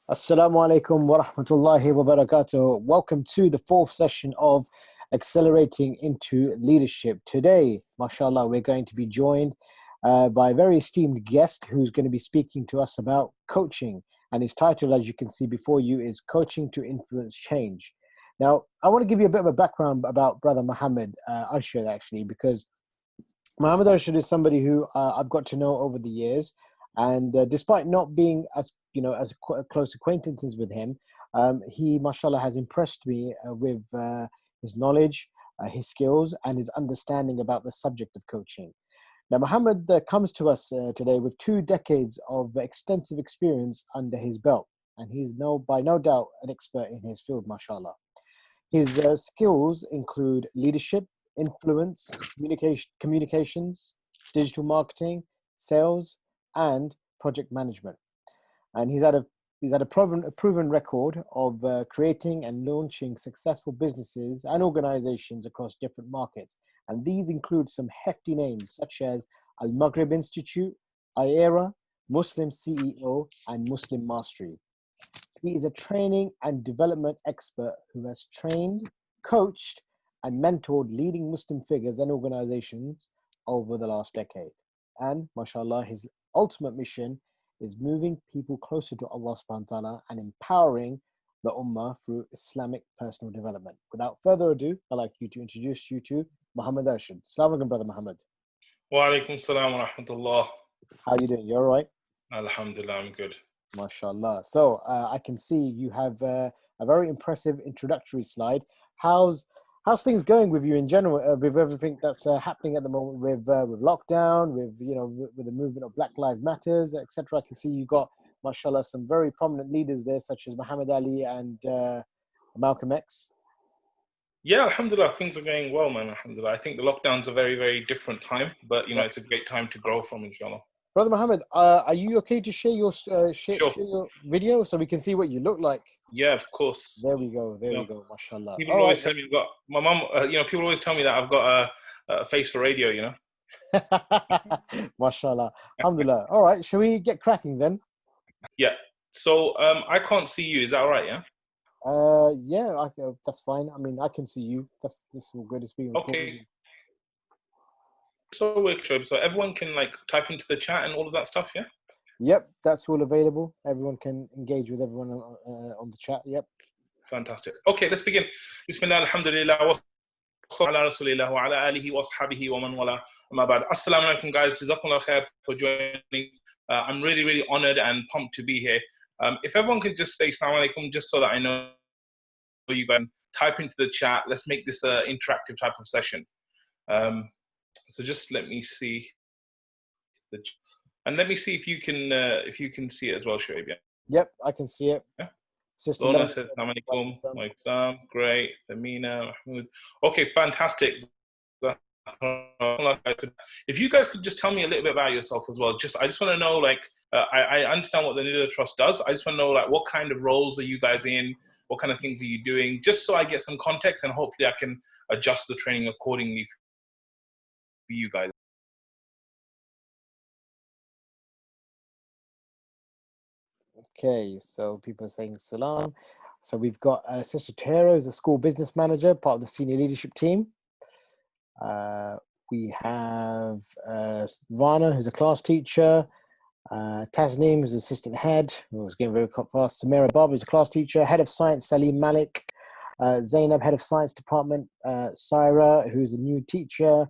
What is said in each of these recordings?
Assalamu alaikum wa rahmatullahi wa barakatuh. Welcome to the fourth session of Accelerating into Leadership. Today, mashallah, we're going to be joined by a very esteemed guest who's going to be speaking to us about coaching. And his title, as you can see before you, is Coaching to Influence Change. Now, I want to give you a bit of a background about Brother Mohammad Arshad, actually, because Mohammad Arshad is somebody who I've got to know over the years. And despite not being as close acquaintances with him, he, mashallah, has impressed me with his knowledge, his skills, and his understanding about the subject of coaching. Now, Mohammad comes to us today with 2 decades of extensive experience under his belt, and he's by no doubt an expert in his field, mashallah. His skills include leadership, influence, communications, digital marketing, sales, and project management. And he's had a proven record of creating and launching successful businesses and organizations across different markets. And these include some hefty names such as Al Maghrib Institute, IERA, Muslim CEO, and Muslim Mastery. He is a training and development expert who has trained, coached, and mentored leading Muslim figures and organizations over the last decade. And mashallah, his ultimate mission is moving people closer to Allah subhanahu wa ta'ala and empowering the ummah through Islamic personal development. Without further ado, I'd like to introduce you to Mohammad Arshad. Assalamu alaikum, Brother Mohammad. Wa alaikum salam wa rahmatullah. How are you doing? You all right? Alhamdulillah, I'm good. MashaAllah. So I can see you have a very impressive introductory slide. How's things going with you in general, with everything that's happening at the moment, with lockdown, with the movement of Black Lives Matters, etc.? I can see you got, mashallah, some very prominent leaders there, such as Muhammad Ali and Malcolm X. Yeah, alhamdulillah, things are going well, man. Alhamdulillah. I think the lockdown's a very, very different time, but it's a great time to grow from, inshallah. Brother Mohammad, are you okay to share your Sure. share your video so we can see what you look like? Yeah, of course. There we go. There we go. Mashallah. People always tell me I've got my mum. People always tell me that I've got a face for radio. Mashallah. Alhamdulillah. All right. Shall we get cracking then? Yeah. So I can't see you. Is that all right? Yeah. Yeah. That's fine. I mean, I can see you. This is all good. It's being recorded. Okay. So everyone can type into the chat and all of that stuff. Yeah. Yep, that's all available. Everyone can engage with everyone on the chat. Yep. Fantastic. Okay, let's begin. Bismillah, alhamdulillah, wa ala rasulillah wa ala alihi wa ashabihi wa man wala. Amma ba'd. Assalamu alaikum, guys. Jazakumullah khair for joining. I'm really, really honored and pumped to be here. If everyone could just say assalamu alaikum, just so that I know you guys, type into the chat. Let's make this an interactive type of session. So just let me see. And let me see if you can see it as well, Shoaib. Yeah. Yep, I can see it. Yeah. Sister Lorna says, Assalamu alaikum. Great. Amina, Mahmoud. Okay, fantastic. If you guys could just tell me a little bit about yourself as well. I just want to know, I understand what the Leader Trust does. I just want to know, what kind of roles are you guys in? What kind of things are you doing? Just so I get some context, and hopefully I can adjust the training accordingly for you guys. Okay, so people are saying salam. So we've got Sister Tahira, who's a school business manager, part of the senior leadership team. We have Rana, who's a class teacher. Tasneem, who's assistant head, who's getting very fast. Samira Bab, who's a class teacher. Head of science, Salim Malik. Zainab, head of science department. Saira, who's a new teacher.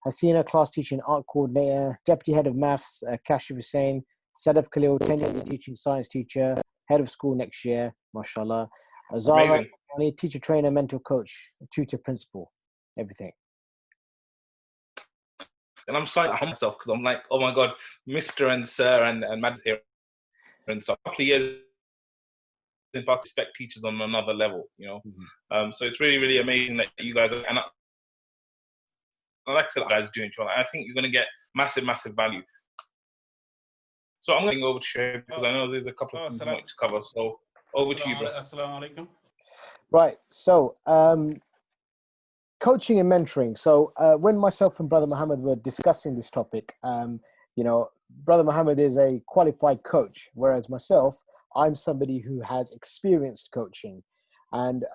Hasina, class teacher and art coordinator. Deputy head of maths, Kashif Hussain. Sadaf Khalil, 10 years a teaching science teacher, head of school next year, mashallah. Azara, teacher, trainer, mentor, coach, tutor, principal, everything. And I'm slightly humble myself because I'm like, oh my God, Mr. and Sir and Mad's here and stuff. A couple of years in fact, expect teachers on another level, Mm-hmm. So it's really, really amazing that you guys are, and I like to guys doing. I think you're going to get massive, massive value. So I'm going over to Shoaib because I know there's a couple of things I want to cover. So over to you, bro. Assalamu alaikum. Right. So coaching and mentoring. So when myself and Brother Mohammad were discussing this topic, Brother Mohammad is a qualified coach, whereas myself, I'm somebody who has experienced coaching, and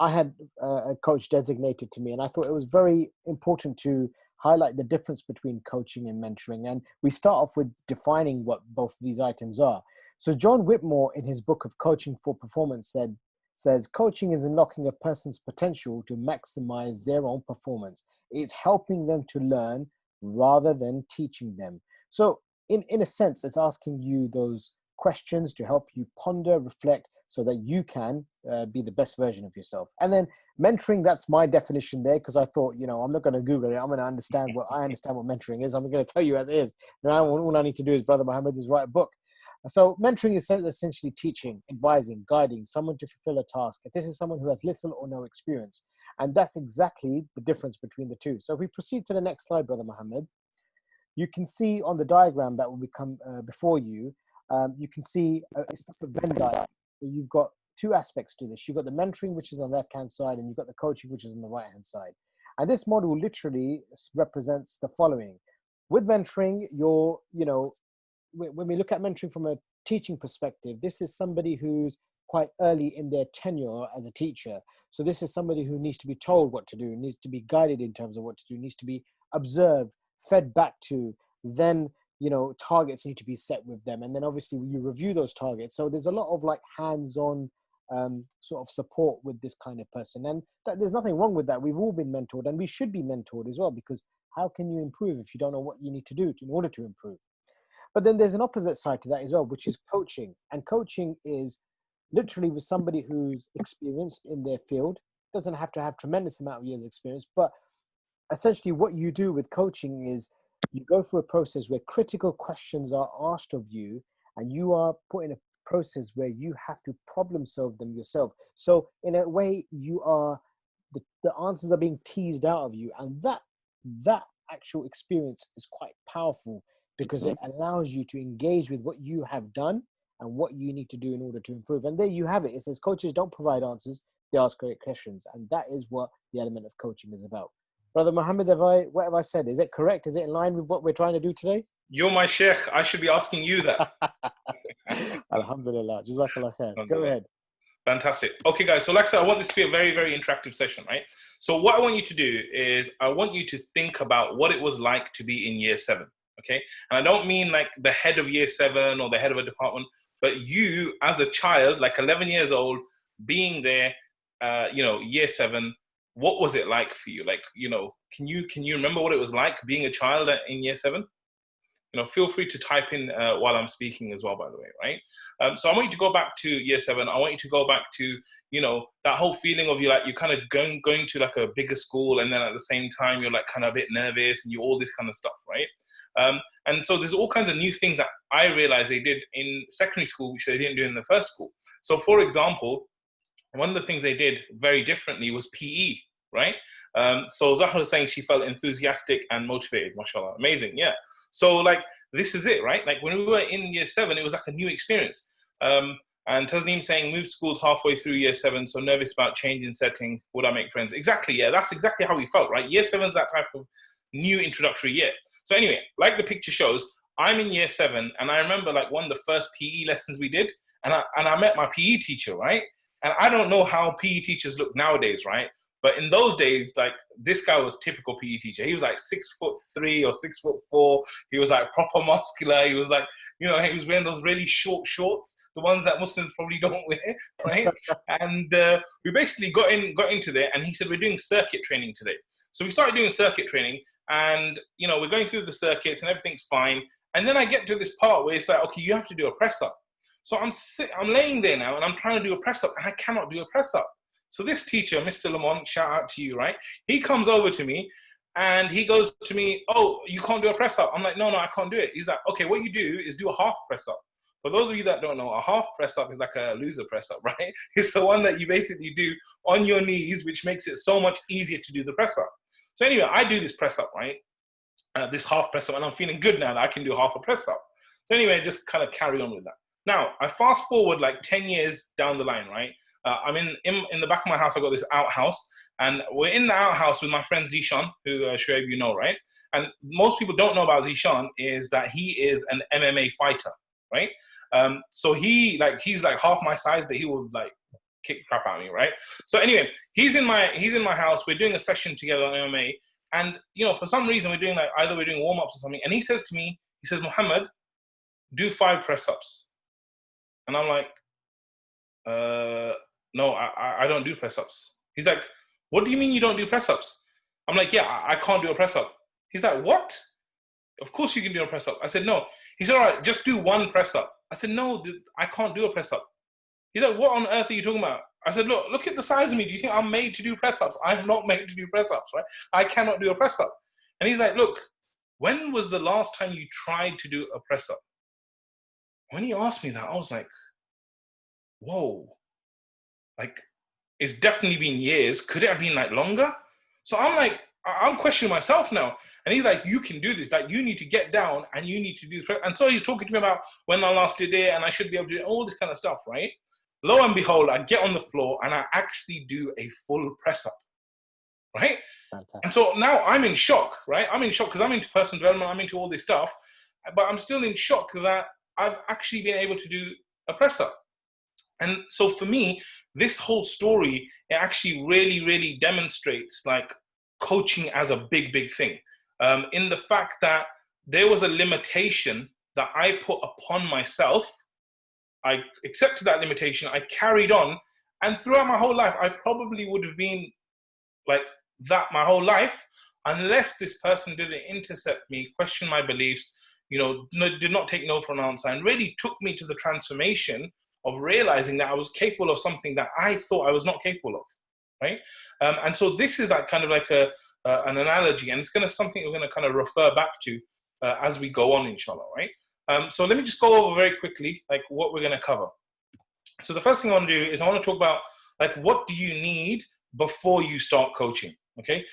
I had a coach designated to me, and I thought it was very important to highlight the difference between coaching and mentoring. And we start off with defining what both of these items are. So John Whitmore, in his book of Coaching for Performance, says coaching is unlocking a person's potential to maximize their own performance. It's helping them to learn rather than teaching them. So in a sense, it's asking you those questions to help you ponder, reflect, so that you can be the best version of yourself. And then mentoring, that's my definition there, because I thought, I'm not going to Google it. I'm going to understand what mentoring is. I'm going to tell you as it is. Now, all I need to do is, Brother Mohammad, is write a book. So mentoring is essentially teaching, advising, guiding someone to fulfill a task. This is someone who has little or no experience. And that's exactly the difference between the two. So if we proceed to the next slide, Brother Mohammad, you can see on the diagram that will become before you, you can see it's a Venn diagram. You've got two aspects to this. You've got the mentoring, which is on the left-hand side, and you've got the coaching, which is on the right-hand side. And this model literally represents the following. With mentoring, when we look at mentoring from a teaching perspective, this is somebody who's quite early in their tenure as a teacher. So this is somebody who needs to be told what to do, needs to be guided in terms of what to do, needs to be observed, fed back to, then targets need to be set with them, and then obviously you review those targets. So there's a lot of like hands-on sort of support with this kind of person, and there's nothing wrong with that. We've all been mentored, and we should be mentored as well, because how can you improve if you don't know what you need to do in order to improve? But then there's an opposite side to that as well, which is coaching. And coaching is literally with somebody who's experienced in their field. Doesn't have to have tremendous amount of years experience, but essentially what you do with coaching is you go through a process where critical questions are asked of you, and you are put in a process where you have to problem solve them yourself. So in a way, you are the answers are being teased out of you, and that actual experience is quite powerful, because it allows you to engage with what you have done and what you need to do in order to improve. And there you have it. It says coaches don't provide answers, they ask great questions, and that is what the element of coaching is about. Brother Mohammed, what have I said? Is it correct? Is it in line with what we're trying to do today? You're my sheikh. I should be asking you that. Alhamdulillah. Jazakallah khair. Go ahead. Fantastic. Okay, guys. So like I said, I want this to be a very, very interactive session, right? So what I want you to do is I want you to think about what it was like to be in year 7, okay? And I don't mean like the head of year 7 or the head of a department, but you as a child, like 11 years old, being there, year 7, what was it like for you? Like, can you remember what it was like being a child in year 7? Feel free to type in while I'm speaking as well, by the way, right? So I want you to go back to year 7. I want you to go back to, that whole feeling of you're kind of going to like a bigger school, and then at the same time, you're like kind of a bit nervous and you all this kind of stuff, right? And so there's all kinds of new things that I realized they did in secondary school, which they didn't do in the first school. So for example, one of the things they did very differently was PE, right? So Zahra was saying she felt enthusiastic and motivated, mashallah. Amazing, yeah. So like, this is it, right? Like when we were in year 7, it was like a new experience. And Tasneem saying, moved schools halfway through year 7, so nervous about change in setting. Would I make friends? Exactly, yeah, that's exactly how we felt, right? Year 7 is that type of new introductory year. So anyway, like the picture shows, I'm in year 7, and I remember like one of the first PE lessons we did, and I met my PE teacher, right? And I don't know how PE teachers look nowadays, right? But in those days, like this guy was typical PE teacher. He was like 6'3" or 6'4". He was like proper muscular. He was like, he was wearing those really short shorts, the ones that Muslims probably don't wear, right? And we basically got into there, and he said, we're doing circuit training today. So we started doing circuit training, and we're going through the circuits and everything's fine. And then I get to this part where it's like, okay, you have to do a press up. So I'm laying there now, and I'm trying to do a press up, and I cannot do a press up. So this teacher, Mr. Lamont, shout out to you, right? He comes over to me and he goes to me, oh, you can't do a press up. I'm like, no, I can't do it. He's like, okay, what you do is do a half press up. For those of you that don't know, a half press up is like a loser press up, right? It's the one that you basically do on your knees, which makes it so much easier to do the press up. So anyway, I do this press up, right? This half press up, and I'm feeling good now that I can do half a press up. So anyway, just kind of carry on with that. Now, I fast forward like 10 years down the line, right? I'm in the back of my house. I got this outhouse, and we're in the outhouse with my friend Zishan, who Shoaib you know, right? And most people don't know about Zishan is that he is an MMA fighter, right? So he's like half my size, but he would like kick the crap out of me, right? So anyway, he's in my house. We're doing a session together on MMA, and for some reason we're doing either we're doing warm ups or something. And he says to me, Mohammed, do 5 press ups, and I'm like, no, I don't do press ups. He's like, what do you mean you don't do press ups? I'm like, yeah, I can't do a press up. He's like, what? Of course you can do a press up. I said, no. He said, all right, just do 1 press up. I said, no, I can't do a press up. He's like, what on earth are you talking about? I said, look at the size of me. Do you think I'm made to do press ups? I'm not made to do press ups, right? I cannot do a press up. And he's like, look, when was the last time you tried to do a press up? When he asked me that, I was like, whoa, like, it's definitely been years. Could it have been like longer? So I'm like, I'm questioning myself now. And he's like, you can do this. Like, you need to get down and you need to do this. And so he's talking to me about when I last did it and I should be able to do all this kind of stuff, right? Lo and behold, I get on the floor and I actually do a full press up, right? Fantastic. And so now I'm in shock, right? I'm in shock because I'm into personal development. I'm into all this stuff. But I'm still in shock that I've actually been able to do a press up. And so for me, this whole story, it actually really, really demonstrates like coaching as a big, big thing. In the fact that there was a limitation that I put upon myself. I accepted that limitation. I carried on. And throughout my whole life, I probably would have been like that my whole life, unless this person didn't intercept me, question my beliefs, did not take no for an answer, and really took me to the transformation of realizing that I was capable of something that I thought I was not capable of, right? And so this is like kind of like an analogy, and it's something we're going to kind of refer back to as we go on, inshallah, right? So let me just go over very quickly like what we're going to cover. So the first thing I want to do is I want to talk about like what do you need before you start coaching. Okay.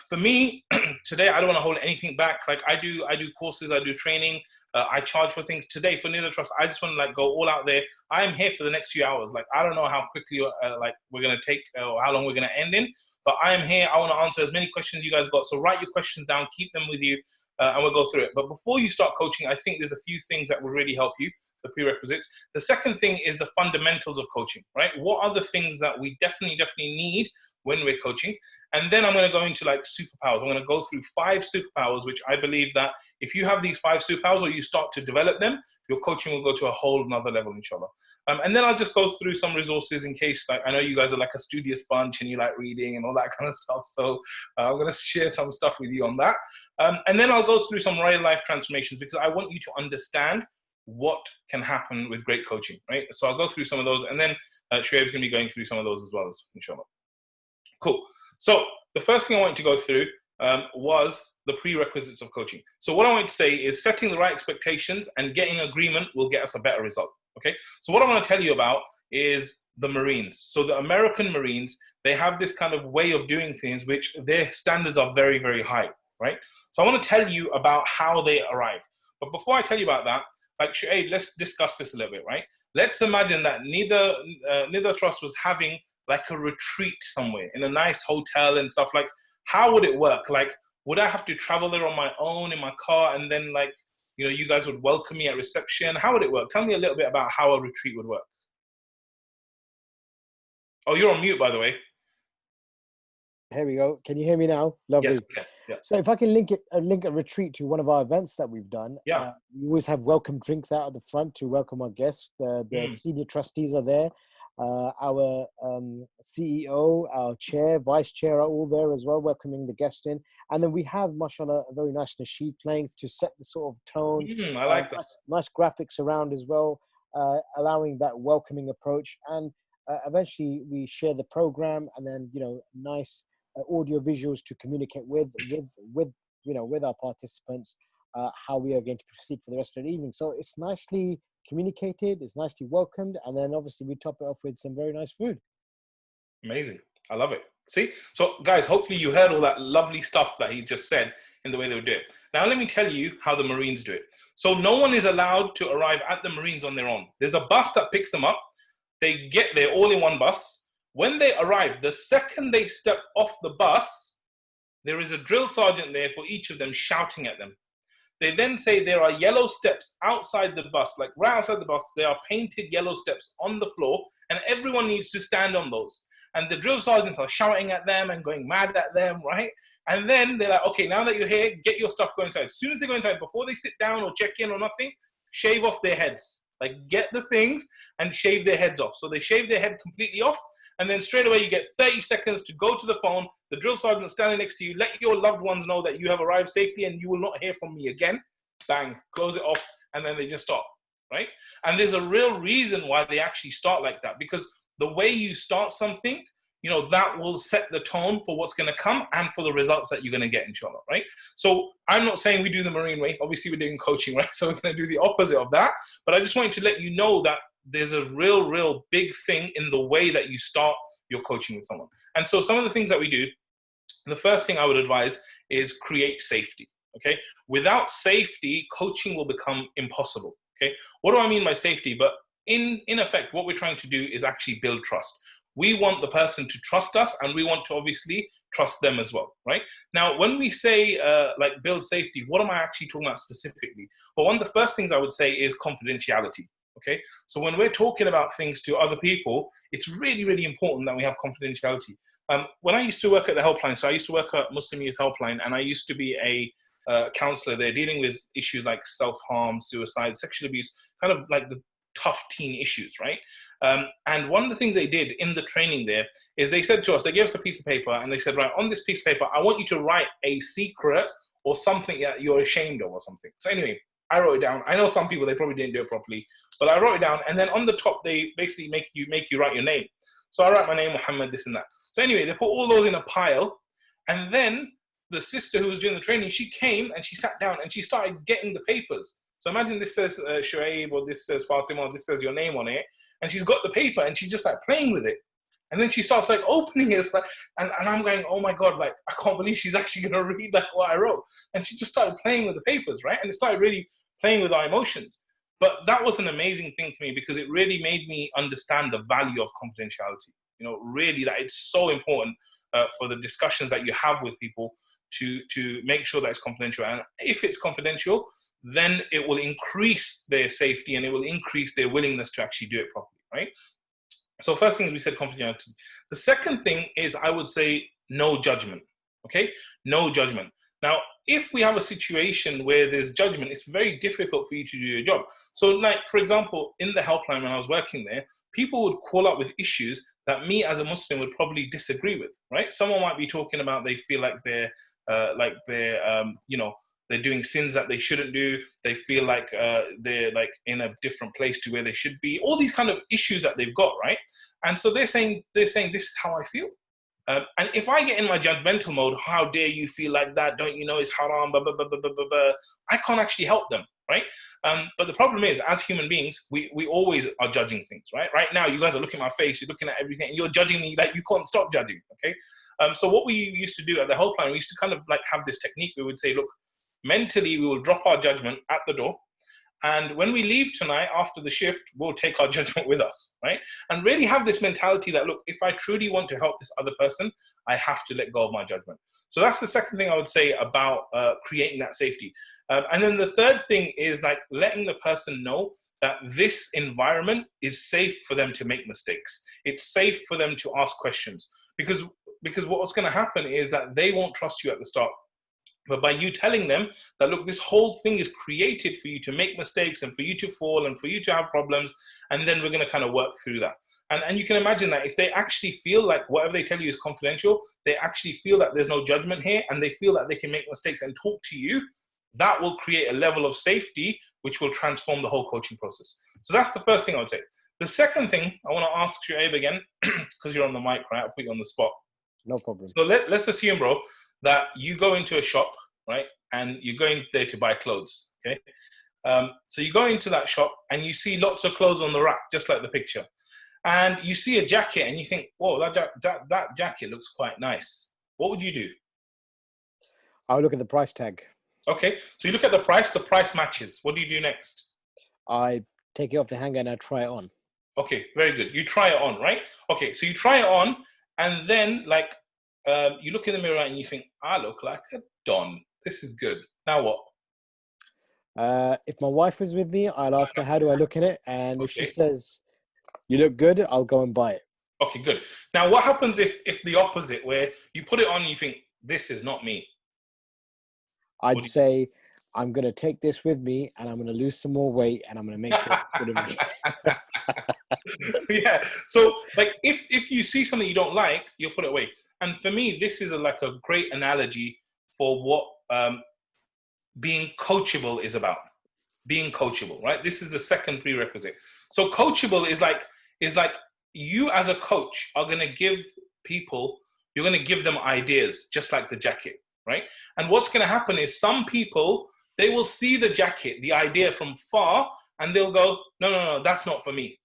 For me, today, I don't want to hold anything back. Like I do courses, I do training, I charge for things. Today for Neither Trust, I just want to like go all out there. I'm here for the next few hours. Like, I don't know how quickly like we're going to take or how long we're going to end in, but I am here. I want to answer as many questions you guys got. So write your questions down, keep them with you, and we'll go through it. But before you start coaching, I think there's a few things that will really help you, the prerequisites. The second thing is the fundamentals of coaching, right? What are the things that we definitely need when we're coaching? And then I'm going to go into like superpowers. I'm going to go through 5 superpowers, which I believe that if you have these 5 superpowers or you start to develop them, your coaching will go to a whole nother level, inshallah. And then I'll just go through some resources in case, like, I know you guys are like a studious bunch and you like reading and all that kind of stuff. So I'm going to share some stuff with you on that. And then I'll go through some real life transformations because I want you to understand what can happen with great coaching, right? So I'll go through some of those, and then Shuaib's going to be going through some of those as well, inshallah. Cool. So the first thing I wanted to go through was the prerequisites of coaching. So what I want to say is setting the right expectations and getting agreement will get us a better result. Okay. So what I want to tell you about is the Marines. So the American Marines, they have this kind of way of doing things, which their standards are very, very high, right? So I want to tell you about how they arrive. But before I tell you about that, like, Shuaib, let's discuss this a little bit, right? Let's imagine that Neither Trust was having like a retreat somewhere in a nice hotel and stuff. Like, how would it work? Like, would I have to travel there on my own in my car, and then like, you guys would welcome me at reception? How would it work? Tell me a little bit about how a retreat would work. Oh, you're on mute, by the way. Here we go. Can you hear me now? Lovely. Yes, okay. Yeah. So if I can link a retreat to one of our events that we've done. Yeah. We always have welcome drinks out at the front to welcome our guests. The senior trustees are there. Our CEO, our chair, vice chair are all there as well, welcoming the guest in. And then we have, mashallah, a very nice nasheed playing to set the sort of tone. I like that. Nice graphics around as well, allowing that welcoming approach. And eventually we share the program, and then, nice audio visuals to communicate with our participants, how we are going to proceed for the rest of the evening. So it's nicely communicated, it's nicely welcomed, and then obviously we top it off with some very nice food. Amazing. I love it. See? So guys, hopefully you heard all that lovely stuff that he just said in the way they would do it. Now let me tell you how the Marines do it. So no one is allowed to arrive at the Marines on their own. There's a bus that picks them up. They get there all in one bus. When they arrive, the second they step off the bus, there is a drill sergeant there for each of them shouting at them. They then say there are yellow steps outside the bus, like right outside the bus, there are painted yellow steps on the floor, and everyone needs to stand on those. And the drill sergeants are shouting at them and going mad at them, right? And then they're like, okay, now that you're here, get your stuff, go inside. As soon as they go inside, before they sit down or check in or nothing, shave off their heads. Like, get the things and shave their heads off. So they shave their head completely off, and then straight away you get 30 seconds to go to the phone. The drill sergeant standing next to you, let your loved ones know that you have arrived safely and you will not hear from me again. Bang, close it off, and then they just stop, right? And there's a real reason why they actually start like that, because the way you start something, you know, that will set the tone for what's going to come and for the results that you're going to get, inshallah, right? So I'm not saying we do the Marine way. Obviously, we're doing coaching, right? So we're going to do the opposite of that. But I just wanted to let you know that there's a real big thing in the way that you start your coaching with someone. And so some of the things that we do, the first thing I would advise is create safety, okay? Without safety, coaching will become impossible, okay? What do I mean by safety? But in effect, what we're trying to do is actually build trust. We want the person to trust us, and we want to obviously trust them as well, right? Now, when we say like build safety, what am I actually talking about specifically? Well, one of the first things I would say is confidentiality, okay? So when we're talking about things to other people, it's really important that we have confidentiality. When I used to work at the helpline, so I used to work at Muslim Youth Helpline, and I used to be a counselor there dealing with issues like self-harm, suicide, sexual abuse, kind of like the tough teen issues, right? And one of the things they did in the training there is they said to us, they gave us a piece of paper and they said, right, on this piece of paper, I want you to write a secret or something that you're ashamed of or something. So anyway, I wrote it down. I know some people, they probably didn't do it properly, but I wrote it down. And then on the top, they basically make you write your name. So I write my name, Mohammad, this and that. So anyway, they put all those in a pile. And then the sister who was doing the training, she came and she sat down and she started getting the papers. So imagine this says Shuaib, or this says Fatima, or this says your name on it. And she's got the paper and she's just like playing with it. And then she starts like opening it. Like, and I'm going, oh my God, like, I can't believe she's actually going to read like what I wrote. And she just started playing with the papers, right? And it started really playing with our emotions. But that was an amazing thing for me, because it really made me understand the value of confidentiality. You know, really that it's so important for the discussions that you have with people to make sure that it's confidential. And if it's confidential, then it will increase their safety and it will increase their willingness to actually do it properly, right? So first thing we said, confidentiality. The second thing is, I would say, no judgment, okay? No judgment. Now, if we have a situation where there's judgment, it's very difficult for you to do your job. So like, for example, in the helpline when I was working there, people would call up with issues that me as a Muslim would probably disagree with, right? Someone might be talking about they feel like they're you know, they're doing sins that they shouldn't do. They feel like they're like in a different place to where they should be. All these kind of issues that they've got, right? And so they're saying this is how I feel. And if I get in my judgmental mode, how dare you feel like that? Don't you know it's haram? Blah, blah, blah, blah, blah, blah, blah. I can't actually help them, right? But the problem is, as human beings, we always are judging things, right? Right now, you guys are looking at my face, you're looking at everything, and you're judging me like you can't stop judging, okay? So what we used to do at the helpline, we used to kind of like have this technique. We would say, look, mentally, we will drop our judgment at the door. And when we leave tonight after the shift, we'll take our judgment with us, right? And really have this mentality that, look, if I truly want to help this other person, I have to let go of my judgment. So that's the second thing I would say about creating that safety. And then the third thing is like letting the person know that this environment is safe for them to make mistakes. It's safe for them to ask questions. Because what's going to happen is that they won't trust you at the start. But by you telling them that, look, this whole thing is created for you to make mistakes and for you to fall and for you to have problems, and then we're going to kind of work through that. And you can imagine that if they actually feel like whatever they tell you is confidential, they actually feel that there's no judgment here, and they feel that they can make mistakes and talk to you, that will create a level of safety which will transform the whole coaching process. So that's the first thing I would say. The second thing I want to ask Shuaib again, because you're on the mic, right? I'll put you on the spot. No problem. So let's assume, bro, that you go into a shop, right? And you're going there to buy clothes, okay? So you go into that shop and you see lots of clothes on the rack, just like the picture. And you see a jacket and you think, whoa, that jacket looks quite nice. What would you do? I'll look at the price tag. Okay, so you look at the price matches. What do you do next? I take it off the hanger and I try it on. Okay, very good. You try it on, right? Okay, so you try it on and then like, you look in the mirror and you think, I look like a don. This is good. Now what? If my wife was with me, I'll ask her, how do I look in it? And if she Okay. says, you look good, I'll go and buy it. Okay, good. Now, what happens if the opposite, where you put it on and you think, this is not me? I'd What do say, I'm going to take this with me and I'm going to lose some more weight and I'm going to make sure it's good in me. Yeah. So, like, if you see something you don't like, you'll put it away. And for me, this is like a great analogy for what being coachable is about. Being coachable, right? This is the second prerequisite. So coachable is like you as a coach are going to give people, you're going to give them ideas, just like the jacket, right? And what's going to happen is some people, they will see the jacket, the idea from far, and they'll go, no, that's not for me.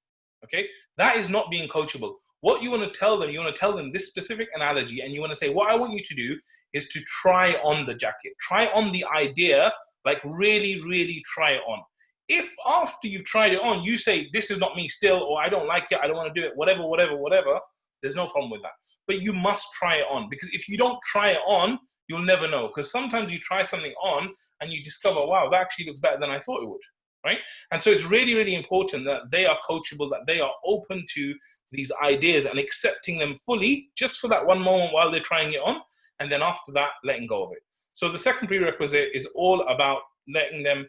Okay, that is not being coachable. What you want to tell them, you want to tell them this specific analogy, and you want to say, what I want you to do is to try on the jacket, try on the idea, like really, really try it on. If after you've tried it on, you say, this is not me still, or I don't like it, I don't want to do it, whatever, there's no problem with that. But you must try it on, because if you don't try it on, you'll never know. Because sometimes you try something on and you discover, wow, that actually looks better than I thought it would. Right? And so it's really, really important that they are coachable, that they are open to these ideas and accepting them fully just for that one moment while they're trying it on. And then after that, letting go of it. So the second prerequisite is all about letting them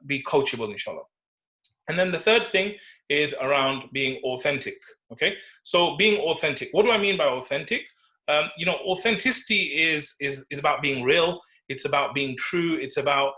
be coachable, inshallah. And then the third thing is around being authentic. Okay. So being authentic. What do I mean by authentic? Authenticity is about being real. It's about being true. It's about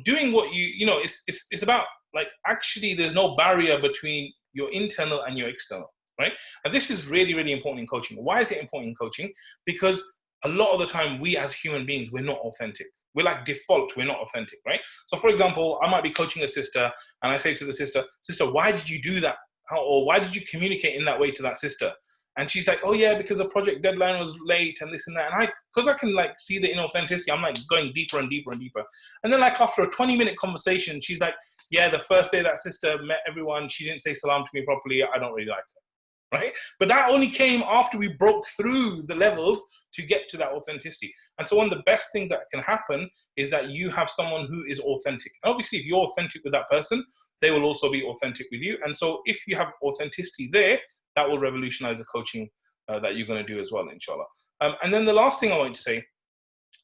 doing what it's about, like, actually there's no barrier between your internal and your external, right? And this is really, really important in coaching. Why is it important in coaching? Because a lot of the time we as human beings, we're not authentic. We're like default, we're not authentic, right? So for example, I might be coaching a sister and I say to the sister, why did you do that? Or why did you communicate in that way to that sister? And she's like, oh yeah, because the project deadline was late and this and that. And because I can like see the inauthenticity, I'm like going deeper and deeper and deeper. And then like after a 20-minute conversation, she's like, yeah, the first day that sister met everyone, she didn't say salam to me properly. I don't really like her, right? But that only came after we broke through the levels to get to that authenticity. And so one of the best things that can happen is that you have someone who is authentic. And obviously, if you're authentic with that person, they will also be authentic with you. And so if you have authenticity there, that will revolutionize the coaching that you're going to do as well, inshallah. And then the last thing I want to say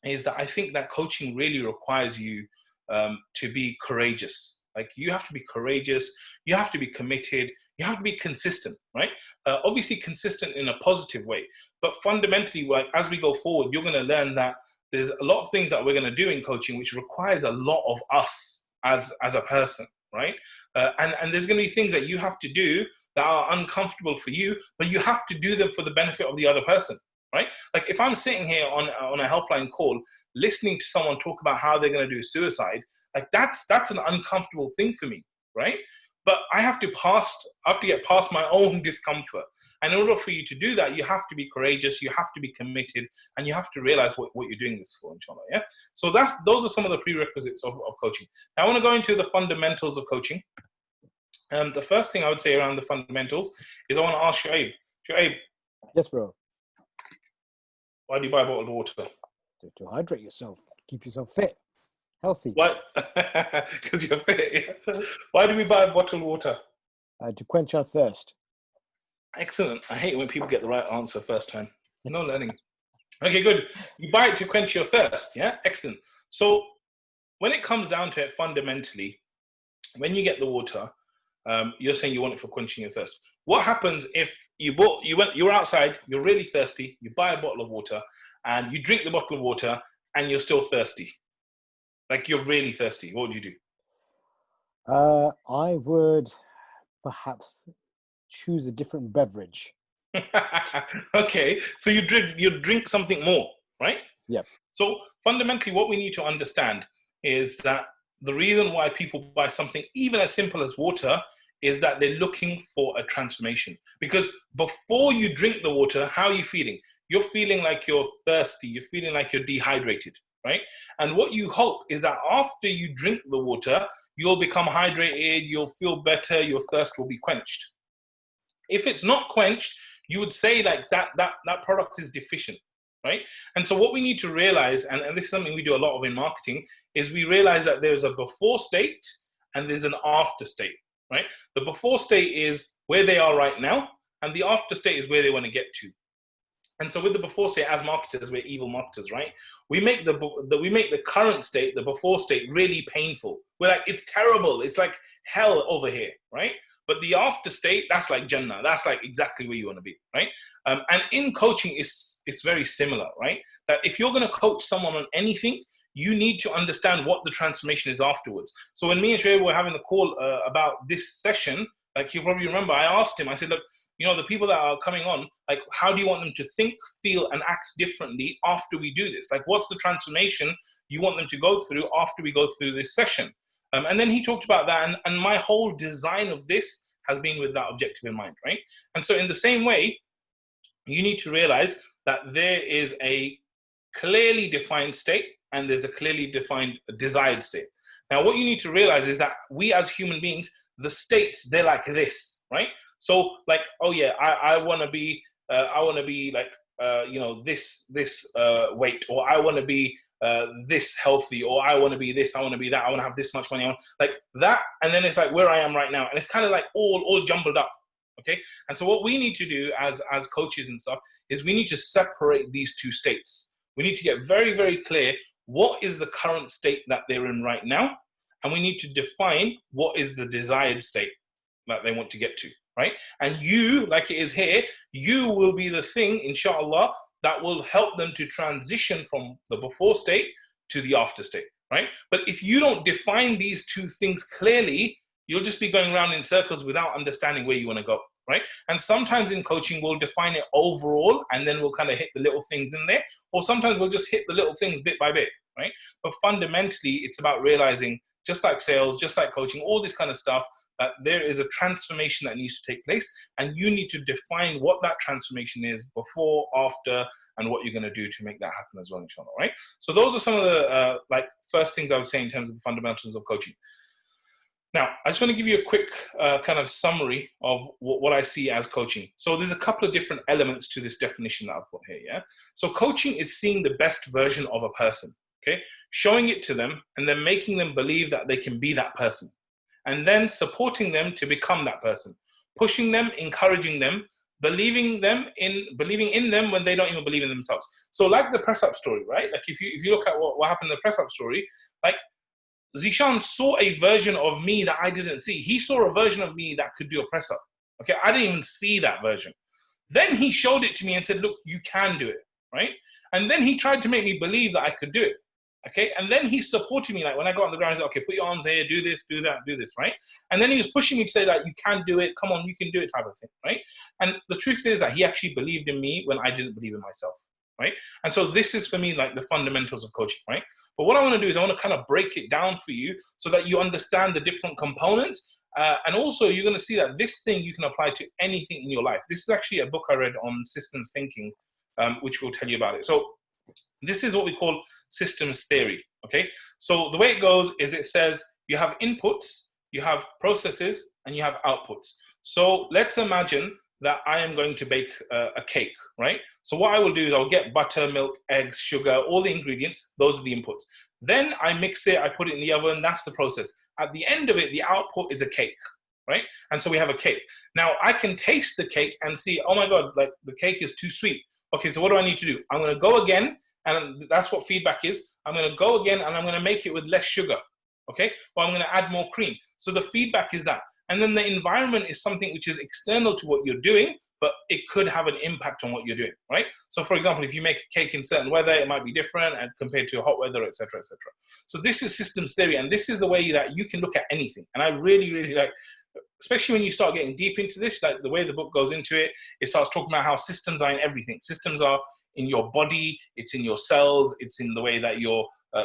is that I think that coaching really requires you to be courageous. Like, you have to be courageous, you have to be committed, you have to be consistent, right? Obviously consistent in a positive way, but fundamentally, like, as we go forward, you're going to learn that there's a lot of things that we're going to do in coaching which requires a lot of us as a person, right? And there's going to be things that you have to do that are uncomfortable for you, but you have to do them for the benefit of the other person, right? Like, if I'm sitting here on a helpline call, listening to someone talk about how they're going to do suicide, like that's an uncomfortable thing for me, right? But I have to get past my own discomfort. And in order for you to do that, you have to be courageous, you have to be committed, and you have to realize what you're doing this for, inshallah, yeah? So those are some of the prerequisites of coaching. Now I want to go into the fundamentals of coaching. The first thing I would say around the fundamentals is I want to ask Shuaib. Shuaib. Yes, bro. Why do you buy a bottle of water? To hydrate yourself, keep yourself fit, healthy. Why? Because you're fit. Yeah. Why do we buy a bottle of water? To quench our thirst. Excellent. I hate when people get the right answer first time. No learning. Okay, good. You buy it to quench your thirst. Yeah, excellent. So when it comes down to it, fundamentally, when you get the water, you're saying you want it for quenching your thirst. What happens if you're outside, you're really thirsty, you buy a bottle of water, and you drink the bottle of water, and you're still thirsty? Like, you're really thirsty. What would you do? I would perhaps choose a different beverage. Okay, so you drink something more, right? Yeah. So fundamentally, what we need to understand is that the reason why people buy something even as simple as water is that they're looking for a transformation. Because before you drink the water, how are you feeling? You're feeling like you're thirsty. You're feeling like you're dehydrated, right? And what you hope is that after you drink the water, you'll become hydrated, you'll feel better, your thirst will be quenched. If it's not quenched, you would say like that product is deficient. right? And so what we need to realize, and this is something we do a lot of in marketing, is we realize that there's a before state and there's an after state, right? The before state is where they are right now, and the after state is where they want to get to. And so with the before state, as marketers, we're evil marketers, right? We make the current state, the before state, really painful. We're like, it's terrible. It's like hell over here, right? But the after state, that's like Jannah. That's like exactly where you want to be, right? And in coaching, it's very similar, right? That if you're going to coach someone on anything, you need to understand what the transformation is afterwards. So when me and Trey were having a call about this session, like you probably remember, I asked him, I said, look, you know, the people that are coming on, like, how do you want them to think, feel, and act differently after we do this? Like, what's the transformation you want them to go through after we go through this session? And then he talked about that, and my whole design of this has been with that objective in mind, right? And so in the same way, you need to realize that there is a clearly defined state and there's a clearly defined desired state. Now, what you need to realize is that we as human beings, the states, they're like this, right? So like, oh yeah, I want to be like, you know, this weight, or I want to be this healthy, or I want to be this, I want to be that, I want to have this much money, I want like that. And then it's like where I am right now. And it's kind of like all jumbled up. Okay. And so what we need to do as coaches and stuff is we need to separate these two states. We need to get very, very clear what is the current state that they're in right now. And we need to define what is the desired state that they want to get to, right? And you, like it is here, you will be the thing, inshallah, that will help them to transition from the before state to the after state, right? But if you don't define these two things clearly, you'll just be going around in circles without understanding where you want to go, right? And sometimes in coaching, we'll define it overall, and then we'll kind of hit the little things in there. Or sometimes we'll just hit the little things bit by bit, right? But fundamentally, it's about realizing, just like sales, just like coaching, all this kind of stuff, that there is a transformation that needs to take place, and you need to define what that transformation is before, after, and what you're going to do to make that happen as well, inshallah, right? So those are some of the like first things I would say in terms of the fundamentals of coaching. Now, I just want to give you a quick kind of summary of what I see as coaching. So there's a couple of different elements to this definition that I've put here, yeah? So coaching is seeing the best version of a person, okay? Showing it to them and then making them believe that they can be that person. And then supporting them to become that person, pushing them, encouraging them, believing in them when they don't even believe in themselves. So like the press up story, right? Like if you look at what happened in the press up story, like Zishan saw a version of me that I didn't see. He saw a version of me that could do a press up. Okay, I didn't even see that version. Then he showed it to me and said, look, you can do it, right? And then he tried to make me believe that I could do it. Okay, and then he supported me, like when I got on the ground, he said, okay, put your arms here, do this, do that, do this, right? And then he was pushing me to say that you can do it, come on, you can do it type of thing, right? And the truth is that he actually believed in me when I didn't believe in myself, right? And so this is for me like the fundamentals of coaching, right? But what I want to do is I want to kind of break it down for you so that you understand the different components. And also you're going to see that this thing you can apply to anything in your life. This is actually a book I read on systems thinking, which will tell you about it. So this is what we call systems theory, okay? So the way it goes is it says you have inputs, you have processes, and you have outputs. So let's imagine that I am going to bake a cake, right? So what I will do is I'll get butter, milk, eggs, sugar, all the ingredients. Those are the inputs. Then I mix it, I put it in the oven. That's the process. At the end of it, the output is a cake, right? And so we have a cake. Now I can taste the cake and see, oh my God, like the cake is too sweet. Okay, so what do I need to do? I'm going to go again. And that's what feedback is. I'm going to go again and I'm going to make it with less sugar. Okay, or I'm going to add more cream. So the feedback is that. And then the environment is something which is external to what you're doing, but it could have an impact on what you're doing, right? So for example, if you make a cake in certain weather, it might be different and compared to hot weather, etc., etc. So this is systems theory, and this is the way that you can look at anything. And I really, really like, especially when you start getting deep into this, like the way the book goes into it, it starts talking about how systems are in everything. Systems are in your body, it's in your cells, it's in the way that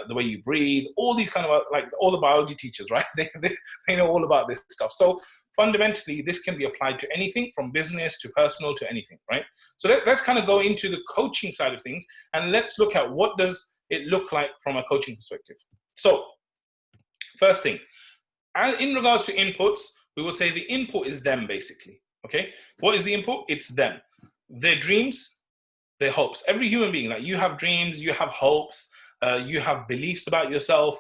the way you breathe, all these kind of, like all the biology teachers, right? They know all about this stuff. So fundamentally, this can be applied to anything from business to personal to anything, right? So let's kind of go into the coaching side of things and let's look at what does it look like from a coaching perspective. So first thing, in regards to inputs, we will say the input is them basically, okay? What is the input? It's them. Their dreams, their hopes. Every human being, like you have dreams, you have hopes, you have beliefs about yourself,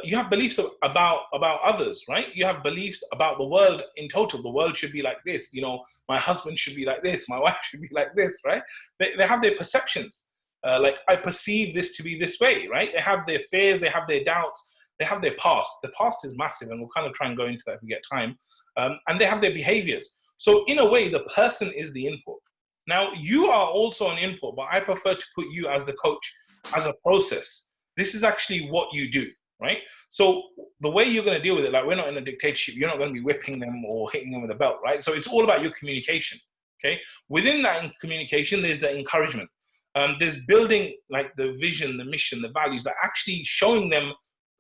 you have beliefs about others, right? You have beliefs about the world in total. The world should be like this, you know, my husband should be like this, my wife should be like this, right? They have their perceptions. Like, I perceive this to be this way, right? They have their fears, they have their doubts, they have their past. The past is massive, and we'll kind of try and go into that if we get time. And they have their behaviors. So in a way, the person is the input. Now, you are also an input, but I prefer to put you as the coach, as a process. This is actually what you do, right? So the way you're going to deal with it, like, we're not in a dictatorship. You're not going to be whipping them or hitting them with a belt, right? So it's all about your communication, okay? Within that communication, there's the encouragement. There's building, like, the vision, the mission, the values, that actually showing them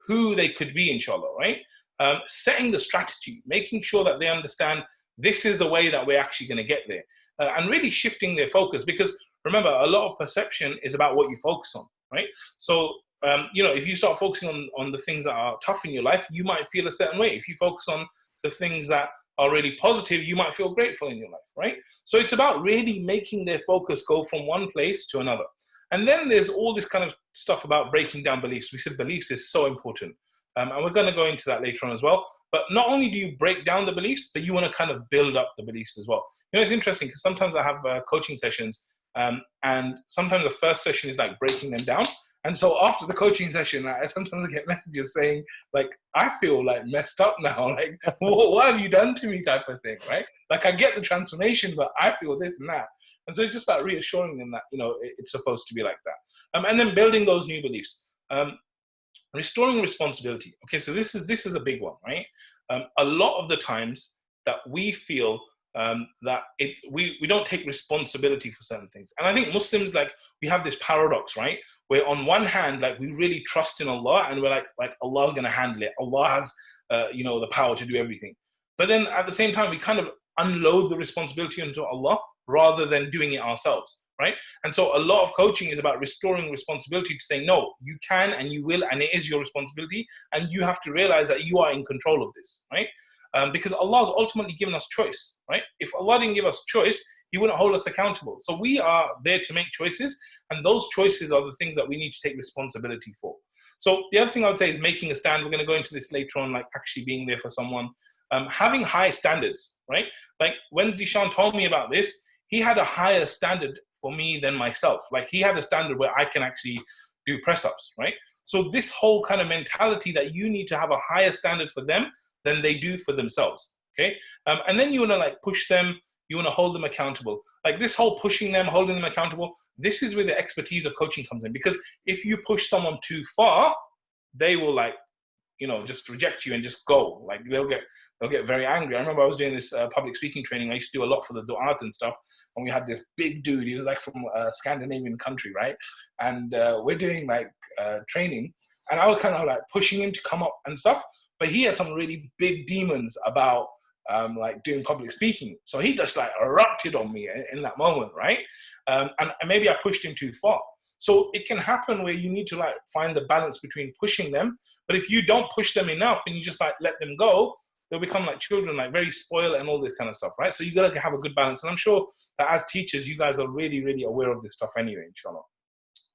who they could be, inshallah, right? Setting the strategy, making sure that they understand this is the way that we're actually going to get there, and really shifting their focus. Because remember, a lot of perception is about what you focus on, right? So, you know, if you start focusing on the things that are tough in your life, you might feel a certain way. If you focus on the things that are really positive, you might feel grateful in your life, right? So it's about really making their focus go from one place to another. And then there's all this kind of stuff about breaking down beliefs. We said beliefs is so important. And we're going to go into that later on as well. But not only do you break down the beliefs, but you want to kind of build up the beliefs as well. You know, it's interesting because sometimes I have coaching sessions, and sometimes the first session is like breaking them down. And so after the coaching session, I sometimes get messages saying, like, I feel like messed up now. Like, what have you done to me, type of thing, right? Like, I get the transformation, but I feel this and that. And so it's just about reassuring them that, you know, it's supposed to be like that. And then building those new beliefs. Restoring responsibility. Okay, so this is a big one, right? A lot of the times that we feel that we don't take responsibility for certain things. And I think Muslims, like, we have this paradox, right? Where on one hand, like, we really trust in Allah, and we're like Allah's going to handle it. Allah has, you know, the power to do everything. But then at the same time, we kind of unload the responsibility onto Allah rather than doing it ourselves, right? And so a lot of coaching is about restoring responsibility, to say, no, you can and you will, and it is your responsibility, and you have to realize that you are in control of this, right? Because Allah has ultimately given us choice, right? If Allah didn't give us choice, He wouldn't hold us accountable. So we are there to make choices, and those choices are the things that we need to take responsibility for. So the other thing I would say is making a stand. We're going to go into this later on, like actually being there for someone. Having high standards, right? Like when Zishan told me about this, he had a higher standard for me than myself. Like he had a standard where I can actually do press-ups, right? So this whole kind of mentality that you need to have a higher standard for them than they do for themselves, okay? And then you want to like push them, you want to hold them accountable. Like this whole pushing them, holding them accountable, this is where the expertise of coaching comes in. Because if you push someone too far, they will like, you know, just reject you and just go. Like they'll get very angry. I remember I was doing this public speaking training. I used to do a lot for the du'at and stuff. And we had this big dude. He was like from a Scandinavian country, right? And we're doing like training. And I was kind of like pushing him to come up and stuff. But he had some really big demons about like doing public speaking. So he just like erupted on me in that moment, right? And maybe I pushed him too far. So it can happen where you need to like find the balance between pushing them. But if you don't push them enough and you just like let them go, they'll become like children, like very spoiled and all this kind of stuff, right? So you got to have a good balance. And I'm sure that as teachers, you guys are really, really aware of this stuff anyway, inshallah.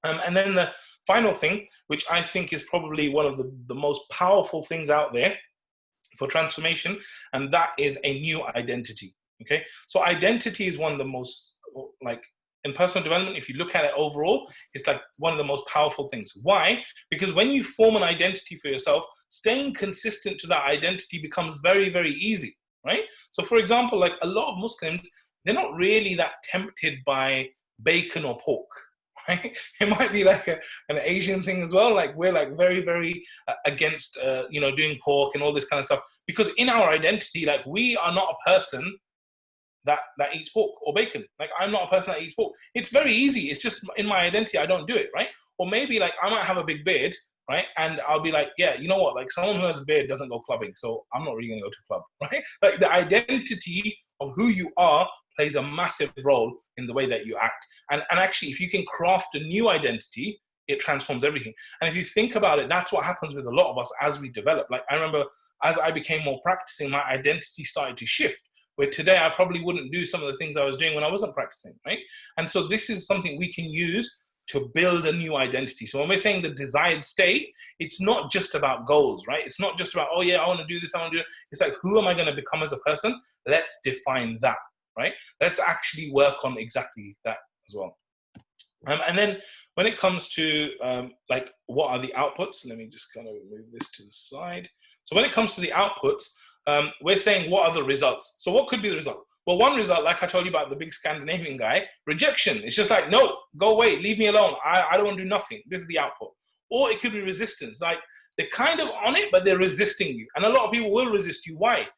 And then the final thing, which I think is probably one of the most powerful things out there for transformation, and that is a new identity, okay? So identity is one of the most, like, in personal development, if you look at it overall, it's like one of the most powerful things. Why? Because when you form an identity for yourself, staying consistent to that identity becomes very, very easy, right? So for example, like a lot of Muslims, they're not really that tempted by bacon or pork, right? It might be like an Asian thing as well. Like we're like very, very against, you know, doing pork and all this kind of stuff. Because in our identity, like we are not a person that eats pork or bacon. Like I'm not a person that eats pork. It's very easy. It's just in my identity, I don't do it, right? Or maybe like I might have a big beard, right? And I'll be like, yeah, you know what? Like someone who has a beard doesn't go clubbing, so I'm not really gonna go to a club, right? Like the identity of who you are plays a massive role in the way that you act. And actually, if you can craft a new identity, it transforms everything. And if you think about it, that's what happens with a lot of us as we develop. Like I remember as I became more practicing, my identity started to shift. where today I probably wouldn't do some of the things I was doing when I wasn't practicing, right? And so this is something we can use to build a new identity. So when we're saying the desired state, it's not just about goals, right? It's not just about, oh yeah, I want to do this, I want to do it. It's like, who am I going to become as a person? Let's define that, right? Let's actually work on exactly that as well. And then when it comes to like, what are the outputs? Let me just kind of move this to the side. So when it comes to the outputs, we're saying, what are the results? So what could be the result? Well, one result, like I told you about the big Scandinavian guy, rejection. It's just like, no, go away, leave me alone. I don't want to do nothing. This is the output. Or it could be resistance. Like, they're kind of on it, but they're resisting you. And a lot of people will resist you. Why?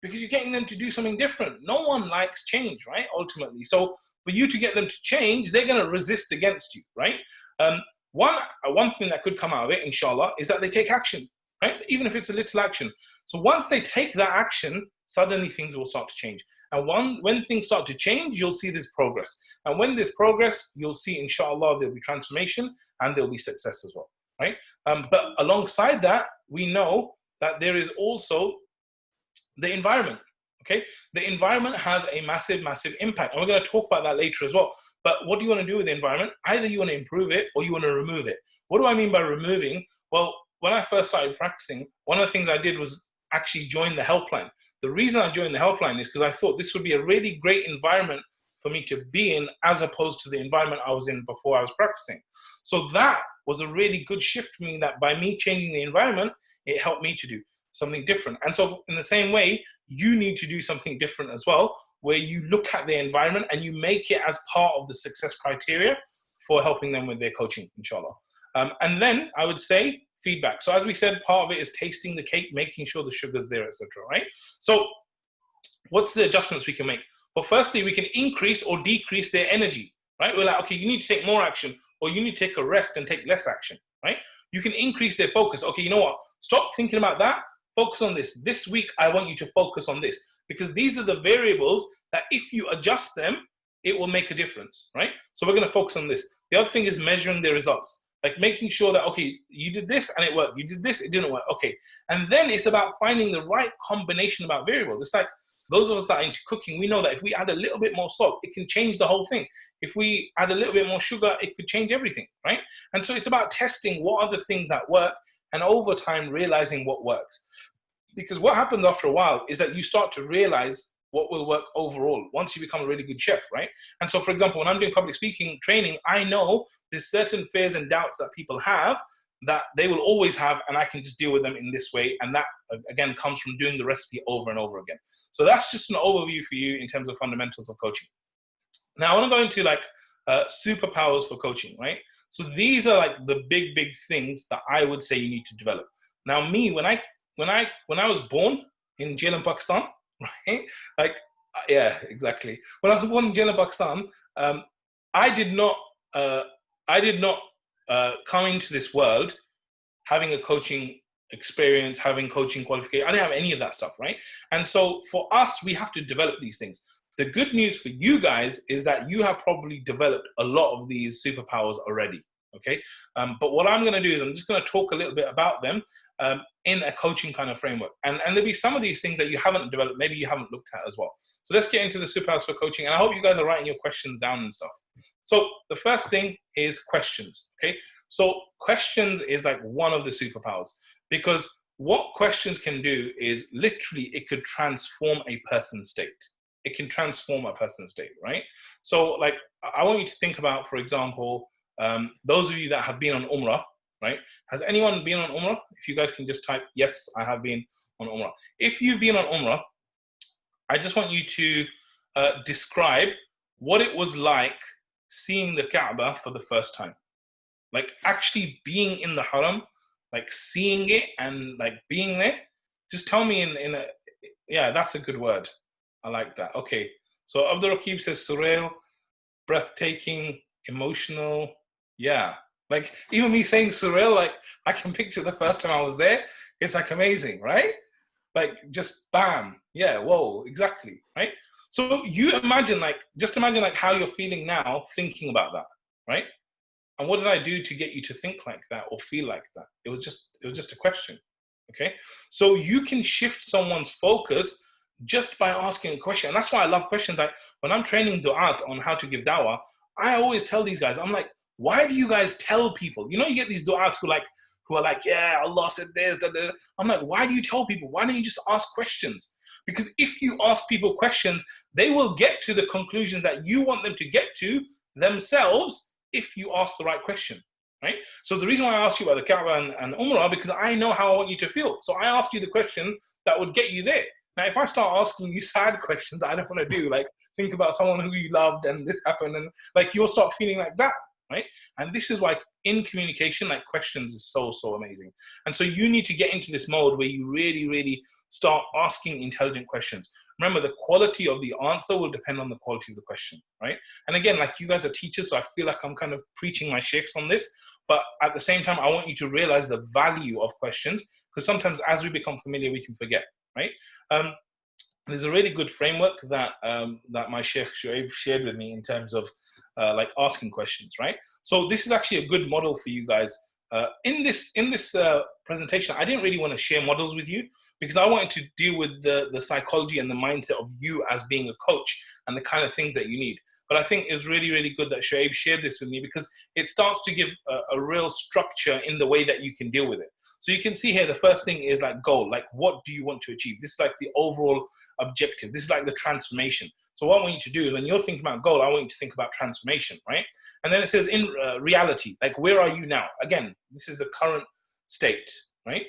Because you're getting them to do something different. No one likes change, right? Ultimately. So for you to get them to change, they're going to resist against you, right? One thing that could come out of it, inshallah, is that they take action, right? Even if it's a little action. So once they take that action, suddenly things will start to change. And when things start to change, you'll see this progress. And when there's progress, you'll see, inshallah, there'll be transformation and there'll be success as well, right? But alongside that, we know that there is also the environment. Okay, the environment has a massive, massive impact. And we're going to talk about that later as well. But what do you want to do with the environment? Either you want to improve it or you want to remove it. What do I mean by removing? Well, when I first started practicing, one of the things I did was actually join the helpline. The reason I joined the helpline is because I thought this would be a really great environment for me to be in, as opposed to the environment I was in before I was practicing. So that was a really good shift for me, that by me changing the environment, it helped me to do something different. And so in the same way, you need to do something different as well, where you look at the environment and you make it as part of the success criteria for helping them with their coaching, inshallah. And then I would say feedback. So as we said, part of it is tasting the cake, making sure the sugar's there, etc., right? So what's the adjustments we can make? Well, firstly, we can increase or decrease their energy, right? We're like, okay, you need to take more action, or you need to take a rest and take less action, right? You can increase their focus. Okay, you know what? Stop thinking about that. Focus on this. This week, I want you to focus on this, because these are the variables that if you adjust them, it will make a difference, right? So we're going to focus on this. The other thing is measuring the results, like making sure that, okay, you did this and it worked. You did this, it didn't work. Okay. And then it's about finding the right combination about variables. It's like those of us that are into cooking, we know that if we add a little bit more salt, it can change the whole thing. If we add a little bit more sugar, it could change everything, right? And so it's about testing what are the things that work, and over time realizing what works. Because what happens after a while is that you start to realize what will work overall once you become a really good chef, right? And so, for example, when I'm doing public speaking training, I know there's certain fears and doubts that people have that they will always have, and I can just deal with them in this way. And that, again, comes from doing the recipe over and over again. So that's just an overview for you in terms of fundamentals of coaching. Now, I want to go into like superpowers for coaching, right? So these are like the big, big things that I would say you need to develop. Now, me, when I was born in jail in Pakistan, right? Like, yeah, exactly. When I was born in jail in Pakistan, I did not come into this world having a coaching experience, having coaching qualification. I didn't have any of that stuff, right? And so for us, we have to develop these things. The good news for you guys is that you have probably developed a lot of these superpowers already, okay? But what I'm going to do is I'm just going to talk a little bit about them in a coaching kind of framework. And there'll be some of these things that you haven't developed, maybe you haven't looked at as well. So let's get into the superpowers for coaching. And I hope you guys are writing your questions down and stuff. So the first thing is questions, okay? So questions is like one of the superpowers, because what questions can do is literally it could transform a person's state. It can transform a person's state, right? So like, I want you to think about, for example, those of you that have been on Umrah, right? Has anyone been on Umrah? If you guys can just type, yes, I have been on Umrah. If you've been on Umrah, I just want you to describe what it was like seeing the Kaaba for the first time. Like actually being in the Haram, like seeing it and like being there. Just tell me in a, yeah, that's a good word. I like that. Okay. So Abdul Rakib says surreal, breathtaking, emotional. Yeah. Like even me saying surreal, like I can picture the first time I was there. It's like amazing, right? Like just bam. Yeah. Whoa. Exactly. Right. So you imagine like, just imagine like how you're feeling now thinking about that. Right. And what did I do to get you to think like that or feel like that? It was just a question. Okay. So you can shift someone's focus just by asking a question. And that's why I love questions. Like when I'm training du'at on how to give dawah, I always tell these guys, I'm like, why do you guys tell people? You know, you get these du'ats who are like, yeah, Allah said this. Da, da, da. I'm like, why do you tell people? Why don't you just ask questions? Because if you ask people questions, they will get to the conclusions that you want them to get to themselves if you ask the right question, right? So the reason why I asked you about the Kaaba and Umrah, because I know how I want you to feel. So I asked you the question that would get you there. Now, if I start asking you sad questions that I don't want to do, like think about someone who you loved and this happened, and like you'll start feeling like that, right? And this is why in communication, like questions is so, so amazing. And so you need to get into this mode where you really, really start asking intelligent questions. Remember, the quality of the answer will depend on the quality of the question, right? And again, like you guys are teachers, so I feel like I'm kind of preaching my sheikhs on this, but at the same time, I want you to realize the value of questions, because sometimes as we become familiar, we can forget, right? There's a really good framework that that my Sheikh Shuaib shared with me in terms of like asking questions, right? So this is actually a good model for you guys. In this presentation, I didn't really want to share models with you because I wanted to deal with the psychology and the mindset of you as being a coach and the kind of things that you need. But I think it's really, really good that Shuaib shared this with me because it starts to give a real structure in the way that you can deal with it. So you can see here, the first thing is like goal, like what do you want to achieve? This is like the overall objective. This is like the transformation. So what I want you to do is when you're thinking about goal, I want you to think about transformation, right? And then it says in reality, like where are you now? Again, this is the current state, right?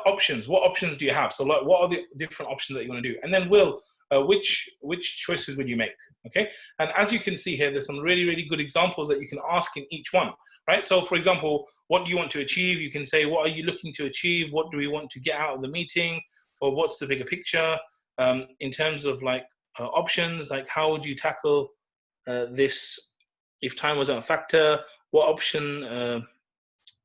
Options, what options do you have? So like, what are the different options that you want to do? And then which choices would you make? Okay. And as you can see here, there's some really, really good examples that you can ask in each one, right? So for example, what do you want to achieve? You can say, what are you looking to achieve? What do we want to get out of the meeting? Or what's the bigger picture? In terms of like options, like how would you tackle this if time wasn't a factor? What option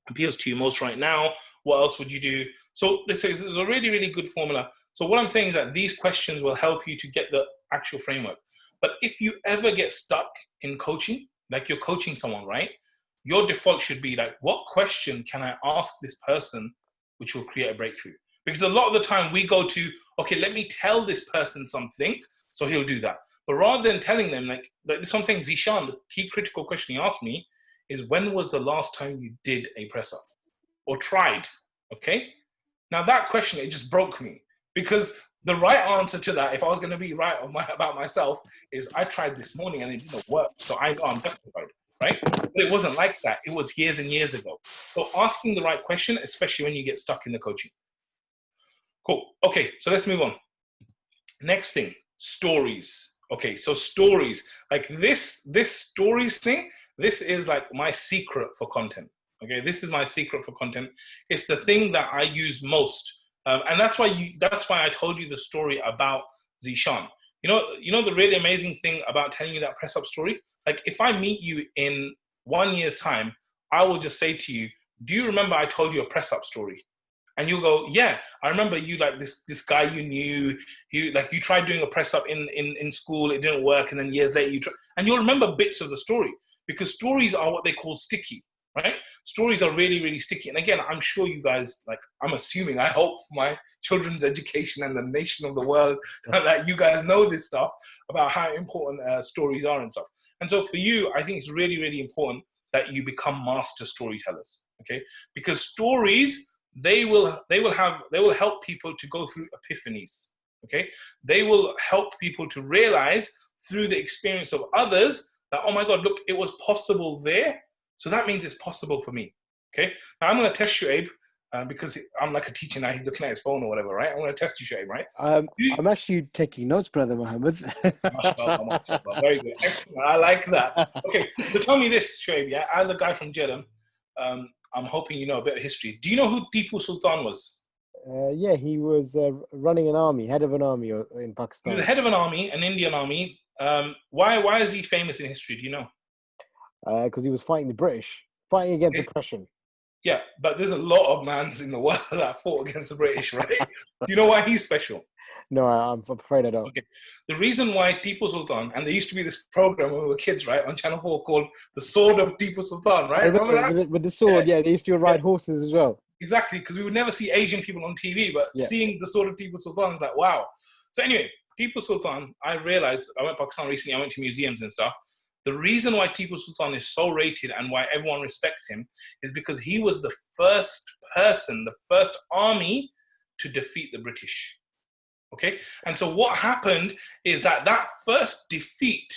appeals to you most right now? What else would you do? So this is a really, really good formula. So what I'm saying is that these questions will help you to get the actual framework. But if you ever get stuck in coaching, like you're coaching someone, right? Your default should be like, what question can I ask this person which will create a breakthrough? Because a lot of the time we go to, okay, let me tell this person something, so he'll do that. But rather than telling them, like this one thing, Zishan, the key critical question he asked me is, when was the last time you did a press up or tried? Okay. Now that question, it just broke me, because the right answer to that, if I was going to be right about myself, is I tried this morning and it didn't work. So I know I'm justified, right? But it wasn't like that. It was years and years ago. So asking the right question, especially when you get stuck in the coaching. Cool. Okay. So let's move on. Next thing, stories. Okay. So stories, like this stories thing, this is like my secret for content. Okay, this is my secret for content. It's the thing that I use most, and that's why I told you the story about Zishan. You know the really amazing thing about telling you that press up story. Like if I meet you in 1 year's time, I will just say to you, "Do you remember I told you a press up story?" And you'll go, "Yeah, I remember you, like this guy you knew. You tried doing a press up in school, it didn't work, and then years later and you'll remember bits of the story, because stories are what they call sticky." Right? Stories are really, really sticky. And again, I'm sure you guys, like, I'm assuming, I hope for my children's education and the nation of the world that you guys know this stuff about how important stories are and stuff. And so for you, I think it's really, really important that you become master storytellers. Okay? Because stories, they will help people to go through epiphanies. Okay? They will help people to realize through the experience of others that, oh my God, look, it was possible there. So that means it's possible for me, okay? Now I'm going to test Shuaib because I'm like a teacher now. He's looking at his phone or whatever, right? I'm going to test you, Shuaib, right? I'm actually taking notes, Brother Mohammad. Mashallah. Very good. Excellent. I like that. Okay, so tell me this, Shuaib, yeah? As a guy from Jeddah, I'm hoping you know a bit of history. Do you know who Tipu Sultan was? Yeah, he was running an army, head of an army in Pakistan. He was the head of an army, an Indian army. Why is he famous in history? Do you know? Because he was fighting the British, fighting against oppression. Yeah, but there's a lot of mans in the world that fought against the British, right? Do you know why he's special? No, I'm afraid I don't. Okay. The reason why Tipu Sultan, and there used to be this program when we were kids, right, on Channel 4 called The Sword of Tipu Sultan, right? Remember that? With the sword, yeah, they used to ride horses as well. Exactly, because we would never see Asian people on TV, but seeing The Sword of Tipu Sultan is like, wow. So anyway, Tipu Sultan, I realized, I went to Pakistan recently, I went to museums and stuff. The reason why Tipu Sultan is so rated and why everyone respects him is because he was the first person, the first army to defeat the British. Okay? And so what happened is that first defeat,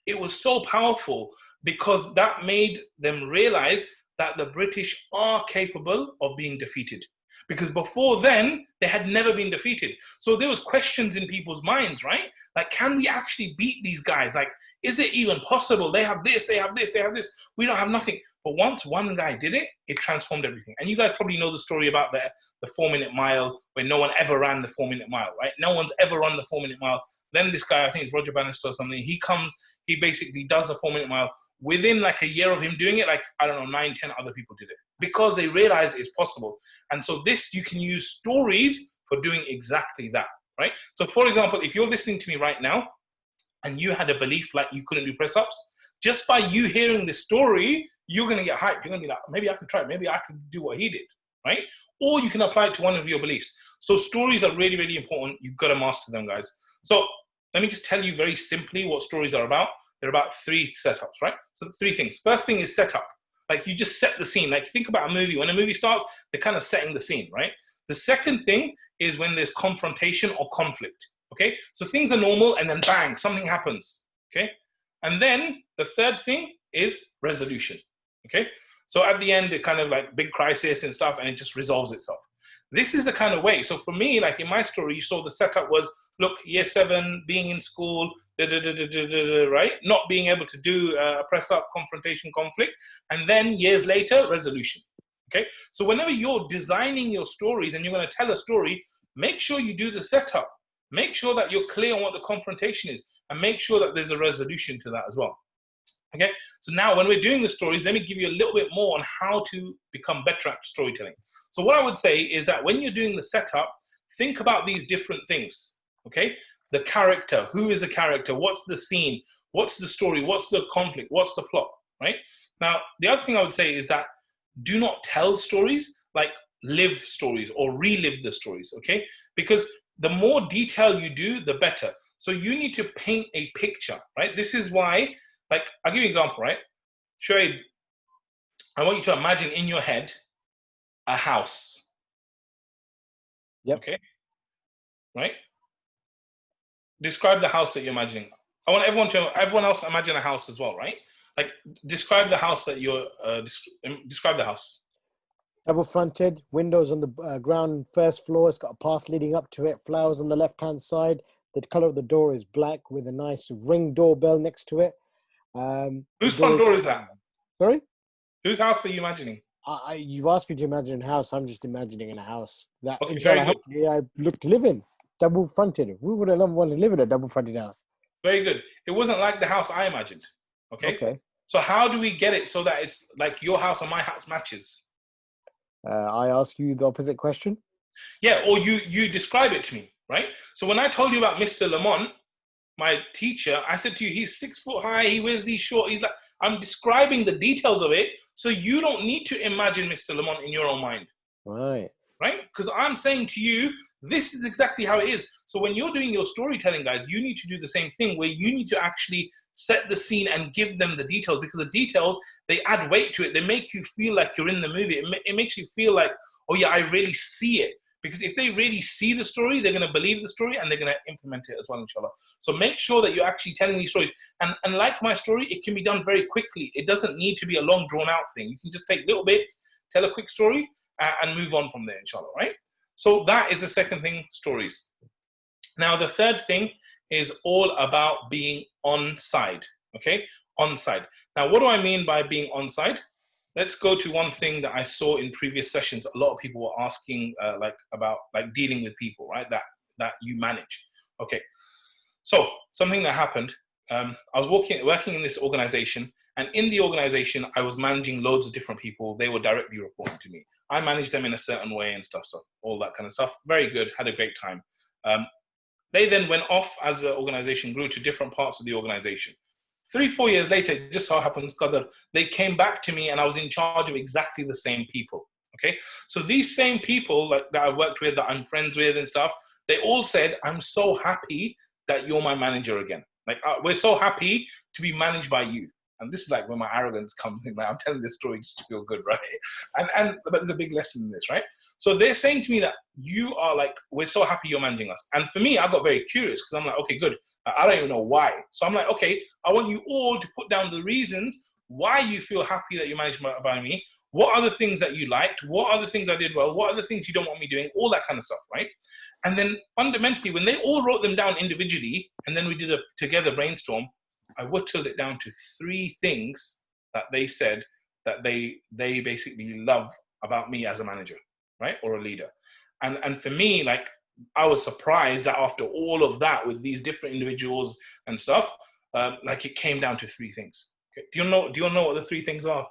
it was so powerful because that made them realize that the British are capable of being defeated. Because before then, they had never been defeated. So there was questions in people's minds, right? Like, can we actually beat these guys? Like, is it even possible? They have this, they have this, they have this. We don't have nothing. But once one guy did it, it transformed everything. And you guys probably know the story about the 4-minute mile, where no one ever ran the 4-minute mile, right? No one's ever run the 4-minute mile. Then this guy, I think it's Roger Bannister or something, he comes, he basically does the 4-minute mile. Within like a year of him doing it, like, I don't know, 9, 10 other people did it because they realize it's possible. And so this, you can use stories for doing exactly that, right? So for example, if you're listening to me right now and you had a belief like you couldn't do press-ups, just by you hearing the story, you're going to get hyped. You're going to be like, maybe I could try it. Maybe I could do what he did, right? Or you can apply it to one of your beliefs. So stories are really, really important. You've got to master them, guys. So let me just tell you very simply what stories are about. They're about 3 setups, right? So the 3 things. First thing is setup. Like, you just set the scene. Like, think about a movie. When a movie starts, they're kind of setting the scene, right? The second thing is when there's confrontation or conflict, okay? So things are normal and then bang, something happens, okay? And then the third thing is resolution, okay? So at the end, it kind of like big crisis and stuff, and it just resolves itself. This is the kind of way. So for me, like in my story, you saw the setup was, look, year 7, being in school, right? Not being able to do a press up, confrontation, conflict. And then years later, resolution, okay? So whenever you're designing your stories and you're going to tell a story, make sure you do the setup. Make sure that you're clear on what the confrontation is, and make sure that there's a resolution to that as well. Okay, so now when we're doing the stories, let me give you a little bit more on how to become better at storytelling. So what I would say is that when you're doing the setup, think about these different things, okay? The character, who is the character? What's the scene? What's the story? What's the conflict? What's the plot, right? Now, the other thing I would say is that do not tell stories, like live stories or relive the stories, okay? Because the more detail you do, the better. So you need to paint a picture, right? This is why, like, I'll give you an example, right? Shoaib, I want you to imagine in your head a house. Yep. Okay? Right? Describe the house that you're imagining. I want everyone else imagine a house as well, right? Like, describe the house that you're, describe the house. Double fronted, windows on the ground, first floor. It's got a path leading up to it, flowers on the left-hand side. The color of the door is black with a nice ring doorbell next to it. Whose front door is that? Sorry? Whose house are you imagining? You've asked me to imagine a house. I'm just imagining a house that, Okay, inshallah, very good. hopefully I look to live in. Double fronted. We would have wanted to live in a double fronted house. Very good. It wasn't like the house I imagined. Okay. So how do we get it so that it's like your house and my house matches? I ask you the opposite question. Yeah, or you describe it to me, right? So when I told you about Mr. Lamont, my teacher, I said to you, he's 6 foot high, he wears these short, he's like, I'm describing the details of it, so you don't need to imagine Mr. Lamont in your own mind. Right. Right? Because I'm saying to you, this is exactly how it is. So when you're doing your storytelling, guys, you need to do the same thing where you need to actually set the scene and give them the details, because the details, they add weight to it. They make you feel like you're in the movie. It makes you feel like, oh yeah, I really see it. Because if they really see the story, they're going to believe the story and they're going to implement it as well, inshallah. So make sure that you're actually telling these stories. And like my story, it can be done very quickly. It doesn't need to be a long, drawn-out thing. You can just take little bits, tell a quick story, and move on from there, inshallah, right? So that is the second thing, stories. Now, the third thing is all about being on side, okay? On side. Now, what do I mean by being on side? Let's go to one thing that I saw in previous sessions. A lot of people were asking about dealing with people, right? That you manage. Okay. So something that happened, I was working in this organization, and in the organization, I was managing loads of different people. They were directly reporting to me. I managed them in a certain way and stuff, all that kind of stuff. Very good. Had a great time. They then went off as the organization grew to different parts of the organization. 3-4 years later, it just so happens, Qadr, they came back to me and I was in charge of exactly the same people, okay? So these same people that I worked with, that I'm friends with and stuff, they all said, I'm so happy that you're my manager again. Like, we're so happy to be managed by you. And this is like where my arrogance comes in. Like, I'm telling this story just to feel good, right? But there's a big lesson in this, right? So they're saying to me that you are like, we're so happy you're managing us. And for me, I got very curious because I'm like, okay, good. I don't even know why. So I'm like, okay, I want you all to put down the reasons why you feel happy that you're managed by me. What are the things that you liked? What are the things I did well? What are the things you don't want me doing? All that kind of stuff, right? And then fundamentally, when they all wrote them down individually, and then we did a together brainstorm, I whittled it down to 3 things that they said that they basically love about me as a manager, right? Or a leader. And for me, like, I was surprised that after all of that with these different individuals and stuff, like it came down to 3 things. Okay. Do you know what the 3 things are?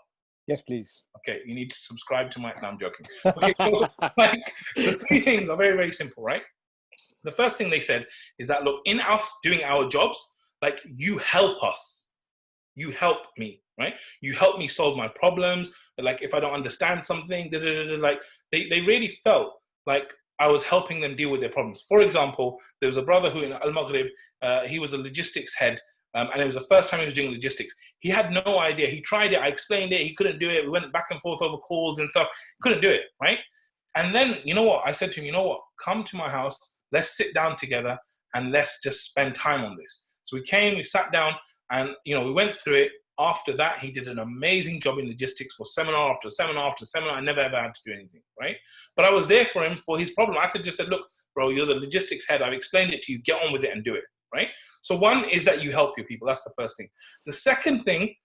Yes, please. Okay, you need to subscribe to my... No, I'm joking. Okay, so, like, the 3 things are very, very simple, right? The first thing they said is that, look, in us doing our jobs, like, you help us. You help me, right? You help me solve my problems. Like, if I don't understand something, like, they really felt like I was helping them deal with their problems. For example, there was a brother who in Al-Maghrib, he was a logistics head, and it was the first time he was doing logistics. He had no idea. He tried it. I explained it. He couldn't do it. We went back and forth over calls and stuff. Couldn't do it, right? And then, you know what? I said to him, you know what? Come to my house. Let's sit down together and let's just spend time on this. So we came, we sat down, and, you know, we went through it. After that, he did an amazing job in logistics for seminar after seminar after seminar. I never ever had to do anything, right? But I was there for him for his problem. I could just say, look, bro, you're the logistics head. I've explained it to you. Get on with it and do it, right? So one is that you help your people. That's the first thing. The second thing,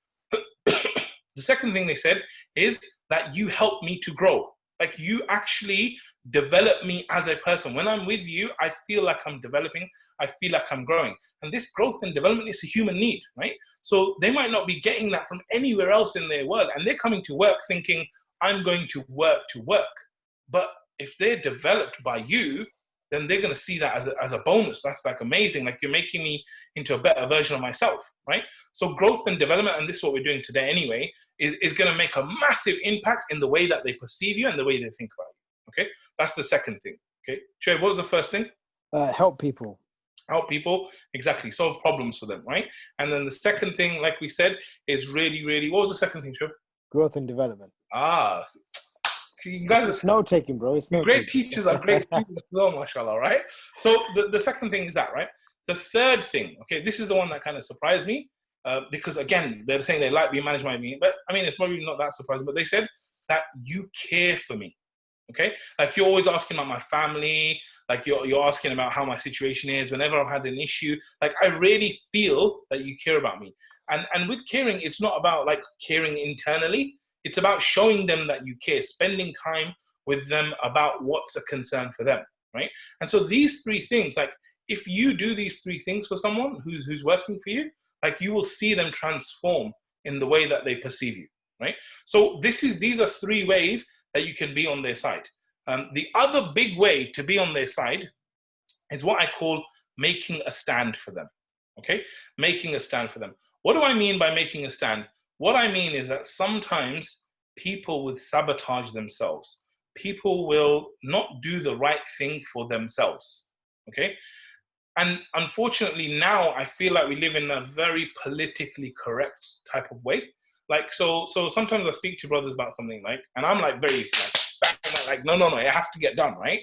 they said is that you help me to grow. Like, you actually develop me as a person. When I'm with you, I feel like I'm developing. I feel like I'm growing. And this growth and development is a human need, right? So they might not be getting that from anywhere else in their world. And they're coming to work thinking, I'm going to work to work. But if they're developed by you, then they're going to see that as a bonus. That's like amazing. Like, you're making me into a better version of myself, right? So growth and development, and this is what we're doing today anyway, is going to make a massive impact in the way that they perceive you and the way they think about you, okay? That's the second thing, okay? Trey, what was the first thing? Help people. Help people, exactly. Solve problems for them, right? And then the second thing, like we said, is really, really... What was the second thing, Trey? Growth and development. You guys it's note taking, bro. It's note great teachers are great teachers as well, mashallah, right? So the second thing is that, right? The third thing, okay, this is the one that kind of surprised me, because again, they're saying they like being managed by me, but I mean, it's probably not that surprising, but they said that you care for me, okay? Like, you're always asking about my family, like you're asking about how my situation is, whenever I've had an issue, like, I really feel that you care about me. And with caring, it's not about like caring internally. It's about showing them that you care, spending time with them about what's a concern for them, right? And so these 3 things, like, if you do these 3 things for someone who's working for you, like, you will see them transform in the way that they perceive you, right? So these are 3 ways that you can be on their side. The other big way to be on their side is what I call making a stand for them, okay? Making a stand for them. What do I mean by making a stand? What I mean is that sometimes people would sabotage themselves. People will not do the right thing for themselves, okay? And unfortunately now I feel like we live in a very politically correct type of way. Like, so sometimes I speak to brothers about something, like, and I'm like very like, no, it has to get done, right?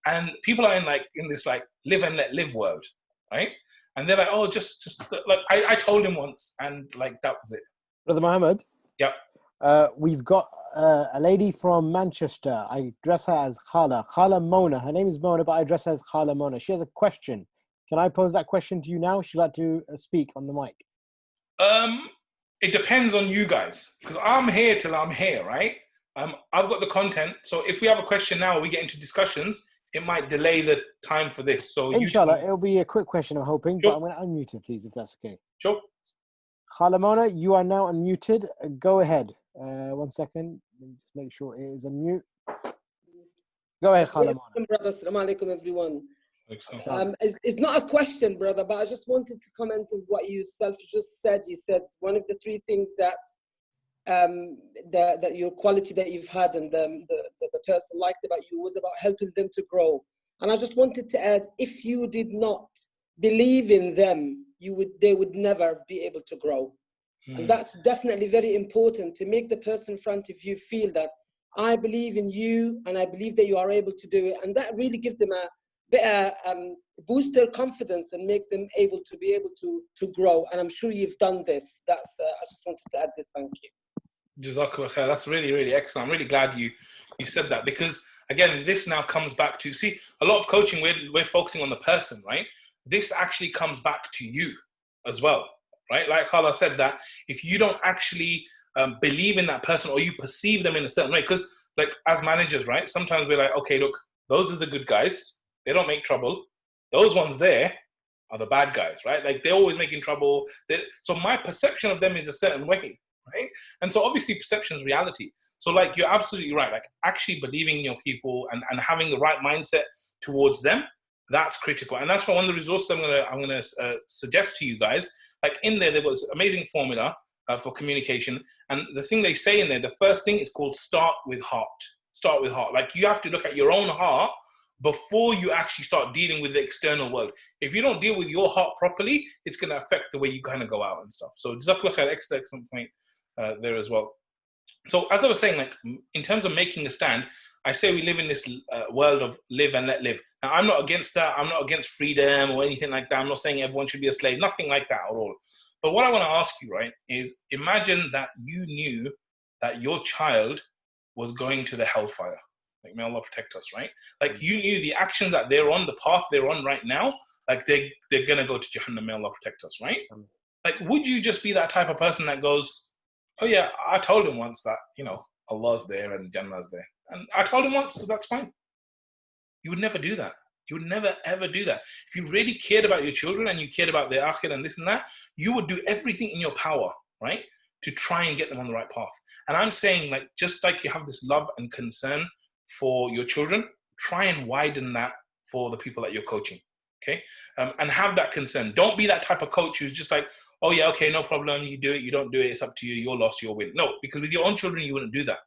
And people are in this like live and let live world, right? And they're like, oh, just like, I told him once, and like, that was it. Brother Mohammad? Yep. We've got a lady from Manchester. I address her as Khala Mona. Her name is Mona, but I address her as Khala Mona. She has a question. Can I pose that question to you now? She'd like to speak on the mic. It depends on you guys, because I'm here till I'm here, right? I've got the content. So if we have a question now, we get into discussions, it might delay the time for this. So inshallah, it'll be a quick question, I'm hoping, sure. But I'm going to unmute her, please, if that's okay. Sure. Khala Mona, you are now unmuted. Go ahead. 1 second. Let me just make sure it is unmute. Go ahead, Khala Mona. Brother, assalamu alaikum, everyone. It's not a question, brother, but I just wanted to comment on what you just said. You said one of the 3 things that that your quality that you've had and the person liked about you was about helping them to grow. And I just wanted to add, if you did not believe in them, they would never be able to grow. And that's definitely very important, to make the person in front of you feel that I believe in you and I believe that you are able to do it. And that really gives them a bit boost their confidence and make them able to grow. And I'm sure you've done this. I just wanted to add this. Thank you. Jazakallah khair. That's really, really excellent. I'm really glad you said that, because again, this now comes back to, see, a lot of coaching, we're focusing on the person, right? This actually comes back to you as well, right? Like Khala said, that if you don't actually believe in that person, or you perceive them in a certain way, because like as managers, right, sometimes we're like, okay, look, those are the good guys, they don't make trouble. Those ones there are the bad guys, right? Like they're always making trouble. So my perception of them is a certain way, right? And so obviously perception is reality. So like you're absolutely right, like actually believing in your people and having the right mindset towards them, that's critical. And that's why one of the resources I'm gonna suggest to you guys, like in there, they've got this amazing formula for communication. And the thing they say in there, the first thing is called start with heart. Start with heart. Like you have to look at your own heart before you actually start dealing with the external world. If you don't deal with your heart properly, it's going to affect the way you kind of go out and stuff. So Jazakallah khair, excellent point there as well. So as I was saying, like in terms of making a stand, I say we live in this world of live and let live. Now, I'm not against that. I'm not against freedom or anything like that. I'm not saying everyone should be a slave. Nothing like that at all. But what I want to ask you, right, is imagine that you knew that your child was going to the hellfire. Like, may Allah protect us, right? Like you knew the actions that they're on, the path they're on right now, like they're going to go to Jahannam, may Allah protect us, right? Like, would you just be that type of person that goes, oh yeah, I told him once that, you know, Allah's there and Jannah's there. And I told him once, so that's fine. You would never do that. You would never, ever do that. If you really cared about your children and you cared about their akhirah and this and that, you would do everything in your power, right, to try and get them on the right path. And I'm saying, like, just like you have this love and concern for your children, try and widen that for the people that you're coaching, okay? And have that concern. Don't be that type of coach who's just like, oh yeah, okay, no problem, you do it, you don't do it, it's up to you, your loss, your win. No, because with your own children, you wouldn't do that.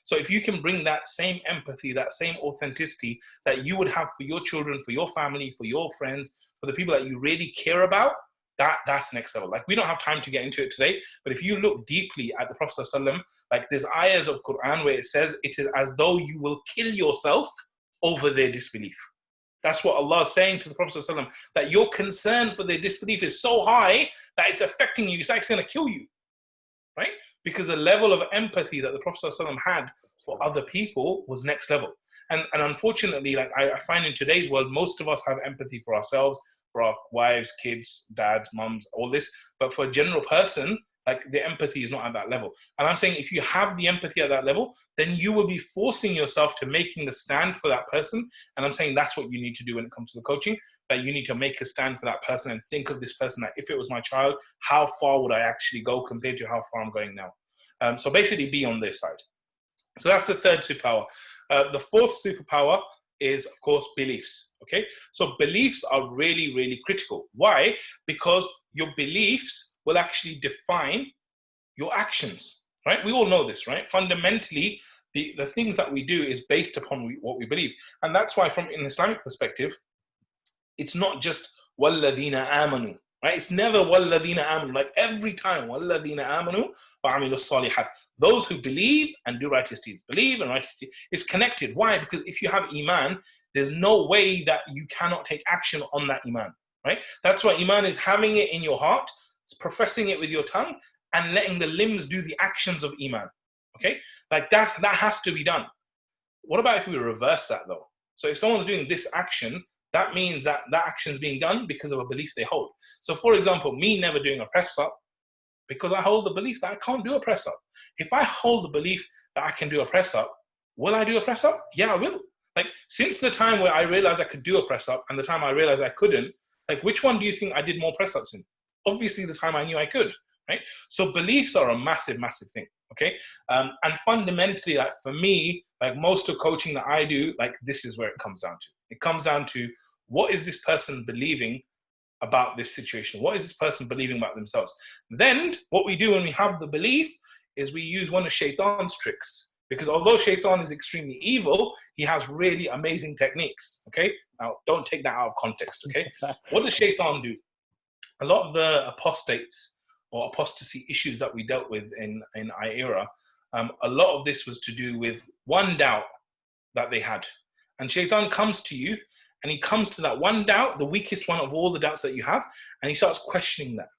So if you can bring that same empathy, that same authenticity that you would have for your children, for your family, for your friends, for the people that you really care about, that's next level. Like, we don't have time to get into it today, but if you look deeply at the Prophet ﷺ, like there's ayahs of Quran where it says it is as though you will kill yourself over their disbelief. That's what Allah is saying to the Prophet ﷺ, that your concern for their disbelief is so high that it's affecting you. It's actually going to kill you, right? Because the level of empathy that the Prophet ﷺ had for other people was next level. And unfortunately, like I find in today's world, most of us have empathy for ourselves, for our wives, kids, dads, mums, all this. But for a general person, like the empathy is not at that level. And I'm saying if you have the empathy at that level, then you will be forcing yourself to making the stand for that person. And I'm saying that's what you need to do when it comes to the coaching, that you need to make a stand for that person and think of this person that if it was my child, how far would I actually go compared to how far I'm going now? So basically be on their side. So that's the third superpower. The fourth superpower is, of course, beliefs. Okay, so beliefs are really, really critical. Why? Because your beliefs will actually define your actions, right? We all know this, right? Fundamentally, the things that we do is based upon what we believe. And that's why from an Islamic perspective, it's not just وَالَّذِينَ آمَنُوا, right? It's never وَالَّذِينَ آمَنُوا. Like every time, وَالَّذِينَ آمَنُوا وَعَمِلُوا الصَّالِحَاتِ. Those who believe and do righteous deeds. Believe and righteous deeds. It's connected. Why? Because if you have Iman, there's no way that you cannot take action on that Iman, right? That's why Iman is having it in your heart, professing it with your tongue, and letting the limbs do the actions of Iman, okay? Like that has to be done. What about if we reverse that though? So if someone's doing this action, that means that action is being done because of a belief they hold. So for example, me never doing a press up, because I hold the belief that I can't do a press up. If I hold the belief that I can do a press up, will I do a press up? Yeah, I will. Like since the time where I realized I could do a press up and the time I realized I couldn't, like which one do you think I did more press ups in? Obviously the time I knew I could, right? So beliefs are a massive, massive thing, okay? And fundamentally, like for me, like most of coaching that I do, like this is where it comes down to. It comes down to what is this person believing about this situation? What is this person believing about themselves? Then what we do when we have the belief is we use one of Shaitan's tricks. Because although Shaitan is extremely evil, he has really amazing techniques, okay? Now, don't take that out of context, okay? What does shaitan do? A lot of the apostates or apostasy issues that we dealt with in our era, a lot of this was to do with one doubt that they had. And shaitan comes to you, and he comes to that one doubt, the weakest one of all the doubts that you have, and he starts questioning that.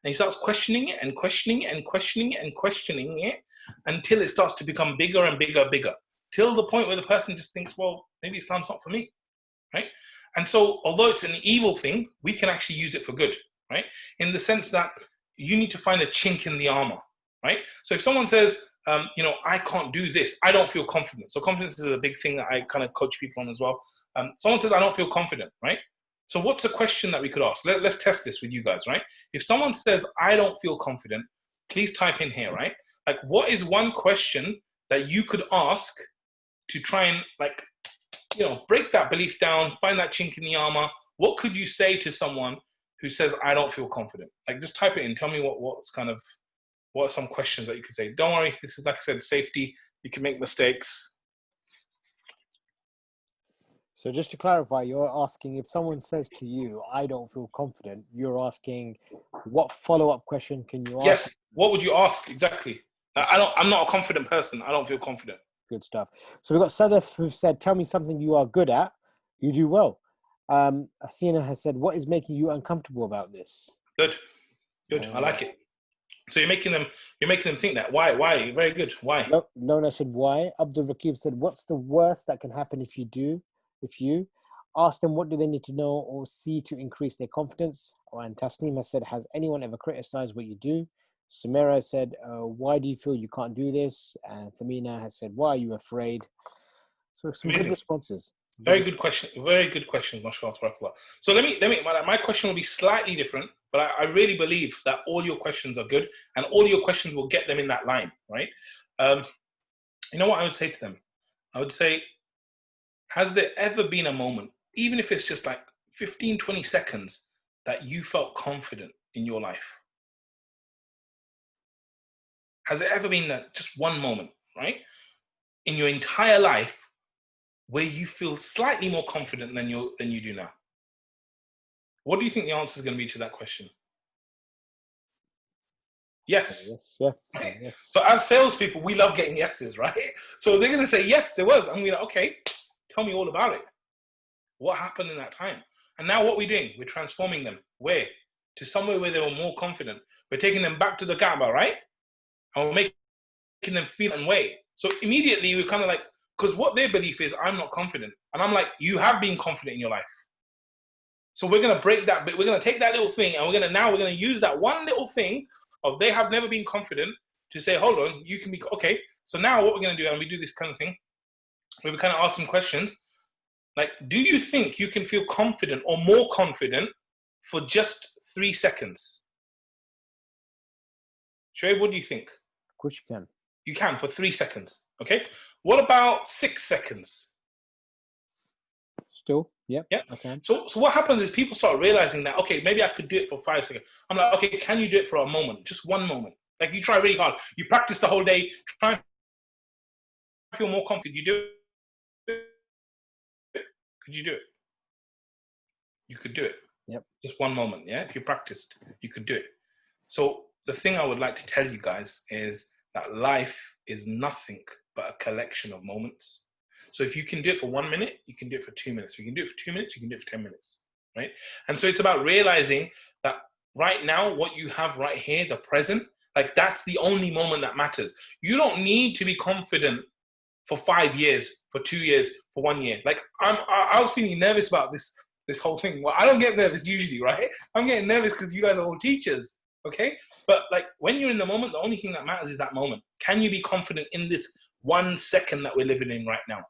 And he starts questioning it and questioning it and questioning it and questioning it until it starts to become bigger and bigger and bigger, till the point where the person just thinks, well, maybe Islam's not for me, right? And so, although it's an evil thing, we can actually use it for good, right? In the sense that you need to find a chink in the armor, right? So if someone says, I can't do this, I don't feel confident. So confidence is a big thing that I kind of coach people on as well. Someone says, I don't feel confident, right? So what's the question that we could ask? Let's test this with you guys, right? If someone says, I don't feel confident, please type in here, right? Like, what is one question that you could ask to try and, like, break that belief down, find that chink in the armor? What could you say to someone who says, I don't feel confident? Like, just type it in. Tell me what are some questions that you could say? Don't worry. This is, like I said, safety. You can make mistakes. So just to clarify, you're asking, if someone says to you, I don't feel confident, you're asking, what follow-up question can you ask? Yes. What would you ask? Exactly. I'm not a confident person. I don't feel confident. Good stuff. So we've got Sadaf who said, tell me something you are good at, you do well. Asina has said, what is making you uncomfortable about this? Good. I like it. So you're making them think that. Why? Very good. Why? Lona said, why? Abdul Rakib said, what's the worst that can happen if you ask them, what do they need to know or see to increase their confidence? And Tasneem has said, has anyone ever criticized what you do? Samira said, why do you feel you can't do this? And Thamina has said, why are you afraid? So some good responses. Very good question. Very good question, mashallah. So let me. My question will be slightly different, but I really believe that all your questions are good, and all your questions will get them in that line, right? You know what I would say to them? I would say, has there ever been a moment, even if it's just like 15, 20 seconds, that you felt confident in your life? Has there ever been that just one moment, right, in your entire life where you feel slightly more confident than you do now? What do you think the answer is going to be to that question? Yes. Yes. So as salespeople, we love getting yeses, right? So they're going to say, yes, there was. I'm going to be like, okay, tell me all about it. What happened in that time? And now what we're doing, we're transforming them. Where? To somewhere where they were more confident. We're taking them back to the Kaaba, right? And we're making them feel and way. So immediately we're kind of like, because what their belief is, I'm not confident. And I'm like, you have been confident in your life. So we're going to break that bit. We're going to take that little thing and we're going to use that one little thing of they have never been confident to say, hold on, you can be, okay. So now what we're going to do, and we do this kind of thing, where we kind of ask them questions, like, do you think you can feel confident or more confident for just 3 seconds? Shoaib, what do you think? Of course you can. You can for 3 seconds, okay? What about 6 seconds? Still, yeah. Okay. So what happens is people start realizing that, okay, maybe I could do it for 5 seconds. I'm like, okay, can you do it for a moment? Just one moment. Like, you try really hard. You practice the whole day, try and feel more confident. You do it. Could you do it? You could do it. Yep. Just one moment, yeah? If you practiced, you could do it. So the thing I would like to tell you guys is that life is nothing but a collection of moments. So if you can do it for 1 minute, you can do it for 2 minutes. If you can do it for 2 minutes, you can do it for 10 minutes, right? And so it's about realizing that right now, what you have right here, the present, like that's the only moment that matters. You don't need to be confident for 5 years, for 2 years, for 1 year. Like I was feeling nervous about this whole thing. Well, I don't get nervous usually, right? I'm getting nervous because you guys are all teachers, okay? But like when you're in the moment, the only thing that matters is that moment. Can you be confident in this 1 second that we're living in right now?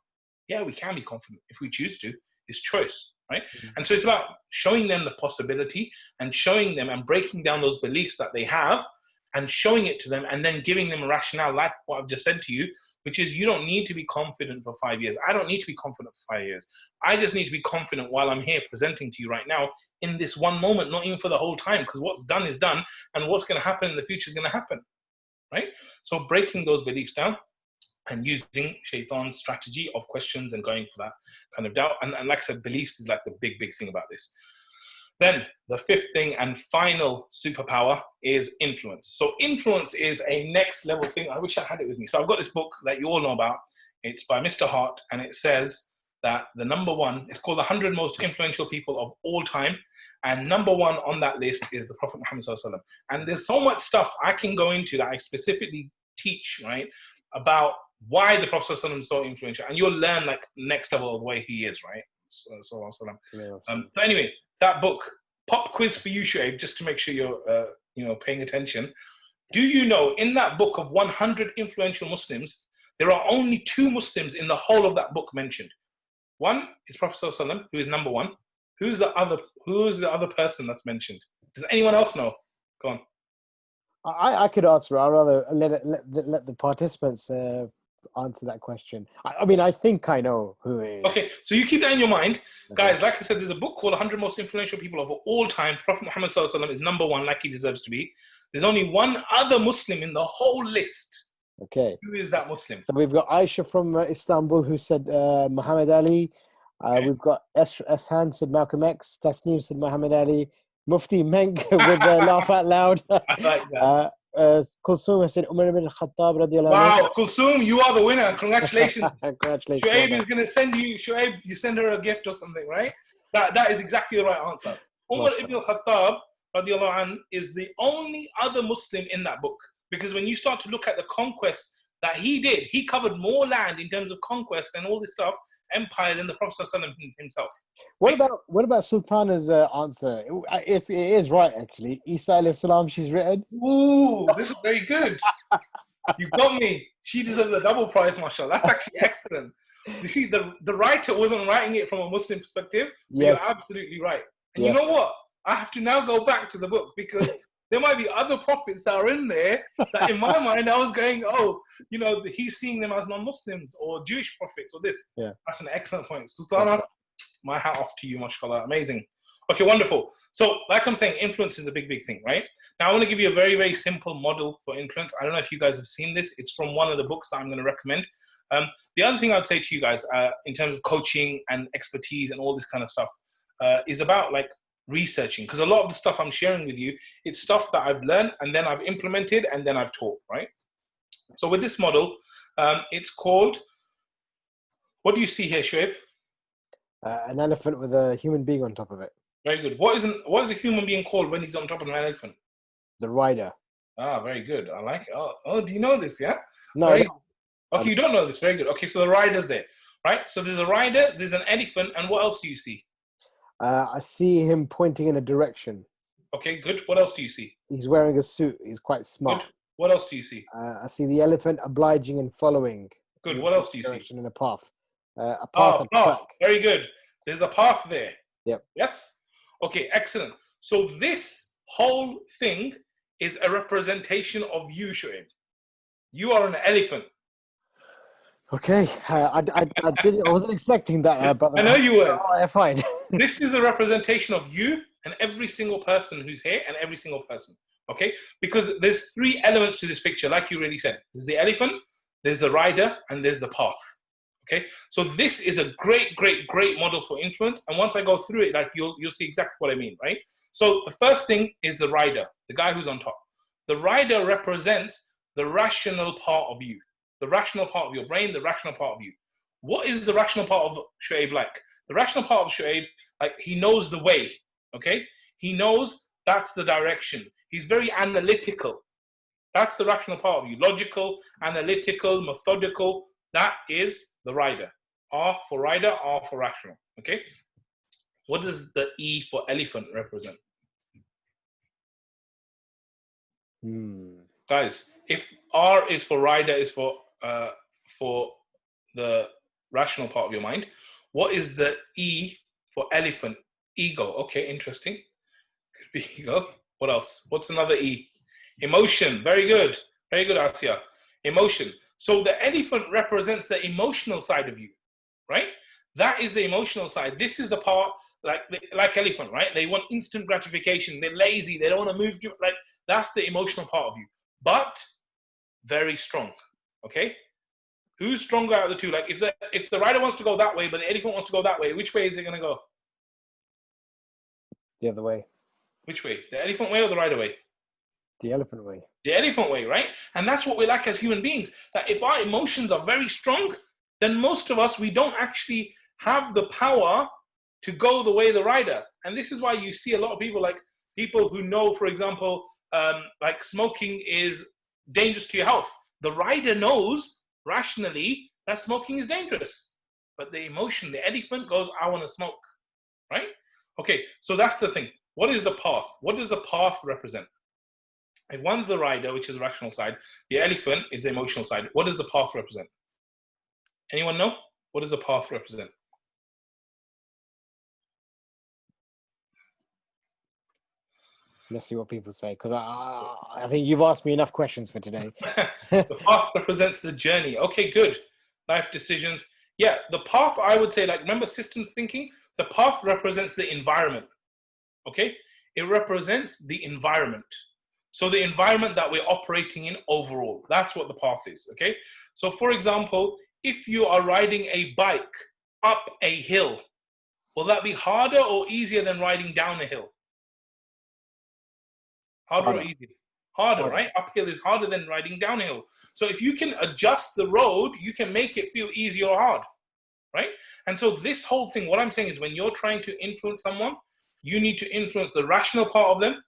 Yeah, we can be confident if we choose to. It's choice, right? Mm-hmm. And so it's about showing them the possibility and showing them and breaking down those beliefs that they have and showing it to them and then giving them a rationale like what I've just said to you, which is you don't need to be confident for 5 years. I don't need to be confident for 5 years. I just need to be confident while I'm here presenting to you right now in this one moment, not even for the whole time, because what's done is done and what's going to happen in the future is going to happen, right? So breaking those beliefs down. and using shaitan's strategy of questions and going for that kind of doubt. And like I said, beliefs is like the big thing about this. Then the fifth thing and final superpower is influence. So influence is a next level thing. I wish I had it with me. So I've got this book that you all know about. It's by Mr. Hart, and it says that the number one, it's called the 100 most influential people of all time. And number one on that list is the Prophet Muhammad Sallallahu Alaihi Wasallam. And there's so much stuff I can go into that I specifically teach, right, about why the Prophet Sallallahu Alaihi Wasallam is so influential. And you'll learn like next level of the way he is, right? So anyway, that book, pop quiz for you, Shoaib, just to make sure you're paying attention. Do you know in that book of 100 influential Muslims, there are only 2 Muslims in the whole of that book mentioned? One is Prophet Sallallahu Alaihi Wasallam, who is number one. Who's the other person that's mentioned? Does anyone else know? Go on. I could answer. I'd rather let the participants answer that question. I mean, I think I know who it is. Okay, so you keep that in your mind. Guys, like I said, there's a book called 100 Most Influential People of All Time. Prophet Muhammad Sallallahu Alaihi Wasallam is number one, like he deserves to be. There's only one other Muslim in the whole list. Okay. Who is that Muslim? So we've got Aisha from Istanbul who said Muhammad Ali. Okay. We've got Eshan said Malcolm X. Tasneem said Muhammad Ali. Mufti Menk with laugh out loud. I like that. Kulsum said Umar ibn Khattab radiallahu anhu. Wow, Kulsum, you are the winner. Congratulations. Congratulations. Shoaib is going to send you, Shoaib, you send her a gift or something, right? That is exactly the right answer. Umar ibn Khattab radiallahu anhu is the only other Muslim in that book. Because when you start to look at the conquests that he did, he covered more land in terms of conquest and all this stuff, empire, than the Prophet ﷺ himself. What about Sultana's answer? It is right, actually. Isa alayhi salam, she's written. Ooh, this is very good. You got me. She deserves a double prize, mashallah. That's actually excellent. You see, the writer wasn't writing it from a Muslim perspective, but yes. You're absolutely right. And yes. You know what? I have to now go back to the book because there might be other prophets that are in there that in my mind I was going, he's seeing them as non-Muslims or Jewish prophets or this. Yeah. That's an excellent point. Sultana, my hat off to you, mashallah. Amazing. Okay, wonderful. So like I'm saying, influence is a big thing, right? Now I want to give you a very, very simple model for influence. I don't know if you guys have seen this. It's from one of the books that I'm going to recommend. The other thing I'd say to you guys in terms of coaching and expertise and all this kind of stuff is about like researching, because a lot of the stuff I'm sharing with you, it's stuff that I've learned and then I've implemented and then I've taught, right? So with this model, it's called, what do you see here, Shoaib? An elephant with a human being on top of it. Very good. What is a human being called when he's on top of an elephant? The rider. Ah, very good. I like it. Oh, do you know this, yeah? No, I don't. Okay, you don't know this. Very good. Okay, so the rider's there, right? So there's a rider, there's an elephant, and what else do you see? I see him pointing in a direction. Okay, good. What else do you see? He's wearing a suit. He's quite smart. Good. What else do you see? I see the elephant obliging and following. Good. What else do you see? In a path. A path. Path. Very good. There's a path there. Yep. Yes? Okay, excellent. So this whole thing is a representation of you, Shoaib. You are an elephant. Okay, I wasn't expecting that, brother. I know you were. Oh, fine. This is a representation of you and every single person who's here and every single person, okay? Because there's 3 elements to this picture, like you already said. There's the elephant, there's the rider, and there's the path, okay? So this is a great model for influence. And once I go through it, like you'll see exactly what I mean, right? So the first thing is the rider, the guy who's on top. The rider represents the rational part of you. The rational part of your brain, the rational part of you. What is the rational part of Shoaib like? The rational part of Shoaib, like he knows the way, okay? He knows that's the direction. He's very analytical. That's the rational part of you. Logical, analytical, methodical. That is the rider. R for rider, R for rational, okay? What does the E for elephant represent? Guys, if R is for rider, is for the rational part of your mind. What is the E for elephant? Ego. Okay, interesting. Could be ego. What else? What's another E? Emotion. Very good. Very good, Asya. Emotion. So the elephant represents the emotional side of you, right? That is the emotional side. This is the part, like elephant, right? They want instant gratification. They're lazy. They don't want to move. Like that's the emotional part of you. But very strong. Okay? Who's stronger out of the two? Like if the rider wants to go that way, but the elephant wants to go that way, which way is it going to go? The other way. Which way? The elephant way or the rider way? The elephant way. The elephant way, right? And that's what we like as human beings. That if our emotions are very strong, then most of us, we don't actually have the power to go the way of the rider. And this is why you see a lot of people, like people who know, for example, like smoking is dangerous to your health. The rider knows rationally that smoking is dangerous. But the emotion, the elephant goes, I want to smoke, right? Okay, so that's the thing. What is the path? What does the path represent? If one's the rider, which is the rational side, the elephant is the emotional side. What does the path represent? Anyone know? What does the path represent? Let's see what people say, because I think you've asked me enough questions for today. The path represents the journey. Okay, good. Life decisions. Yeah, the path, I would say, like, remember systems thinking? The path represents the environment. Okay? It represents the environment. So the environment that we're operating in overall, that's what the path is, okay? So for example, if you are riding a bike up a hill, will that be harder or easier than riding down a hill? Harder or easier? Harder, right? Uphill is harder than riding downhill. So if you can adjust the road, you can make it feel easy or hard, right? And so this whole thing, what I'm saying is when you're trying to influence someone, you need to influence the rational part of them,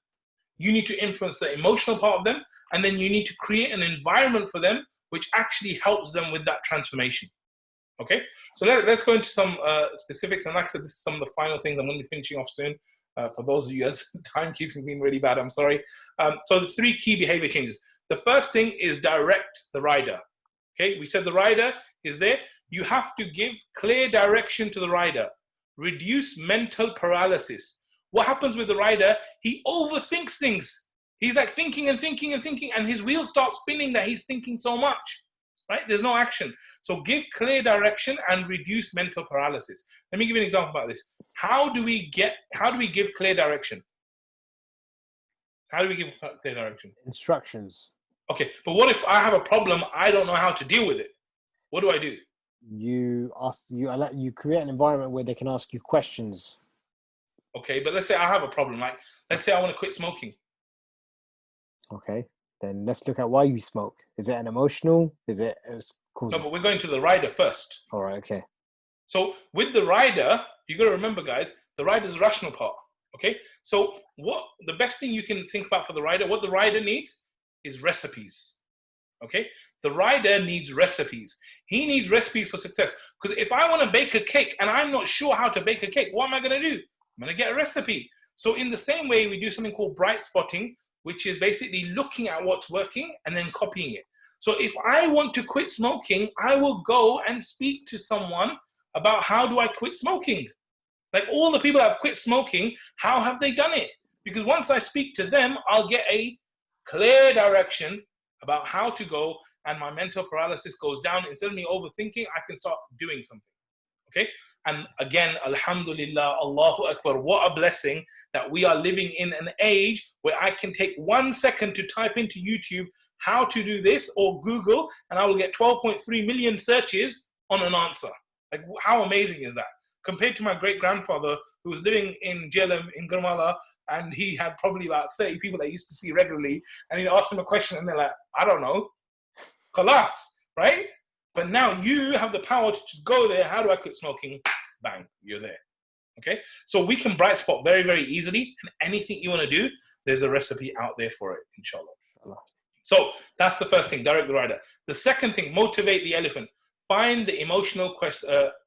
you need to influence the emotional part of them, and then you need to create an environment for them which actually helps them with that transformation. Okay, so let's go into some specifics. And like I said, this is some of the final things. I'm going to be finishing off soon. For those of you guys, timekeeping being really bad, I'm sorry. So the 3 key behavior changes. The first thing is direct the rider. Okay, we said the rider is there. You have to give clear direction to the rider. Reduce mental paralysis. What happens with the rider? He overthinks things. He's like thinking and thinking and thinking, and his wheels start spinning that he's thinking so much, right? There's no action. So give clear direction and reduce mental paralysis. Let me give you an example about this. How do we give clear direction? How do we give clear direction? Instructions. Okay, but what if I have a problem, I don't know how to deal with it? What do I do? You create an environment where they can ask you questions. Okay, but let's say I have a problem. Like, let's say I want to quit smoking. Okay, then let's look at why you smoke. Is it an emotional? Is it No, but we're going to the rider first. All right, okay. So with the rider, you got to remember, guys, the rider's the rational part. Okay, so what the best thing you can think about for the rider, what the rider needs is recipes. Okay, the rider needs recipes. He needs recipes for success. Because if I want to bake a cake and I'm not sure how to bake a cake, what am I going to do? I'm going to get a recipe. So in the same way, we do something called bright spotting, which is basically looking at what's working and then copying it. So if I want to quit smoking, I will go and speak to someone about how do I quit smoking? Like all the people that have quit smoking, how have they done it? Because once I speak to them, I'll get a clear direction about how to go, and my mental paralysis goes down. Instead of me overthinking, I can start doing something. Okay? And again, alhamdulillah, Allahu Akbar, what a blessing that we are living in an age where I can take 1 second to type into YouTube how to do this or Google, and I will get 12.3 million searches on an answer. Like, how amazing is that? Compared to my great-grandfather who was living in Jhelum in Gurmala, and he had probably about 30 people that he used to see regularly, and he'd ask them a question and they're like, I don't know. Khalas, right? But now you have the power to just go there. How do I quit smoking? Bang, you're there. Okay? So we can bright spot very, very easily. And anything you want to do, there's a recipe out there for it, inshallah. So that's the first thing, direct the rider. The second thing, motivate the elephant. Find the emotional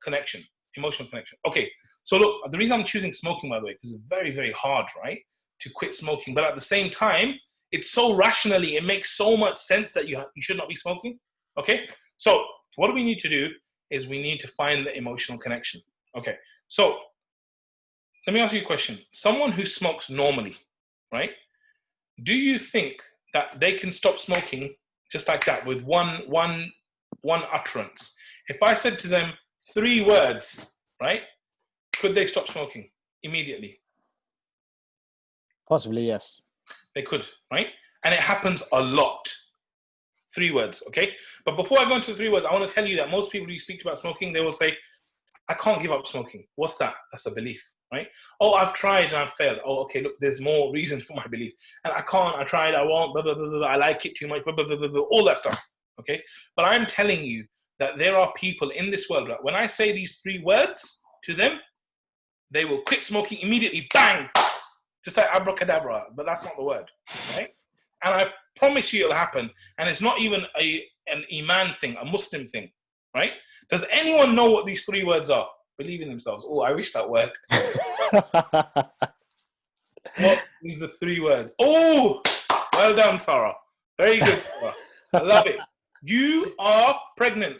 connection. Emotional connection. Okay, so look, the reason I'm choosing smoking, by the way, because it's very, very hard, right, to quit smoking. But at the same time, it's so rationally, it makes so much sense that you should not be smoking. Okay, so what we need to do is we need to find the emotional connection. Okay, so let me ask you a question. Someone who smokes normally, right, do you think that they can stop smoking just like that with one utterance? If I said to them 3 words, right, could they stop smoking immediately? Possibly, yes. They could, right? And it happens a lot. 3 words, okay? But before I go into the 3 words, I want to tell you that most people you speak to about smoking, they will say, I can't give up smoking. What's that? That's a belief, right? Oh, I've tried and I've failed. Oh, okay, look, there's more reason for my belief. And I can't, I tried, I won't, blah, blah, blah, blah, I like it too much, blah, blah, blah, blah, blah, all that stuff, okay? But I'm telling you that there are people in this world, that when I say these 3 words to them, they will quit smoking immediately, bang, just like abracadabra, but that's not the word, right? And I promise you it'll happen. And it's not even an Iman thing, a Muslim thing, right? Does anyone know what these 3 words are? Believe in themselves. Oh, I wish that worked. What is the 3 words? Oh, well done, Sarah. Very good, Sarah. I love it. You are pregnant.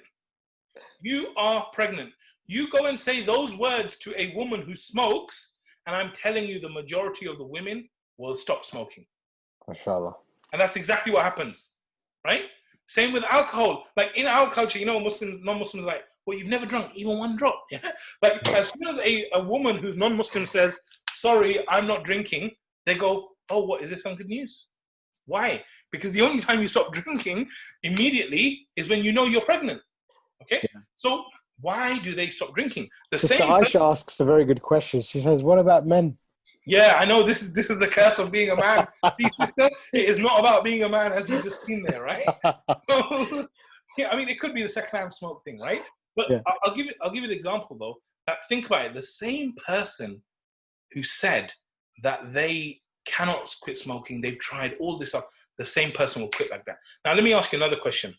You are pregnant. You go and say those words to a woman who smokes, and I'm telling you the majority of the women will stop smoking. MashaAllah. And that's exactly what happens, right? Same with alcohol. Like in our culture, you know, Muslims, non-Muslims, like, well, you've never drunk even 1 drop. Yeah? Like as soon as a woman who's non-Muslim says, sorry, I'm not drinking, they go, oh, what, is this some good news? Why? Because the only time you stop drinking immediately is when you know you're pregnant. Okay? Yeah. So why do they stop drinking? Sister Aisha asks a very good question. She says, what about men? Yeah, I know this is the curse of being a man. See, sister, it is not about being a man, as you've just seen there, right? So, yeah, I mean, it could be the secondhand smoke thing, right? But yeah. I'll give you an example though. That think about it. The same person who said that they cannot quit smoking, they've tried all this stuff. The same person will quit like that. Now, let me ask you another question.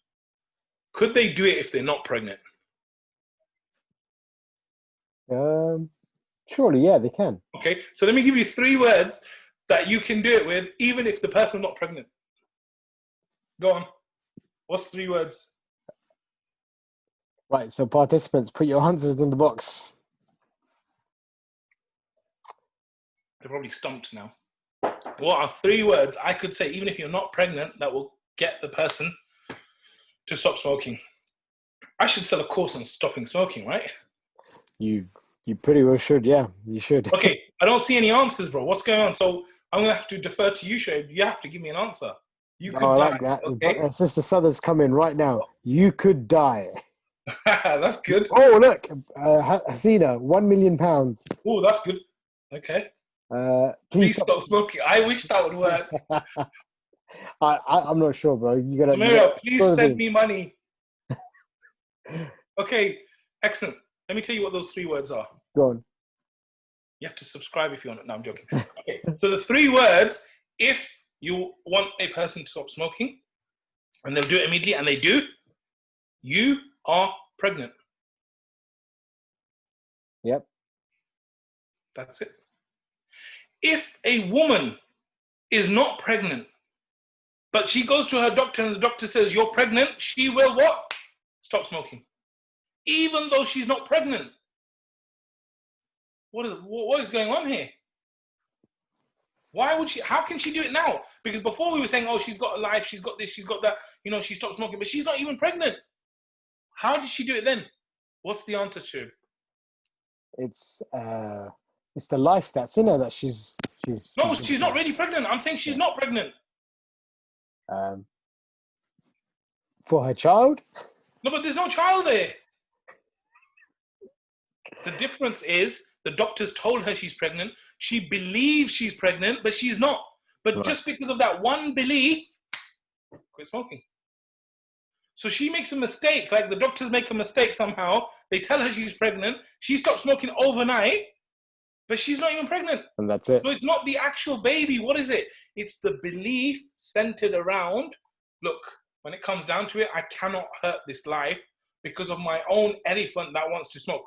Could they do it if they're not pregnant? Surely, yeah, they can. Okay, so let me give you 3 words that you can do it with, even if the person's not pregnant. Go on. What's 3 words? Right, so participants, put your answers in the box. They're probably stumped now. What are 3 words I could say, even if you're not pregnant, that will get the person to stop smoking? I should sell a course on stopping smoking, right? You pretty well should, yeah. You should. Okay, I don't see any answers, bro. What's going on? So I'm going to have to defer to you, Shoaib. You have to give me an answer. You could die. Like that. Okay? Sister Southern's coming right now. You could die. That's good. Oh, look. Hasina, £1 million. Oh, that's good. Okay. Please stop smoking. I wish that would work. I'm not sure, bro. You gotta. Please send me money. Okay, excellent. Let me tell you what those 3 words are. Go on. You have to subscribe if you want it. No, I'm joking. Okay, so the 3 words, if you want a person to stop smoking, and they'll do it immediately, and they do, you are pregnant. Yep. That's it. If a woman is not pregnant, but she goes to her doctor and the doctor says, you're pregnant, she will what? Stop smoking. Even though she's not pregnant. What is going on here? Why would she? How can she do it now? Because before we were saying, oh, she's got a life, she's got this, she's got that, she stopped smoking, but she's not even pregnant. How did she do it then? What's the answer to? It's the life that's in her that she's No, she's not really pregnant. I'm saying she's not pregnant. For her child? No, but there's no child there. The difference is the doctors told her she's pregnant. She believes she's pregnant, but she's not. But right. Just because of that one belief, quit smoking. So she makes a mistake, like the doctors make a mistake somehow. They tell her she's pregnant. She stops smoking overnight, but she's not even pregnant. And that's it. So it's not the actual baby. What is it? It's the belief centered around, look, when it comes down to it, I cannot hurt this life because of my own elephant that wants to smoke.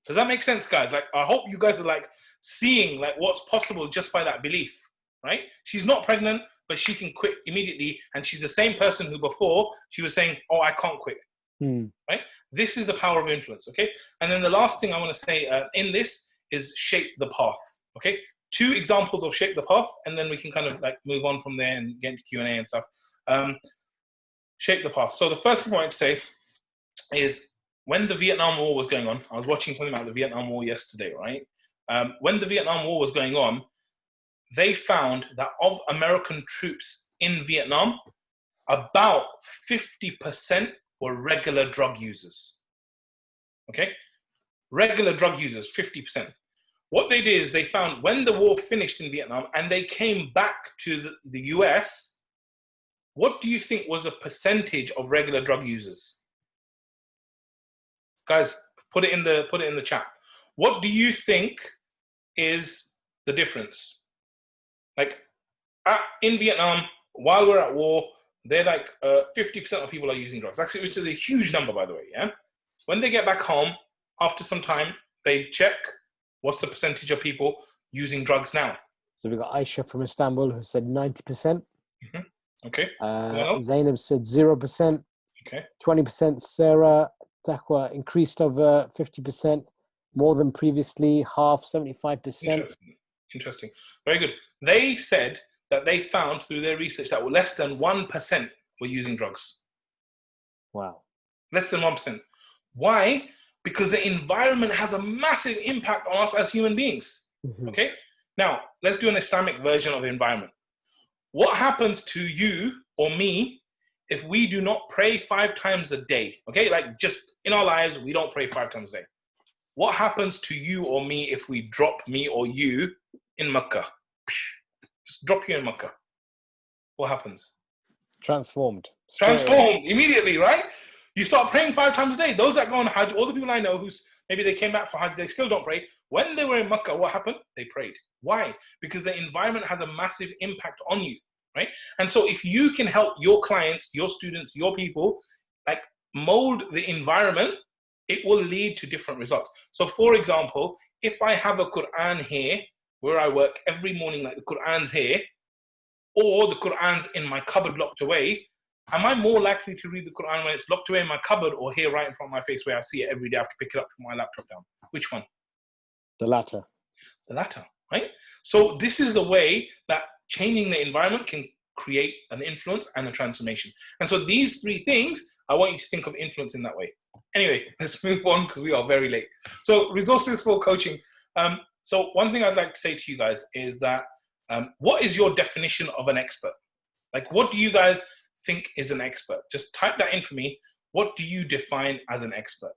Does that make sense, guys? Like, I hope you guys are like seeing like what's possible just by that belief, right? She's not pregnant, but she can quit immediately. And she's the same person who before she was saying, oh, I can't quit, right? This is the power of influence, okay? And then the last thing I want to say in this is shape the path, okay? 2 examples of shape the path, and then we can kind of like move on from there and get into Q&A and stuff. Shape the path. So the first thing I wanted to say is when the Vietnam War was going on, I was watching something about the Vietnam War yesterday, right? When the Vietnam War was going on, they found that of American troops in Vietnam, about 50% were regular drug users. Okay? Regular drug users, 50%. What they did is they found when the war finished in Vietnam and they came back to the US, what do you think was the percentage of regular drug users? Guys, put it in the chat. What do you think is the difference? Like in Vietnam, while we're at war, they're like 50% of people are using drugs. Actually, which is a huge number, by the way. Yeah. When they get back home, after some time, they check what's the percentage of people using drugs now. So we've got Aisha from Istanbul who said 90%. Mm-hmm. Okay. Zainab said 0%. Okay. 20% Sarah. Taqwa increased over 50%, more than previously, half, 75%. Interesting. Very good. They said that they found through their research that less than 1% were using drugs. Wow. Less than 1%. Why? Because the environment has a massive impact on us as human beings. Mm-hmm. Okay? Now, let's do an Islamic version of the environment. What happens to you or me if we do not pray 5 times a day? Okay? Like just in our lives, we don't pray 5 times a day. What happens to you or me if we drop me or you in Mecca? Just drop you in Mecca. What happens? Transformed immediately, right? You start praying 5 times a day. Those that go on Hajj, all the people I know who's maybe they came back for Hajj, they still don't pray. When they were in Mecca, what happened? They prayed. Why? Because the environment has a massive impact on you, right? And so if you can help your clients, your students, your people, like mold the environment, it will lead to different results. So for example, if I have a Quran here, where I work every morning, like the Quran's here, or the Quran's in my cupboard locked away, am I more likely to read the Quran when it's locked away in my cupboard or here right in front of my face where I see it every day? I have to pick it up from my laptop down. Which one? The latter. The latter, right? So this is the way that changing the environment can create an influence and a transformation. And so these 3 things, I want you to think of influence in that way. Anyway, let's move on because we are very late. So resources for coaching. So one thing I'd like to say to you guys is that what is your definition of an expert? Like, what do you guys think is an expert? Just type that in for me. What do you define as an expert?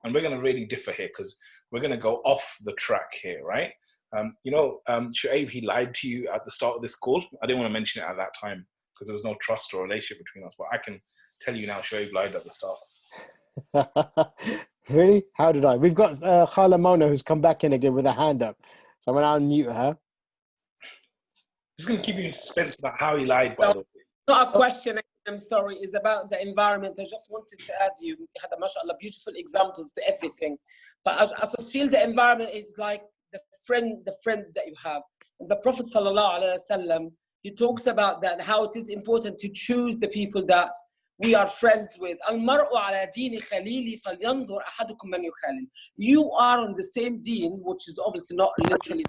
And we're going to really differ here because we're going to go off the track here, right? Shuaib, he lied to you at the start of this call. I didn't want to mention it at that time because there was no trust or relationship between us. But I can tell you now, Shuaib lied at the start. Really? How did I? We've got Khala Mona who's come back in again with a hand up. So I'm going to unmute her. Just going to keep you in suspense about how he lied, by the way. Not a question, I'm sorry, is about the environment. I just wanted to add, you had a mashallah beautiful examples to everything. But I just feel the environment is like the friends that you have. And the Prophet sallallahu alaihi wasallam, he talks about that, how it is important to choose the people that we are friends with. Al-mar'u ala dini khalili falyanzur ahadukum man yukhalil. You are on the same deen, which is obviously not literally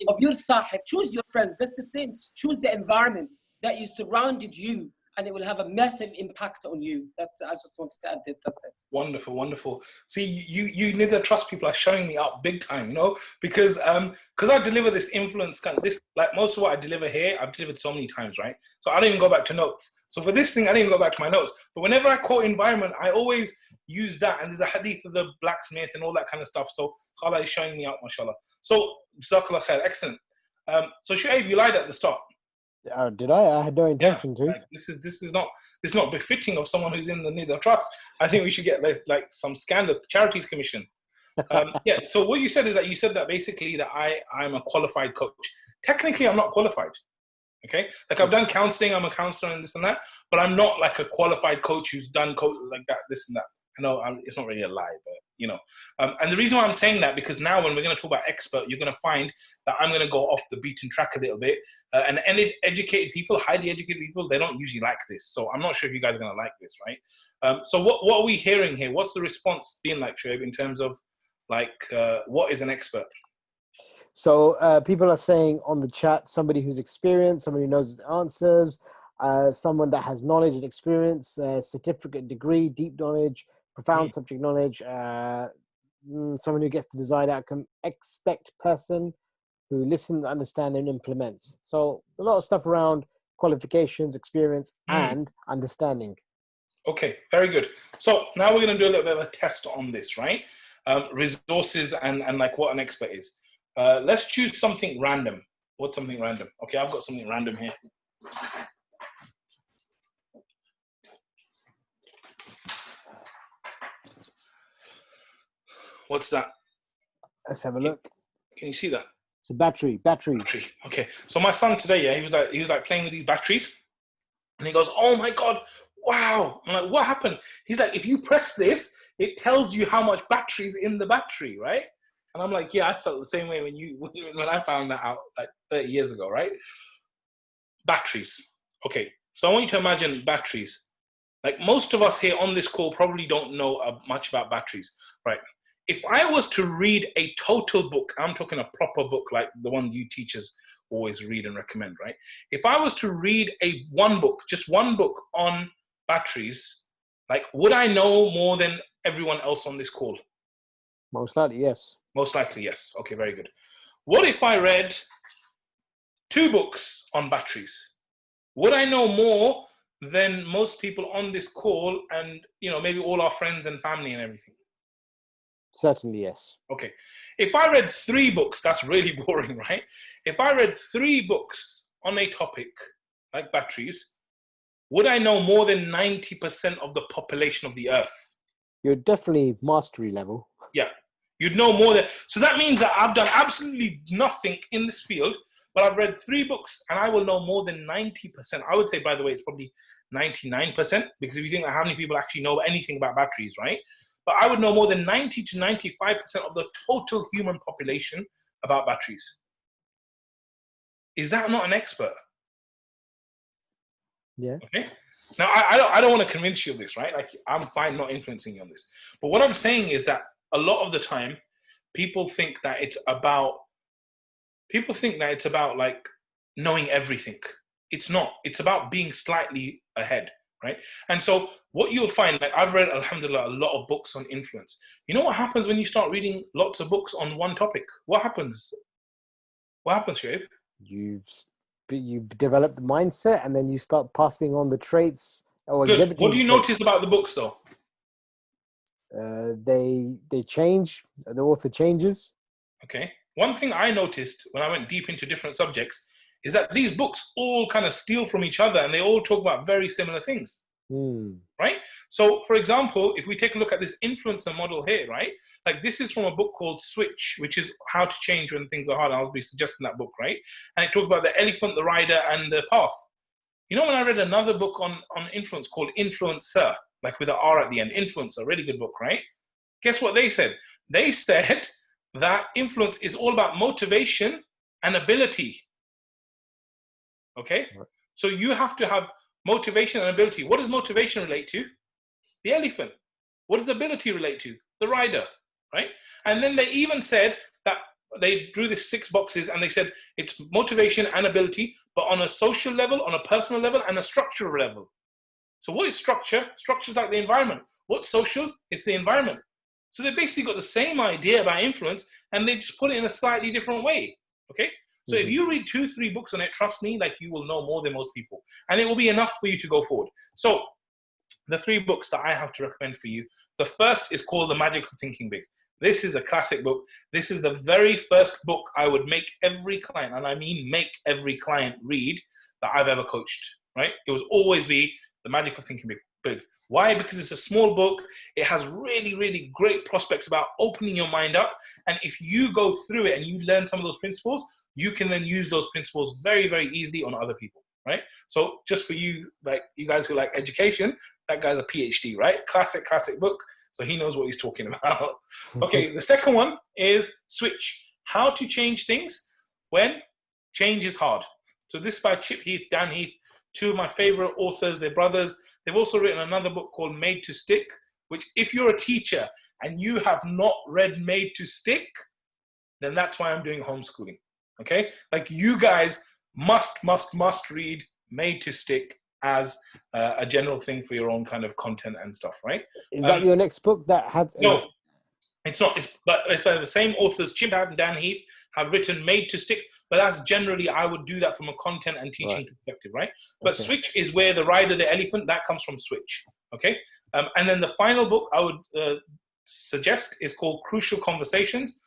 of your sahib. Choose your friends. That's the same. Choose the environment that you surrounded you, and it will have a massive impact on you. I just wanted to add that. That's it. Wonderful, wonderful. See, you need to trust people are showing me up big time, because I deliver this influence kind of this, like most of what I deliver here, I've delivered so many times, right? So I don't even go back to notes. So for this thing, I didn't even go back to my notes. But whenever I quote environment, I always use that. And there's a hadith of the blacksmith and all that kind of stuff. So Khala is showing me out, mashallah. So Jazakallah khair, excellent. So Shuaib, you lied at the start. Did I? I had no intention to. Like, this is not befitting of someone who's in the need of trust. I think we should get like some scandal, charities commission. So what you said is that you said that basically that I'm a qualified coach. Technically, I'm not qualified. Okay, like I've done counseling, I'm a counselor and this and that, but I'm not like a qualified coach who's done like that, this and that. I know it's not really a lie, but and the reason why I'm saying that, because now when we're going to talk about expert, you're going to find that I'm going to go off the beaten track a little bit. And educated people, highly educated people, they don't usually like this. So I'm not sure if you guys are going to like this, right? So what are we hearing here? What's the response been like, Shoaib, in terms of like what is an expert? So people are saying on the chat, somebody who's experienced, somebody who knows the answers, someone that has knowledge and experience, certificate, degree, deep knowledge, profound subject knowledge, someone who gets the desired outcome, expect person who listens, understands and implements. So a lot of stuff around qualifications, experience, and understanding. Okay, very good. So now we're going to do a little bit of a test on this, right? Resources and like what an expert is. Let's choose something random. What's something random? Okay, I've got something random here. What's that? Let's have a look. Can you see that? It's a batteries. Battery. Okay. So my son today, yeah, he was like playing with these batteries, and he goes, "Oh my God, wow!" I'm like, "What happened?" He's like, "If you press this, it tells you how much battery's in the battery, right?" And I'm like, "Yeah, I felt the same way when I found that out like 30 years ago, right?" Batteries. Okay. So I want you to imagine batteries. Like most of us here on this call probably don't know much about batteries, right? If I was to read a total book, I'm talking a proper book like the one you teachers always read and recommend, right? If I was to read just one book on batteries, like would I know more than everyone else on this call? Most likely, yes. Most likely, yes. Okay, very good. What if I read 2 books on batteries? Would I know more than most people on this call and, maybe all our friends and family and everything? Certainly, yes. Okay. If I read 3 books, that's really boring, right? If I read 3 books on a topic like batteries, would I know more than 90% of the population of the earth? You're definitely mastery level. Yeah. You'd know more than... So that means that I've done absolutely nothing in this field, but I've read 3 books and I will know more than 90%. I would say, by the way, it's probably 99%, because if you think of how many people actually know anything about batteries, right? But I would know more than 90 to 95% of the total human population about batteries. Is that not an expert? Yeah. Okay. Now, I don't want to convince you of this, right? Like, I'm fine not influencing you on this. But what I'm saying is that a lot of the time, people think that it's about like knowing everything. It's not. It's about being slightly ahead, right? And so what you'll find, like I've read, alhamdulillah, a lot of books on influence. You know what happens when you start reading lots of books on one topic? What happens? What happens, Shoaib? You've developed the mindset, and then you start passing on the traits or Good. exhibiting. What do you notice about the books, though? They change. The author changes. Okay. One thing I noticed when I went deep into different subjects is that these books all kind of steal from each other, and they all talk about very similar things. Right? So, for example, if we take a look at this influencer model here, right? Like this is from a book called Switch, which is how to change when things are hard. I'll be suggesting that book, right? And it talks about the elephant, the rider, and the path. You know, when I read another book on influence called Influencer, like with an R at the end, Influencer, really good book, right? Guess what they said? They said that influence is all about motivation and ability. Okay? So you have to have motivation and ability. What does motivation relate to? The elephant. What does ability relate to? The rider, right? And then they even said that they drew this 6 boxes and they said it's motivation and ability, but on a social level, on a personal level, and a structural level. So what is structure? Structure is like the environment. What's social? It's the environment. So they basically got the same idea about influence and they just put it in a slightly different way, okay? So if you read 2-3 books on it, trust me, like you will know more than most people. And it will be enough for you to go forward. So the 3 books that I have to recommend for you, the first is called The Magic of Thinking Big. This is a classic book. This is the very first book I would make every client, and I mean make every client read that I've ever coached, right? It would always be The Magic of Thinking Big. Why? Because it's a small book. It has really, really great prospects about opening your mind up. And if you go through it and you learn some of those principles, you can then use those principles very, very easily on other people, right? So just for you, like you guys who like education, that guy's a PhD, right? Classic book. So he knows what he's talking about. Okay, the second one is Switch. How to change things when change is hard. So this is by Chip Heath, Dan Heath, 2 of my favorite authors. They're brothers. They've also written another book called Made to Stick, which if you're a teacher and you have not read Made to Stick, then that's why I'm doing homeschooling. Okay? Like you guys must read Made to Stick as a general thing for your own kind of content and stuff, right? Is that your next book that has... No. It's not, but it's the same authors, Chimham and Dan Heath, have written Made to Stick, but that's generally, I would do that from a content and teaching perspective, right? But Switch is where the ride of the elephant, that comes from Switch, okay? And then the final book I would suggest is called Crucial Conversations,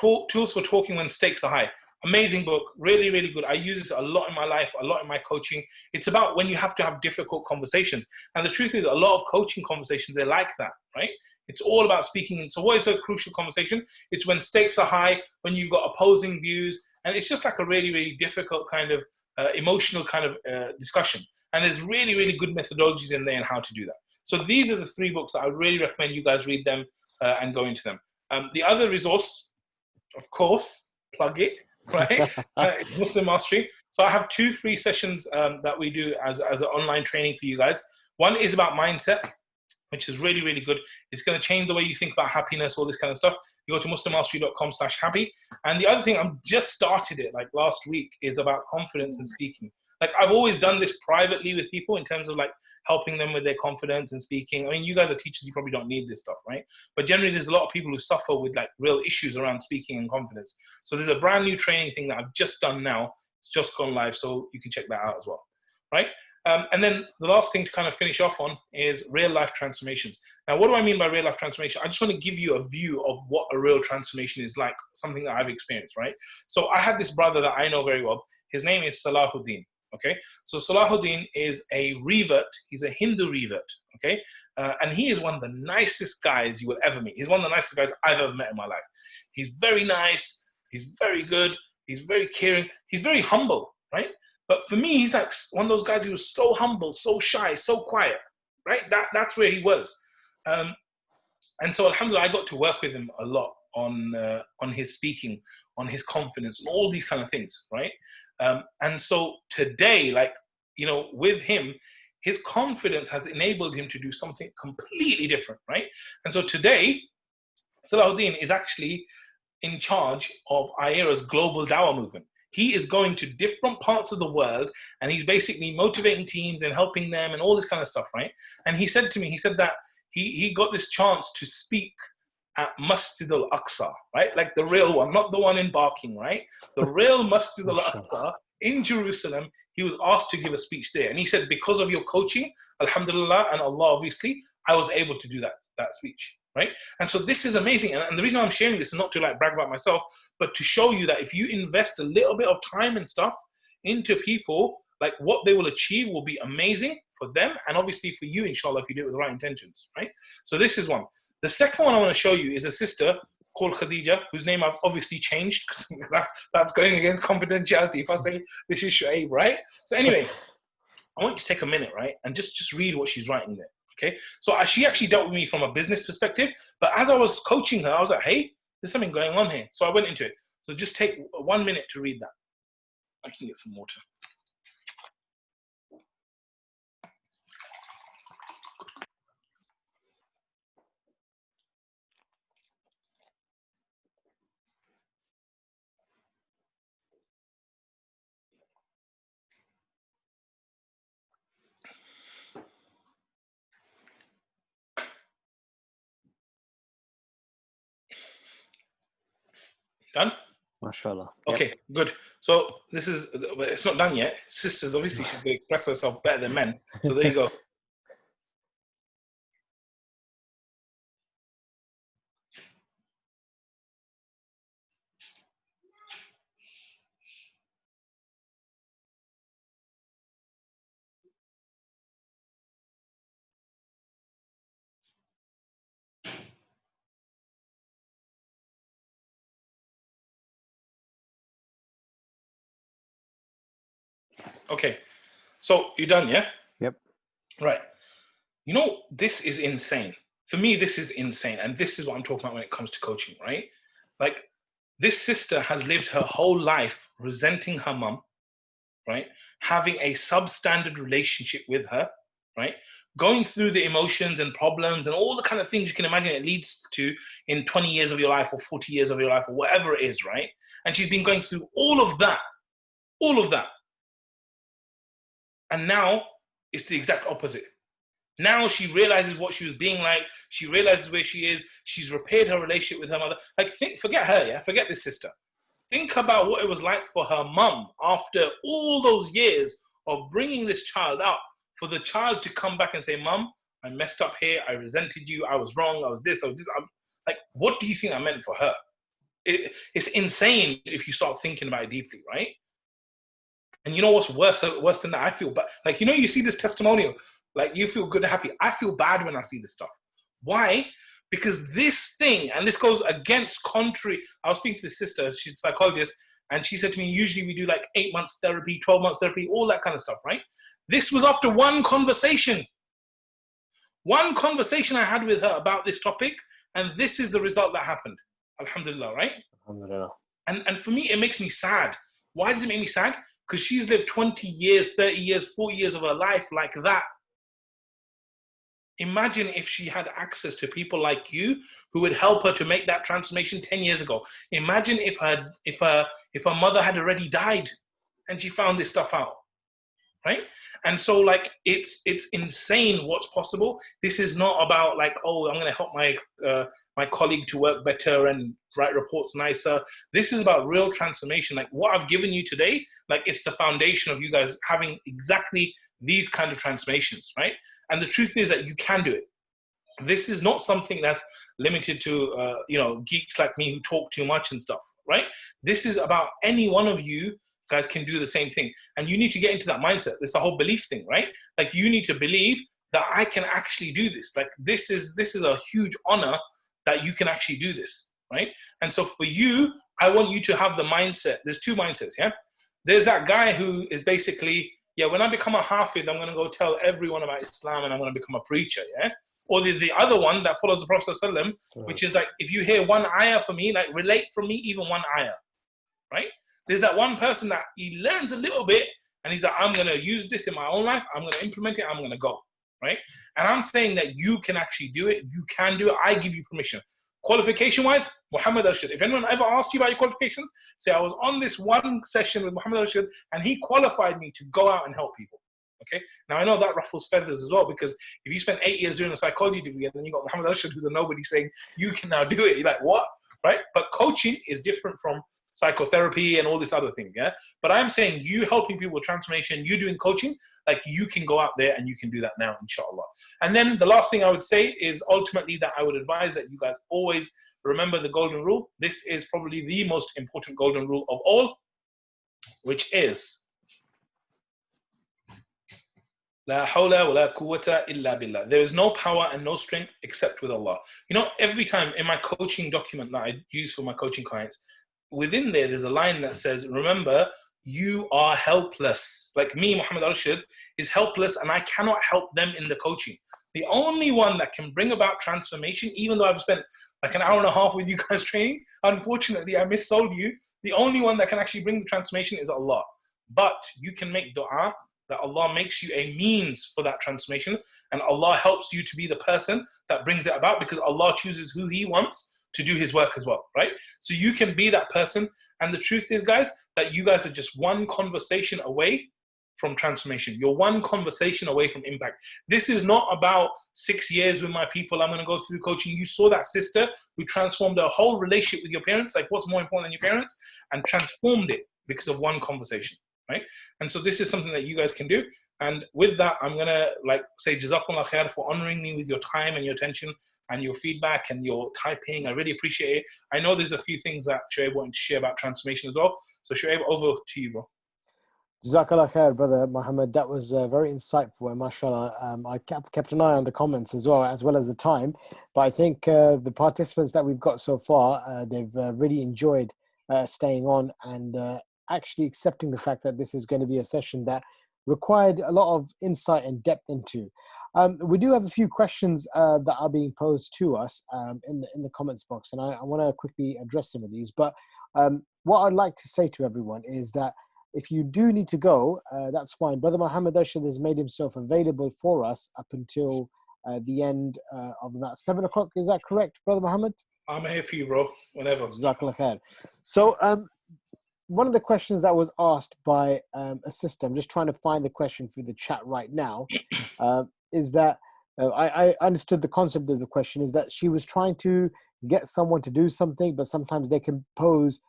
Tools for Talking When Stakes Are High. Amazing book, really, really good. I use this a lot in my life, a lot in my coaching. It's about when you have to have difficult conversations. And the truth is, a lot of coaching conversations, they're like that, right? It's all about speaking. So what is a crucial conversation? It's when stakes are high, when you've got opposing views, and it's just like a really, really difficult kind of emotional kind of discussion. And there's really, really good methodologies in there on how to do that. So these are the 3 books that I would really recommend you guys read them and go into them. The other resource, of course, plug it, right? It's Muslim Mastery. So I have 2 free sessions that we do as an online training for you guys. One is about mindset, which is really, really good. It's going to change the way you think about happiness, all this kind of stuff. You go to muslimmastery.com/happy. And the other thing, I've just started it like last week, is about confidence and speaking. Like, I've always done this privately with people in terms of like helping them with their confidence and speaking. I mean, you guys are teachers, you probably don't need this stuff, right? But generally there's a lot of people who suffer with like real issues around speaking and confidence. So there's a brand new training thing that I've just done now. It's just gone live, so you can check that out as well, right? And then the last thing to kind of finish off on is real life transformations. Now, what do I mean by real life transformation? I just want to give you a view of what a real transformation is like, something that I've experienced, right? So I had this brother that I know very well. His name is Salahuddin. Okay, so Salahuddin is a revert. He's a Hindu revert. Okay, and he is one of the nicest guys you will ever meet. He's one of the nicest guys I've ever met in my life. He's very nice. He's very good. He's very caring. He's very humble, right? But for me, he's like one of those guys who was so humble, so shy, so quiet, right? That's where he was. And so, alhamdulillah, I got to work with him a lot on his speaking, on his confidence, and all these kind of things, right? And so today, like, you know, with him, his confidence has enabled him to do something completely different, right? And so today, Salahuddin is actually in charge of IERA's global dawah movement. He is going to different parts of the world, and he's basically motivating teams and helping them and all this kind of stuff, right? And he said to me, he said that he got this chance to speak at Masjid al-Aqsa, right? Like the real one, not the one in Barking, right? The real Masjid al-Aqsa in Jerusalem. He was asked to give a speech there. And he said, because of your coaching, alhamdulillah, and Allah, obviously, I was able to do that speech, right? And so this is amazing. And the reason I'm sharing this is not to like brag about myself, but to show you that if you invest a little bit of time and stuff into people, like what they will achieve will be amazing for them. And obviously for you, inshallah, if you do it with the right intentions, right? So this is one. The second one I want to show you is a sister called Khadija, whose name I've obviously changed because that's going against confidentiality. If I say this is Shu'aib, right? So anyway, I want you to take a minute, right? And just read what she's writing there, okay? So she actually dealt with me from a business perspective, but as I was coaching her, I was like, hey, there's something going on here. So I went into it. So just take 1 minute to read that. I can get some water. Done? MashaAllah. Okay, Yep. good. So this is, it's not done yet. Sisters, obviously, she's going to express herself better than men. So there you go. Okay, so you're done, yeah? Yep. Right. You know, this is insane. For me, this is insane. And this is what I'm talking about when it comes to coaching, right? Like, this sister has lived her whole life resenting her mum, right? Having a substandard relationship with her, right? Going through the emotions and problems and all the kind of things you can imagine it leads to in 20 years of your life or 40 years of your life or whatever it is, right? And she's been going through all of that. And now it's the exact opposite. Now she realizes what she was being like. She realizes where she is. She's repaired her relationship with her mother. Like, forget her, yeah? Forget this sister. Think about what it was like for her mum after all those years of bringing this child up, for the child to come back and say, Mum, I messed up here. I resented you. I was wrong. I was this. Like, what do you think that meant for her? It's insane if you start thinking about it deeply, right? And you know what's worse than that? I feel bad. Like, you see this testimonial, like you feel good and happy. I feel bad when I see this stuff. Why? Because this thing, and this goes against contrary. I was speaking to this sister, she's a psychologist, and she said to me, usually we do like 8 months therapy, 12 months therapy, all that kind of stuff, right? This was after one conversation. One conversation I had with her about this topic, and this is the result that happened. Alhamdulillah, right? Alhamdulillah. And for me, it makes me sad. Why does it make me sad? Because she's lived 20 years, 30 years, 40 years of her life like that. Imagine if she had access to people like you who would help her to make that transformation 10 years ago. Imagine if her mother had already died and she found this stuff out, right? And so, like, it's insane what's possible. This is not about like, oh, I'm going to help my colleague to work better and write reports nicer. This is about real transformation. Like what I've given you today, like it's the foundation of you guys having exactly these kind of transformations, right? And the truth is that you can do it. This is not something that's limited to, geeks like me who talk too much and stuff, right? This is about any one of you guys can do the same thing. And you need to get into that mindset. It's the whole belief thing, right? Like you need to believe that I can actually do this. Like this is a huge honor that you can actually do this, right? And so for you, I want you to have the mindset. There's two mindsets, yeah? There's that guy who is basically, when I become a hafid, I'm going to go tell everyone about Islam and I'm going to become a preacher, yeah? Or the other one that follows the Prophet ﷺ, which is like, if you hear one ayah for me, like relate from me even one ayah, right? There's that one person that he learns a little bit and he's like, I'm going to use this in my own life. I'm going to implement it. I'm going to go, right? And I'm saying that you can actually do it. You can do it. I give you permission. Qualification-wise, Mohammad Arshad. If anyone ever asks you about your qualifications, say, I was on this one session with Mohammad Arshad and he qualified me to go out and help people. Okay. Now, I know that ruffles feathers as well, because if you spend 8 years doing a psychology degree and then you got Mohammad Arshad, who's a nobody, saying, you can now do it. You're like, what? Right? But coaching is different from psychotherapy and all this other thing, yeah? But I'm saying you helping people with transformation, you doing coaching, like you can go out there and you can do that now, inshallah. And then the last thing I would say is ultimately that I would advise that you guys always remember the golden rule. This is probably the most important golden rule of all, which is La hawla wa la quwwata illa billah. There is no power and no strength except with Allah. Every time in my coaching document that I use for my coaching clients, within there's a line that says, remember, you are helpless. Like me, Mohammad Arshad, is helpless and I cannot help them in the coaching. The only one that can bring about transformation, even though I've spent like an hour and a half with you guys training, unfortunately, I missold you. The only one that can actually bring the transformation is Allah. But you can make dua that Allah makes you a means for that transformation, and Allah helps you to be the person that brings it about, because Allah chooses who He wants to do His work as well, right? So you can be that person. And the truth is, guys, that you guys are just one conversation away from transformation. You're one conversation away from impact. This is not about 6 years with my people. I'm going to go through coaching. You saw that sister who transformed her whole relationship with your parents. Like, what's more important than your parents? And transformed it because of one conversation, right? And so this is something that you guys can do. And with that, I'm going to say Jazakumullah khair for honoring me with your time and your attention and your feedback and your typing. I really appreciate it. I know there's a few things that Shoaib wanted to share about transformation as well. So Shoaib, over to you, bro. Jazakallah khair, brother Mohammed. That was very insightful, and mashallah. I kept an eye on the comments as well as the time. But I think the participants that we've got so far, they've really enjoyed staying on and actually accepting the fact that this is going to be a session that required a lot of insight and depth into. We do have a few questions that are being posed to us in the comments box, and I want to quickly address some of these. But what I'd like to say to everyone is that if you do need to go, that's fine. Brother Mohammad Arshad has made himself available for us up until the end of about 7 o'clock. Is that correct, Brother Mohammed? I'm here for you, bro. Whenever. Jazakallah khair. So one of the questions that was asked by a sister, I'm just trying to find the question through the chat right now, is that I understood the concept of the question is that she was trying to get someone to do something, but sometimes they can pose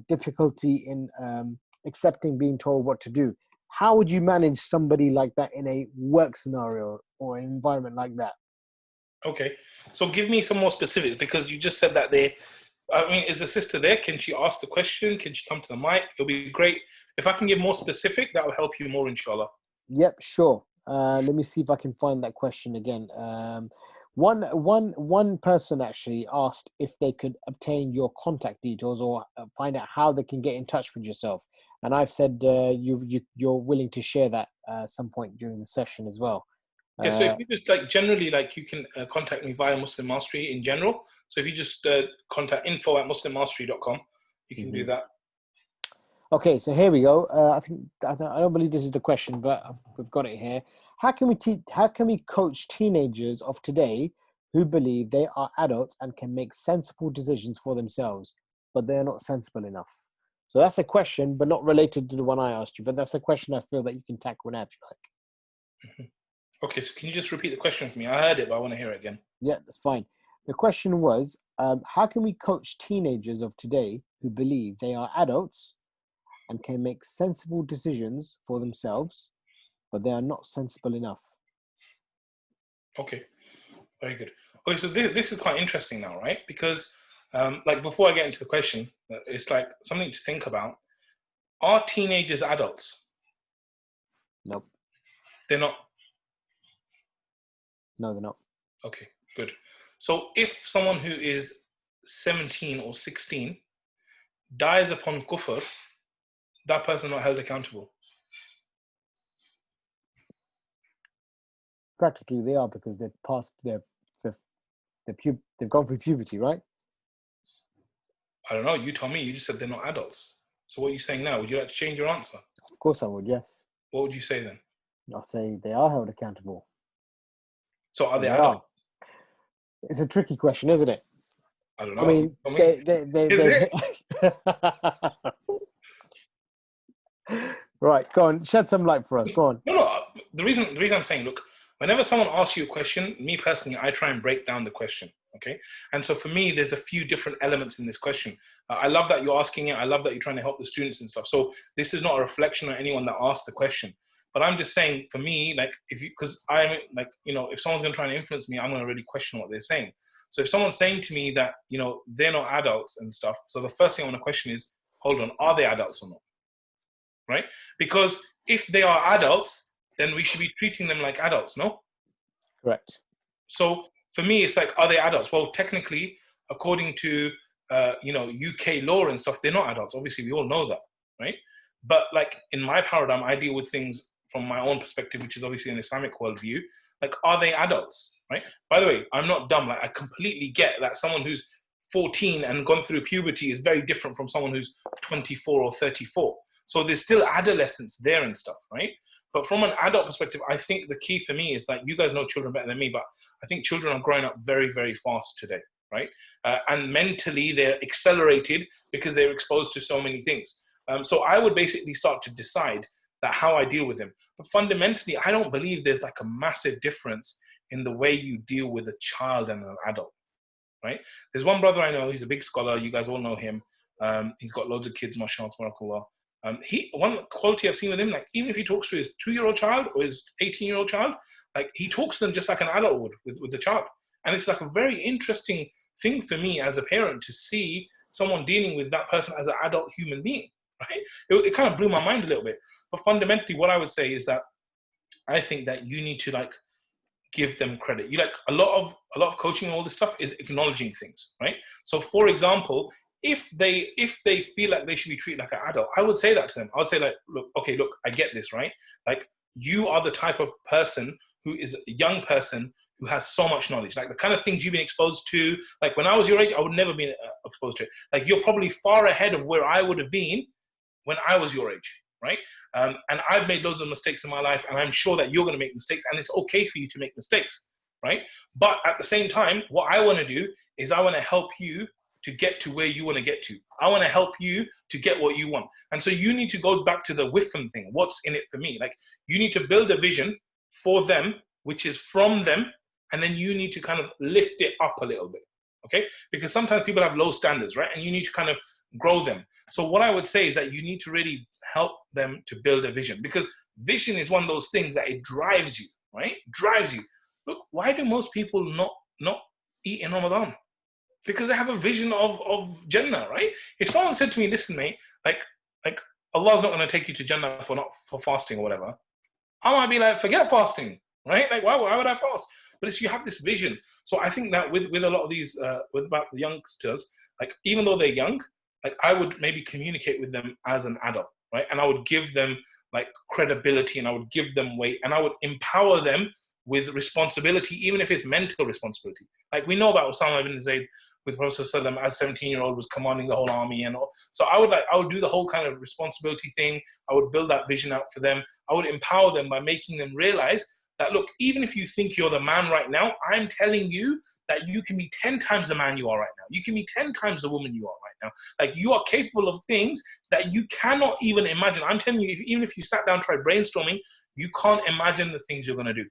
difficulty in accepting being told what to do. How would you manage somebody like that in a work scenario or an environment like that? Okay, so give me some more specifics, because you just said that they, I mean, is the sister there? Can she ask the question? Can she come to the mic? It'll be great. If I can get more specific, that will help you more, inshallah. Yep, sure. Let me see if I can find that question again. One person actually asked if they could obtain your contact details or find out how they can get in touch with yourself. And I've said you're willing to share that some point during the session as well. Yeah, so if you just like generally, like you can contact me via Muslim Mastery in general. So if you just contact info@muslimmastery.com, you can do that. Okay, so here we go. I don't believe this is the question, but we've got it here. How can we coach teenagers of today who believe they are adults and can make sensible decisions for themselves, but they're not sensible enough? So that's a question, but not related to the one I asked you. But that's a question I feel that you can tackle now if you like. Okay, so can you just repeat the question for me? I heard it, but I want to hear it again. Yeah, that's fine. The question was, how can we coach teenagers of today who believe they are adults and can make sensible decisions for themselves, but they are not sensible enough? Okay, very good. Okay, so this is quite interesting now, right? Because like before I get into the question, it's like something to think about. Are teenagers adults? Nope. They're not. No, they're not. Okay, good. So if someone who is 17 or 16 dies upon kufr, that person not held accountable. Practically, they are, because they've passed they've gone through puberty, right? I don't know. You tell me. You just said they're not adults. So what are you saying now? Would you like to change your answer? Of course, I would. Yes. What would you say then? I'll say they are held accountable. So are they They adults? are. It's a tricky question, isn't it? I don't know. I mean, they Right, go on, shed some light for us. Go on. No. The reason I'm saying, look, whenever someone asks you a question, me personally, I try and break down the question. Okay, and so for me, there's a few different elements in this question. I love that you're asking it. I love that you're trying to help the students and stuff. So this is not a reflection on anyone that asked the question. But I'm just saying, for me, like because I'm like, if someone's going to try and influence me, I'm going to really question what they're saying. So if someone's saying to me that, they're not adults and stuff, so the first thing I want to question is, hold on, are they adults or not? Right? Because if they are adults, then we should be treating them like adults, no? Correct. So for me, it's like, are they adults? Well, technically, according to, UK law and stuff, they're not adults. Obviously, we all know that, right? But like in my paradigm, I deal with things from my own perspective, which is obviously an Islamic worldview. Like, are they adults, right? By the way, I'm not dumb. Like, I completely get that someone who's 14 and gone through puberty is very different from someone who's 24 or 34. So there's still adolescence there and stuff, right? But from an adult perspective, I think the key for me is that you guys know children better than me, but I think children are growing up very, very fast today, right? And mentally, they're accelerated because they're exposed to so many things. So I would basically start to decide that how I deal with them. But fundamentally, I don't believe there's like a massive difference in the way you deal with a child and an adult, right? There's one brother I know, he's a big scholar. You guys all know him. He's got loads of kids, mashallah, tabarakallah. One quality I've seen with him, like even if he talks to his 2-year-old child or his 18-year-old child, like he talks to them just like an adult would with the child. And it's like a very interesting thing for me as a parent to see someone dealing with that person as an adult human being, right? It kind of blew my mind a little bit. But fundamentally, what I would say is that I think that you need to like give them credit. You like a lot of coaching and all this stuff is acknowledging things, right? So for example, if they feel like they should be treated like an adult, I would say that to them. I would say like, look, I get this, right? Like you are the type of person who is a young person who has so much knowledge, like the kind of things you've been exposed to. Like when I was your age, I would never been exposed to it. Like you're probably far ahead of where I would have been when I was your age, right? And I've made loads of mistakes in my life, and I'm sure that you're going to make mistakes, and it's okay for you to make mistakes, right? But at the same time, what I want to do is I want to help you to get to where you want to get to. I want to help you to get what you want. And so you need to go back to the WIFM thing. What's in it for me? Like you need to build a vision for them, which is from them, and then you need to kind of lift it up a little bit, okay? Because sometimes people have low standards, right? And you need to kind of grow them. So what I would say is that you need to really help them to build a vision, because vision is one of those things that it drives you, right? Drives you. Look, why do most people not eat in Ramadan? Because they have a vision of Jannah, right? If someone said to me, listen, mate, like Allah's not going to take you to Jannah for fasting or whatever, I might be like, forget fasting, right? Like, why would I fast? But it's, you have this vision. So I think that with a lot of these, with about the youngsters, like, even though they're young, like, I would maybe communicate with them as an adult, right? And I would give them like credibility, and I would give them weight, and I would empower them with responsibility, even if it's mental responsibility. Like, we know about Osama ibn Zayd with Prophet ﷺ as 17-year-old was commanding the whole army and all. So I would do the whole kind of responsibility thing. I would build that vision out for them. I would empower them by making them realize that, look, even if you think you're the man right now, I'm telling you that you can be 10 times the man you are right now. You can be 10 times the woman you are right now. Like, you are capable of things that you cannot even imagine. I'm telling you, even if you sat down, tried brainstorming, you can't imagine the things you're going to do.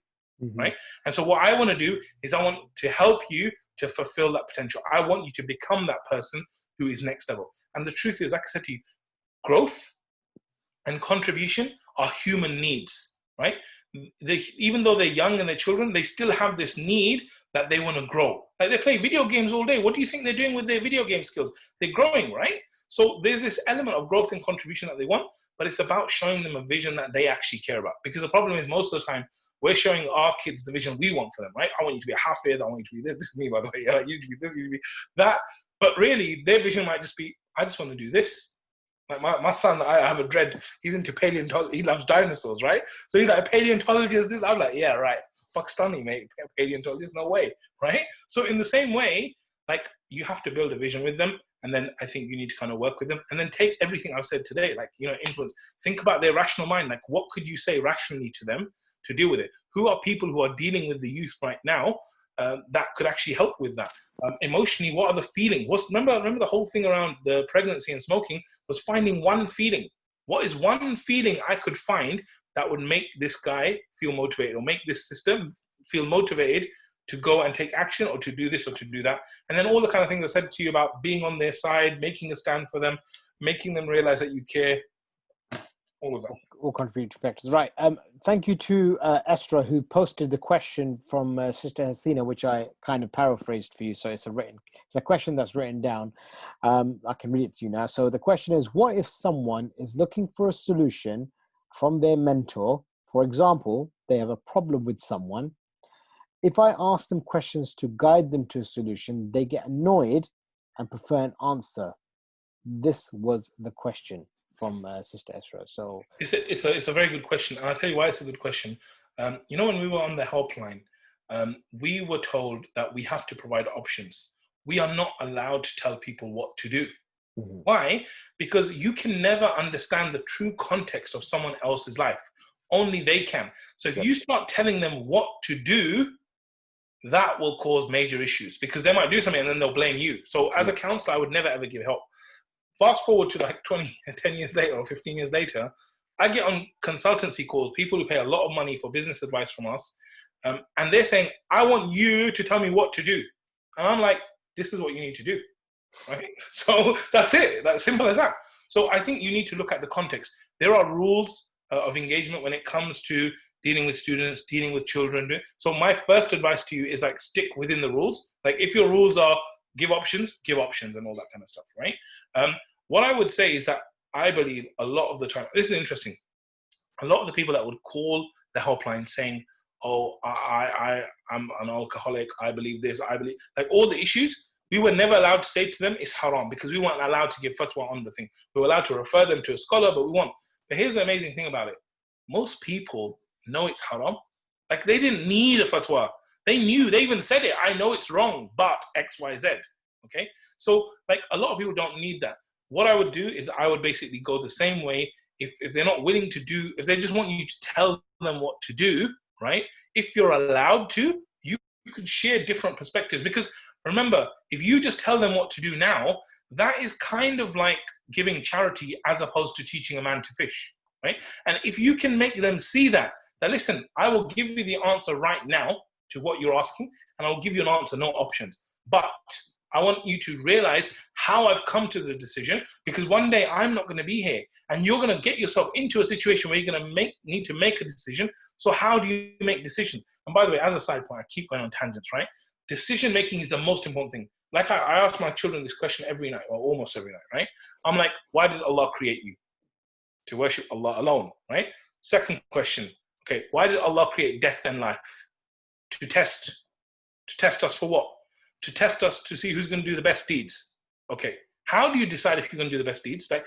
Right? And so what I want to do is I want to help you to fulfill that potential. I want you to become that person who is next level. And the truth is, like I said to you, growth and contribution are human needs, right? Even though they're young and they're children, they still have this need that they want to grow. Like, they play video games all day. What do you think they're doing with their video game skills? They're growing, right? So there's this element of growth and contribution that they want, but it's about showing them a vision that they actually care about. Because the problem is, most of the time, we're showing our kids the vision we want for them, right? I want you to be a hafiz, I want you to be this. This is me, by the way. Yeah, you to be this, you to be that. But really, their vision might just be, I just want to do this. Like my son, I have a dread. He's into paleontology. He loves dinosaurs, right? So he's like, a paleontologist. This. I'm like, yeah, right. Pakistani, mate. Paleontologist, no way, right? So in the same way, like, you have to build a vision with them. And then I think you need to kind of work with them, and then take everything I've said today, like, influence. Think about their rational mind. Like, what could you say rationally to them to deal with it? Who are people who are dealing with the youth right now that could actually help with that? Emotionally, what are the feelings? Remember the whole thing around the pregnancy and smoking was finding one feeling. What is one feeling I could find that would make this guy feel motivated, or make this system feel motivated to go and take action, or to do this or to do that? And then all the kind of things I said to you about being on their side, making a stand for them, making them realize that you care, all of that. All contributing factors, right? Thank you to Estra, who posted the question from Sister Hasina, which I kind of paraphrased for you. So it's a question that's written down. I can read it to you now. So the question is, what if someone is looking for a solution from their mentor? For example, they have a problem with someone. If I ask them questions to guide them to a solution, they get annoyed and prefer an answer. This was the question from Sister Esra. So it's a very good question, and I'll tell you why it's a good question. When we were on the helpline, we were told that we have to provide options. We are not allowed to tell people what to do. Why? Because you can never understand the true context of someone else's life. Only they can. So if you start telling them what to do, that will cause major issues, because they might do something and then they'll blame you. So as a counselor, I would never ever give help. Fast forward to like 10 years later or 15 years later, I get on consultancy calls, people who pay a lot of money for business advice from us, and they're saying, I want you to tell me what to do. And I'm like, this is what you need to do, right? So that's it, that's simple as that. So I think you need to look at the context. There are rules of engagement when it comes to dealing with students, dealing with children. So my first advice to you is, like, stick within the rules. Like, if your rules are give options and all that kind of stuff, right? What I would say is that I believe a lot of the time, this is interesting, a lot of the people that would call the helpline saying, oh, I'm an alcoholic, I believe this, I believe, like, all the issues, we were never allowed to say to them it's haram, because we weren't allowed to give fatwa on the thing. We were allowed to refer them to a scholar, but we won't. But here's the amazing thing about it. Most people know it's haram. Like, they didn't need a fatwa. They knew, they even said it, I know it's wrong, but X, Y, Z. Okay? So, like, a lot of people don't need that. What I would do is I would basically go the same way. If they're not willing to do, if they just want you to tell them what to do, right? If you're allowed to, you could share different perspectives. Because remember, if you just tell them what to do now, that is kind of like giving charity as opposed to teaching a man to fish, right? And if you can make them see that listen, I will give you the answer right now to what you're asking, and I'll give you an answer, no options. But I want you to realize how I've come to the decision, because one day I'm not going to be here, and you're going to get yourself into a situation where you're going to need to make a decision. So how do you make decisions? And by the way, as a side point, I keep going on tangents, right? Decision making is the most important thing. Like I ask my children this question every night, or almost every night, right? I'm like, why did Allah create you? To worship Allah alone, right? Second question, okay, why did Allah create death and life? To test us for what? To test us to see who's going to do the best deeds. Okay, how do you decide if you're going to do the best deeds? Like,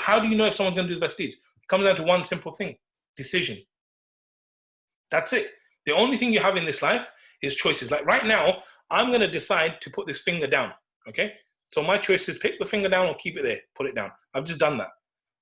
how do you know if someone's going to do the best deeds? It comes down to one simple thing: decision. That's it. The only thing you have in this life is choices. Like right now, I'm going to decide to put this finger down. Okay, so my choice is pick the finger down or keep it there, put it down. I've just done that.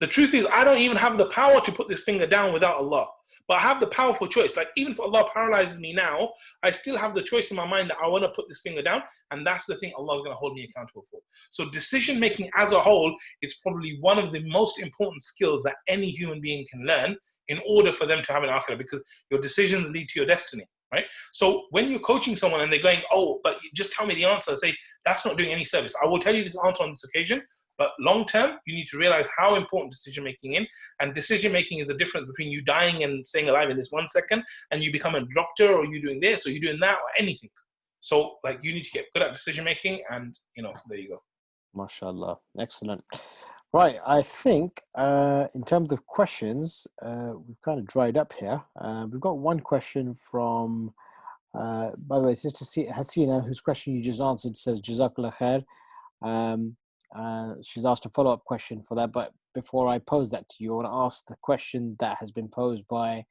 The truth is, I don't even have the power to put this finger down without Allah. But I have the powerful choice. Like, even if Allah paralyzes me now, I still have the choice in my mind that I want to put this finger down. And that's the thing Allah is going to hold me accountable for. So decision making as a whole is probably one of the most important skills that any human being can learn in order for them to have an akhirah, because your decisions lead to your destiny, right? So when you're coaching someone and they're going, oh, but just tell me the answer, say, that's not doing any service. I will tell you this answer on this occasion, but long term, you need to realize how important decision making is. And decision making is the difference between you dying and staying alive in this 1 second, and you become a doctor, or you doing this, or you doing that, or anything. So, like, you need to get good at decision making, and there you go. MashaAllah, excellent. Right, I think in terms of questions, we've kind of dried up here. We've got one question from, by the way, Sister Hasina, whose question you just answered, says Jazakallah khair. She's asked a follow-up question for that, but before I pose that to you, I want to ask the question that has been posed by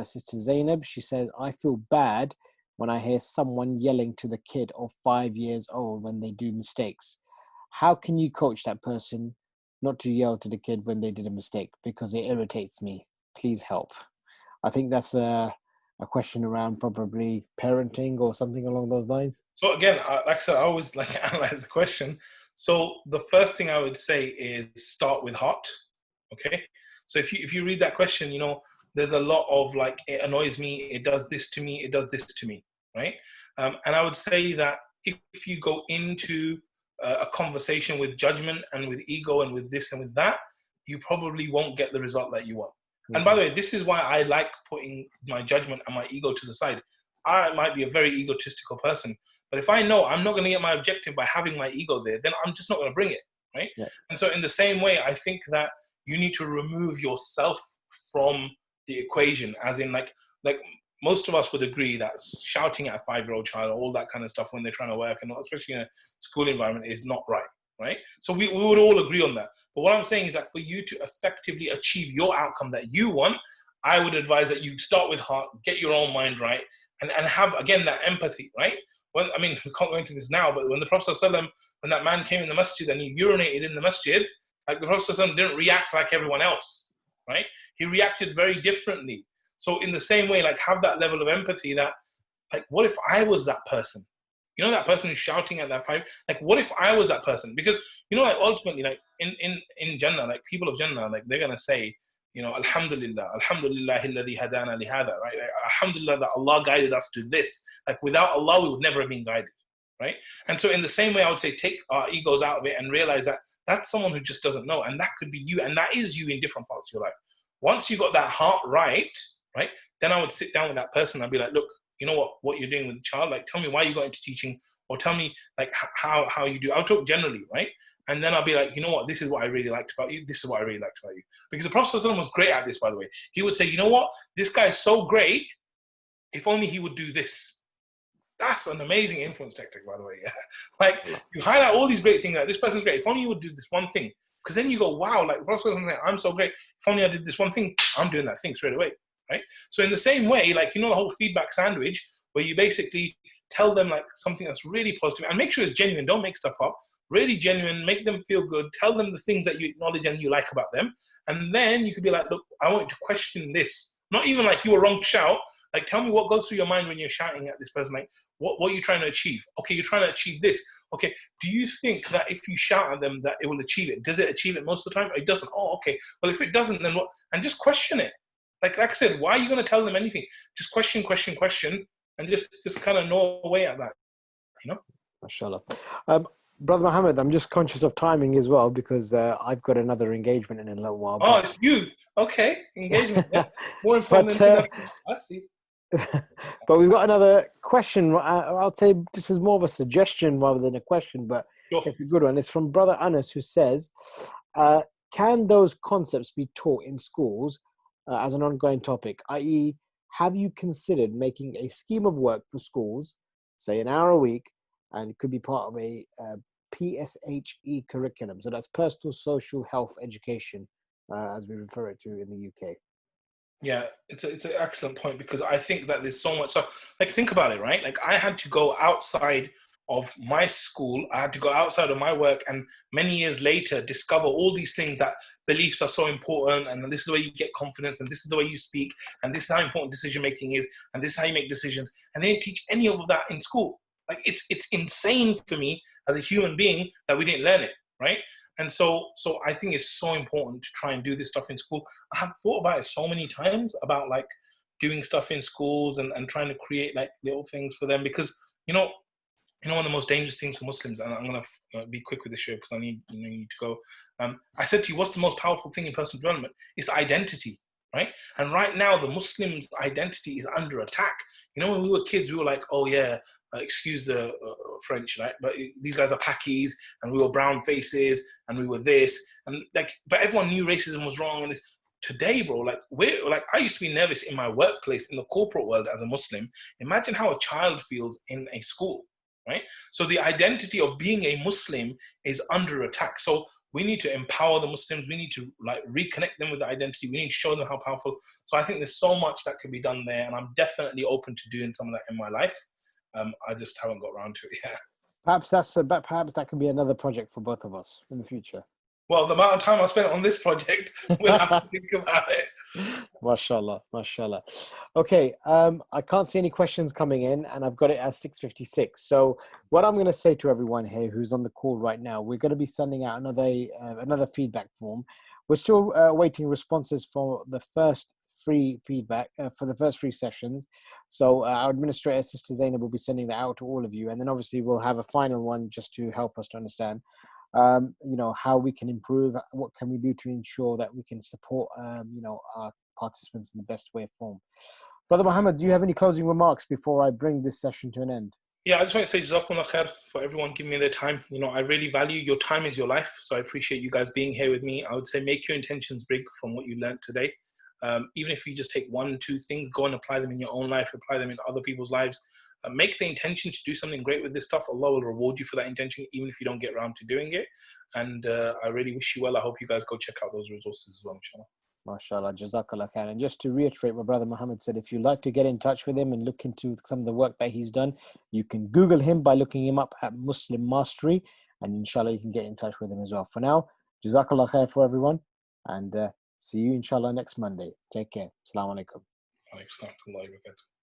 Sister Zainab. She says, I feel bad when I hear someone yelling to the kid of 5 years old when they do mistakes. How can you coach that person not to yell to the kid when they did a mistake, because it irritates me? Please help. I think that's a question around probably parenting or something along those lines. So again, like I said, I always analyze the question. So the first thing I would say is start with heart. Okay. So if you read that question, there's a lot of like, it annoys me, it does this to me, it does this to me, right? And I would say that if you go into a conversation with judgment and with ego and with this and with that, you probably won't get the result that you want. Mm-hmm. And by the way, this is why I like putting my judgment and my ego to the side. I might be a very egotistical person, but if I know I'm not going to get my objective by having my ego there, then I'm just not going to bring it, right? Yeah. And so in the same way, I think that you need to remove yourself from the equation, as in like most of us would agree that shouting at a 5-year-old child, all that kind of stuff when they're trying to work, and especially in a school environment, is not right, right? So we would all agree on that. But what I'm saying is that for you to effectively achieve your outcome that you want, I would advise that you start with heart, get your own mind right, and have, again, that empathy, right? We can't go into this now, but when the Prophet ﷺ, when that man came in the masjid and he urinated in the masjid, like the Prophet ﷺ didn't react like everyone else, right? He reacted very differently. So in the same way, like, have that level of empathy that, like, what if I was that person? That person who's shouting at that 5, like, what if I was that person? Because, like, ultimately, like, in Jannah, like, people of Jannah, like, they're going to say, Alhamdulillah, Alhamdulillah, alladhi hadana li hada, right? Alhamdulillah that Allah guided us to this. Like, without Allah, we would never have been guided, right? And so in the same way, I would say, take our egos out of it and realize that that's someone who just doesn't know. And that could be you. And that is you in different parts of your life. Once you got that heart right, then I would sit down with that person and be like, look, you know what you're doing with the child? Like, tell me why you got into teaching, or tell me, like, how you do. I'll talk generally, right? And then I'll be like, you know what? This is what I really liked about you. This is what I really liked about you. Because the Prophet ﷺ was great at this, by the way. He would say, you know what? This guy is so great. If only he would do this. That's an amazing influence tactic, by the way. Yeah? Like, you highlight all these great things. Like, this person's great. If only you would do this one thing. Because then you go, wow, like the Prophet ﷺ saying, I'm so great. If only I did this one thing, I'm doing that thing straight away. Right? So in the same way, like, the whole feedback sandwich, where you basically tell them like something that's really positive and make sure it's genuine. Don't make stuff up. Really genuine, make them feel good. Tell them the things that you acknowledge and you like about them. And then you could be like, look, I want you to question this. Not even like you were wrong to shout. Like, tell me what goes through your mind when you're shouting at this person. Like, what are you trying to achieve? Okay, you're trying to achieve this. Okay, do you think that if you shout at them that it will achieve it? Does it achieve it most of the time? Or it doesn't? Oh, okay. Well, if it doesn't, then what? And just question it. Like I said, why are you going to tell them anything? Just question. and just kind of gnaw away at that, you know. Mashallah. Brother Mohammed, I'm just conscious of timing as well because I've got another engagement in a little while. Oh, it's you. Okay, engagement. Yeah. More important But, than I see. but we've got another question. I'll say this is more of a suggestion rather than a question, but Sure. it's a good one. It's from Brother Anas, who says, can those concepts be taught in schools as an ongoing topic? I.e., have you considered making a scheme of work for schools, say an hour a week, and it could be part of a PSHE curriculum? So that's personal, social, health, education, as we refer it to in the UK. Yeah, it's an excellent point, because I think that there's so much stuff. Like, think about it, right? Like, I had to go outside of my school, I had to go outside of my work, and many years later discover all these things, that beliefs are so important, and this is the way you get confidence, and this is the way you speak, and this is how important decision making is, and this is how you make decisions, and they didn't teach any of that in school. Like, it's insane for me as a human being that we didn't learn it, right? And so I think it's so important to try and do this stuff in school. I have thought about it so many times, about like doing stuff in schools and trying to create like little things for them, because one of the most dangerous things for Muslims, and I'm going to be quick with this show because I need to go. I said to you, what's the most powerful thing in personal development? It's identity, right? And right now, the Muslims' identity is under attack. When we were kids, we were like, oh yeah, excuse the French, right? But these guys are Pakis, and we were brown faces, and we were this, and like, but everyone knew racism was wrong. And this, today, bro, like I used to be nervous in my workplace, in the corporate world as a Muslim. Imagine how a child feels in a school. Right? So the identity of being a Muslim is under attack. So we need to empower the Muslims. We need to like reconnect them with the identity. We need to show them how powerful. So I think there's so much that can be done there, and I'm definitely open to doing some of that in my life. I just haven't got around to it yet. Perhaps that could be another project for both of us in the future. Well, the amount of time I spent on this project, we'll have to think about it. Mashallah. Okay, I can't see any questions coming in, and I've got it at 6:56. So what I'm going to say to everyone here who's on the call right now, we're going to be sending out another feedback form. We're still waiting responses for the first free feedback for the first 3 sessions. So our administrator, Sister Zainab, will be sending that out to all of you, and then obviously we'll have a final one just to help us to understand how we can improve, what can we do to ensure that we can support, our participants in the best way of form. Brother Mohammed, do you have any closing remarks before I bring this session to an end? Yeah, I just want to say Jazakumullah khair for everyone giving me their time. I really value your time is your life. So I appreciate you guys being here with me. I would say make your intentions big from what you learned today. Even if you just take 1-2 things, go and apply them in your own life, apply them in other people's lives. Make the intention to do something great with this stuff. Allah will reward you for that intention, even if you don't get around to doing it. And I really wish you well. I hope you guys go check out those resources as well, inshallah. MashaAllah, Jazakallah khair. And just to reiterate what Brother Mohammed said, if you'd like to get in touch with him and look into some of the work that he's done, you can Google him by looking him up at Muslim Mastery, and inshallah you can get in touch with him as well. For now, Jazakallah khair for everyone, and see you inshallah next Monday. Take care. Assalamu alaikum. Wa alaikum assalam wa rahmatullahi wa barakatuh.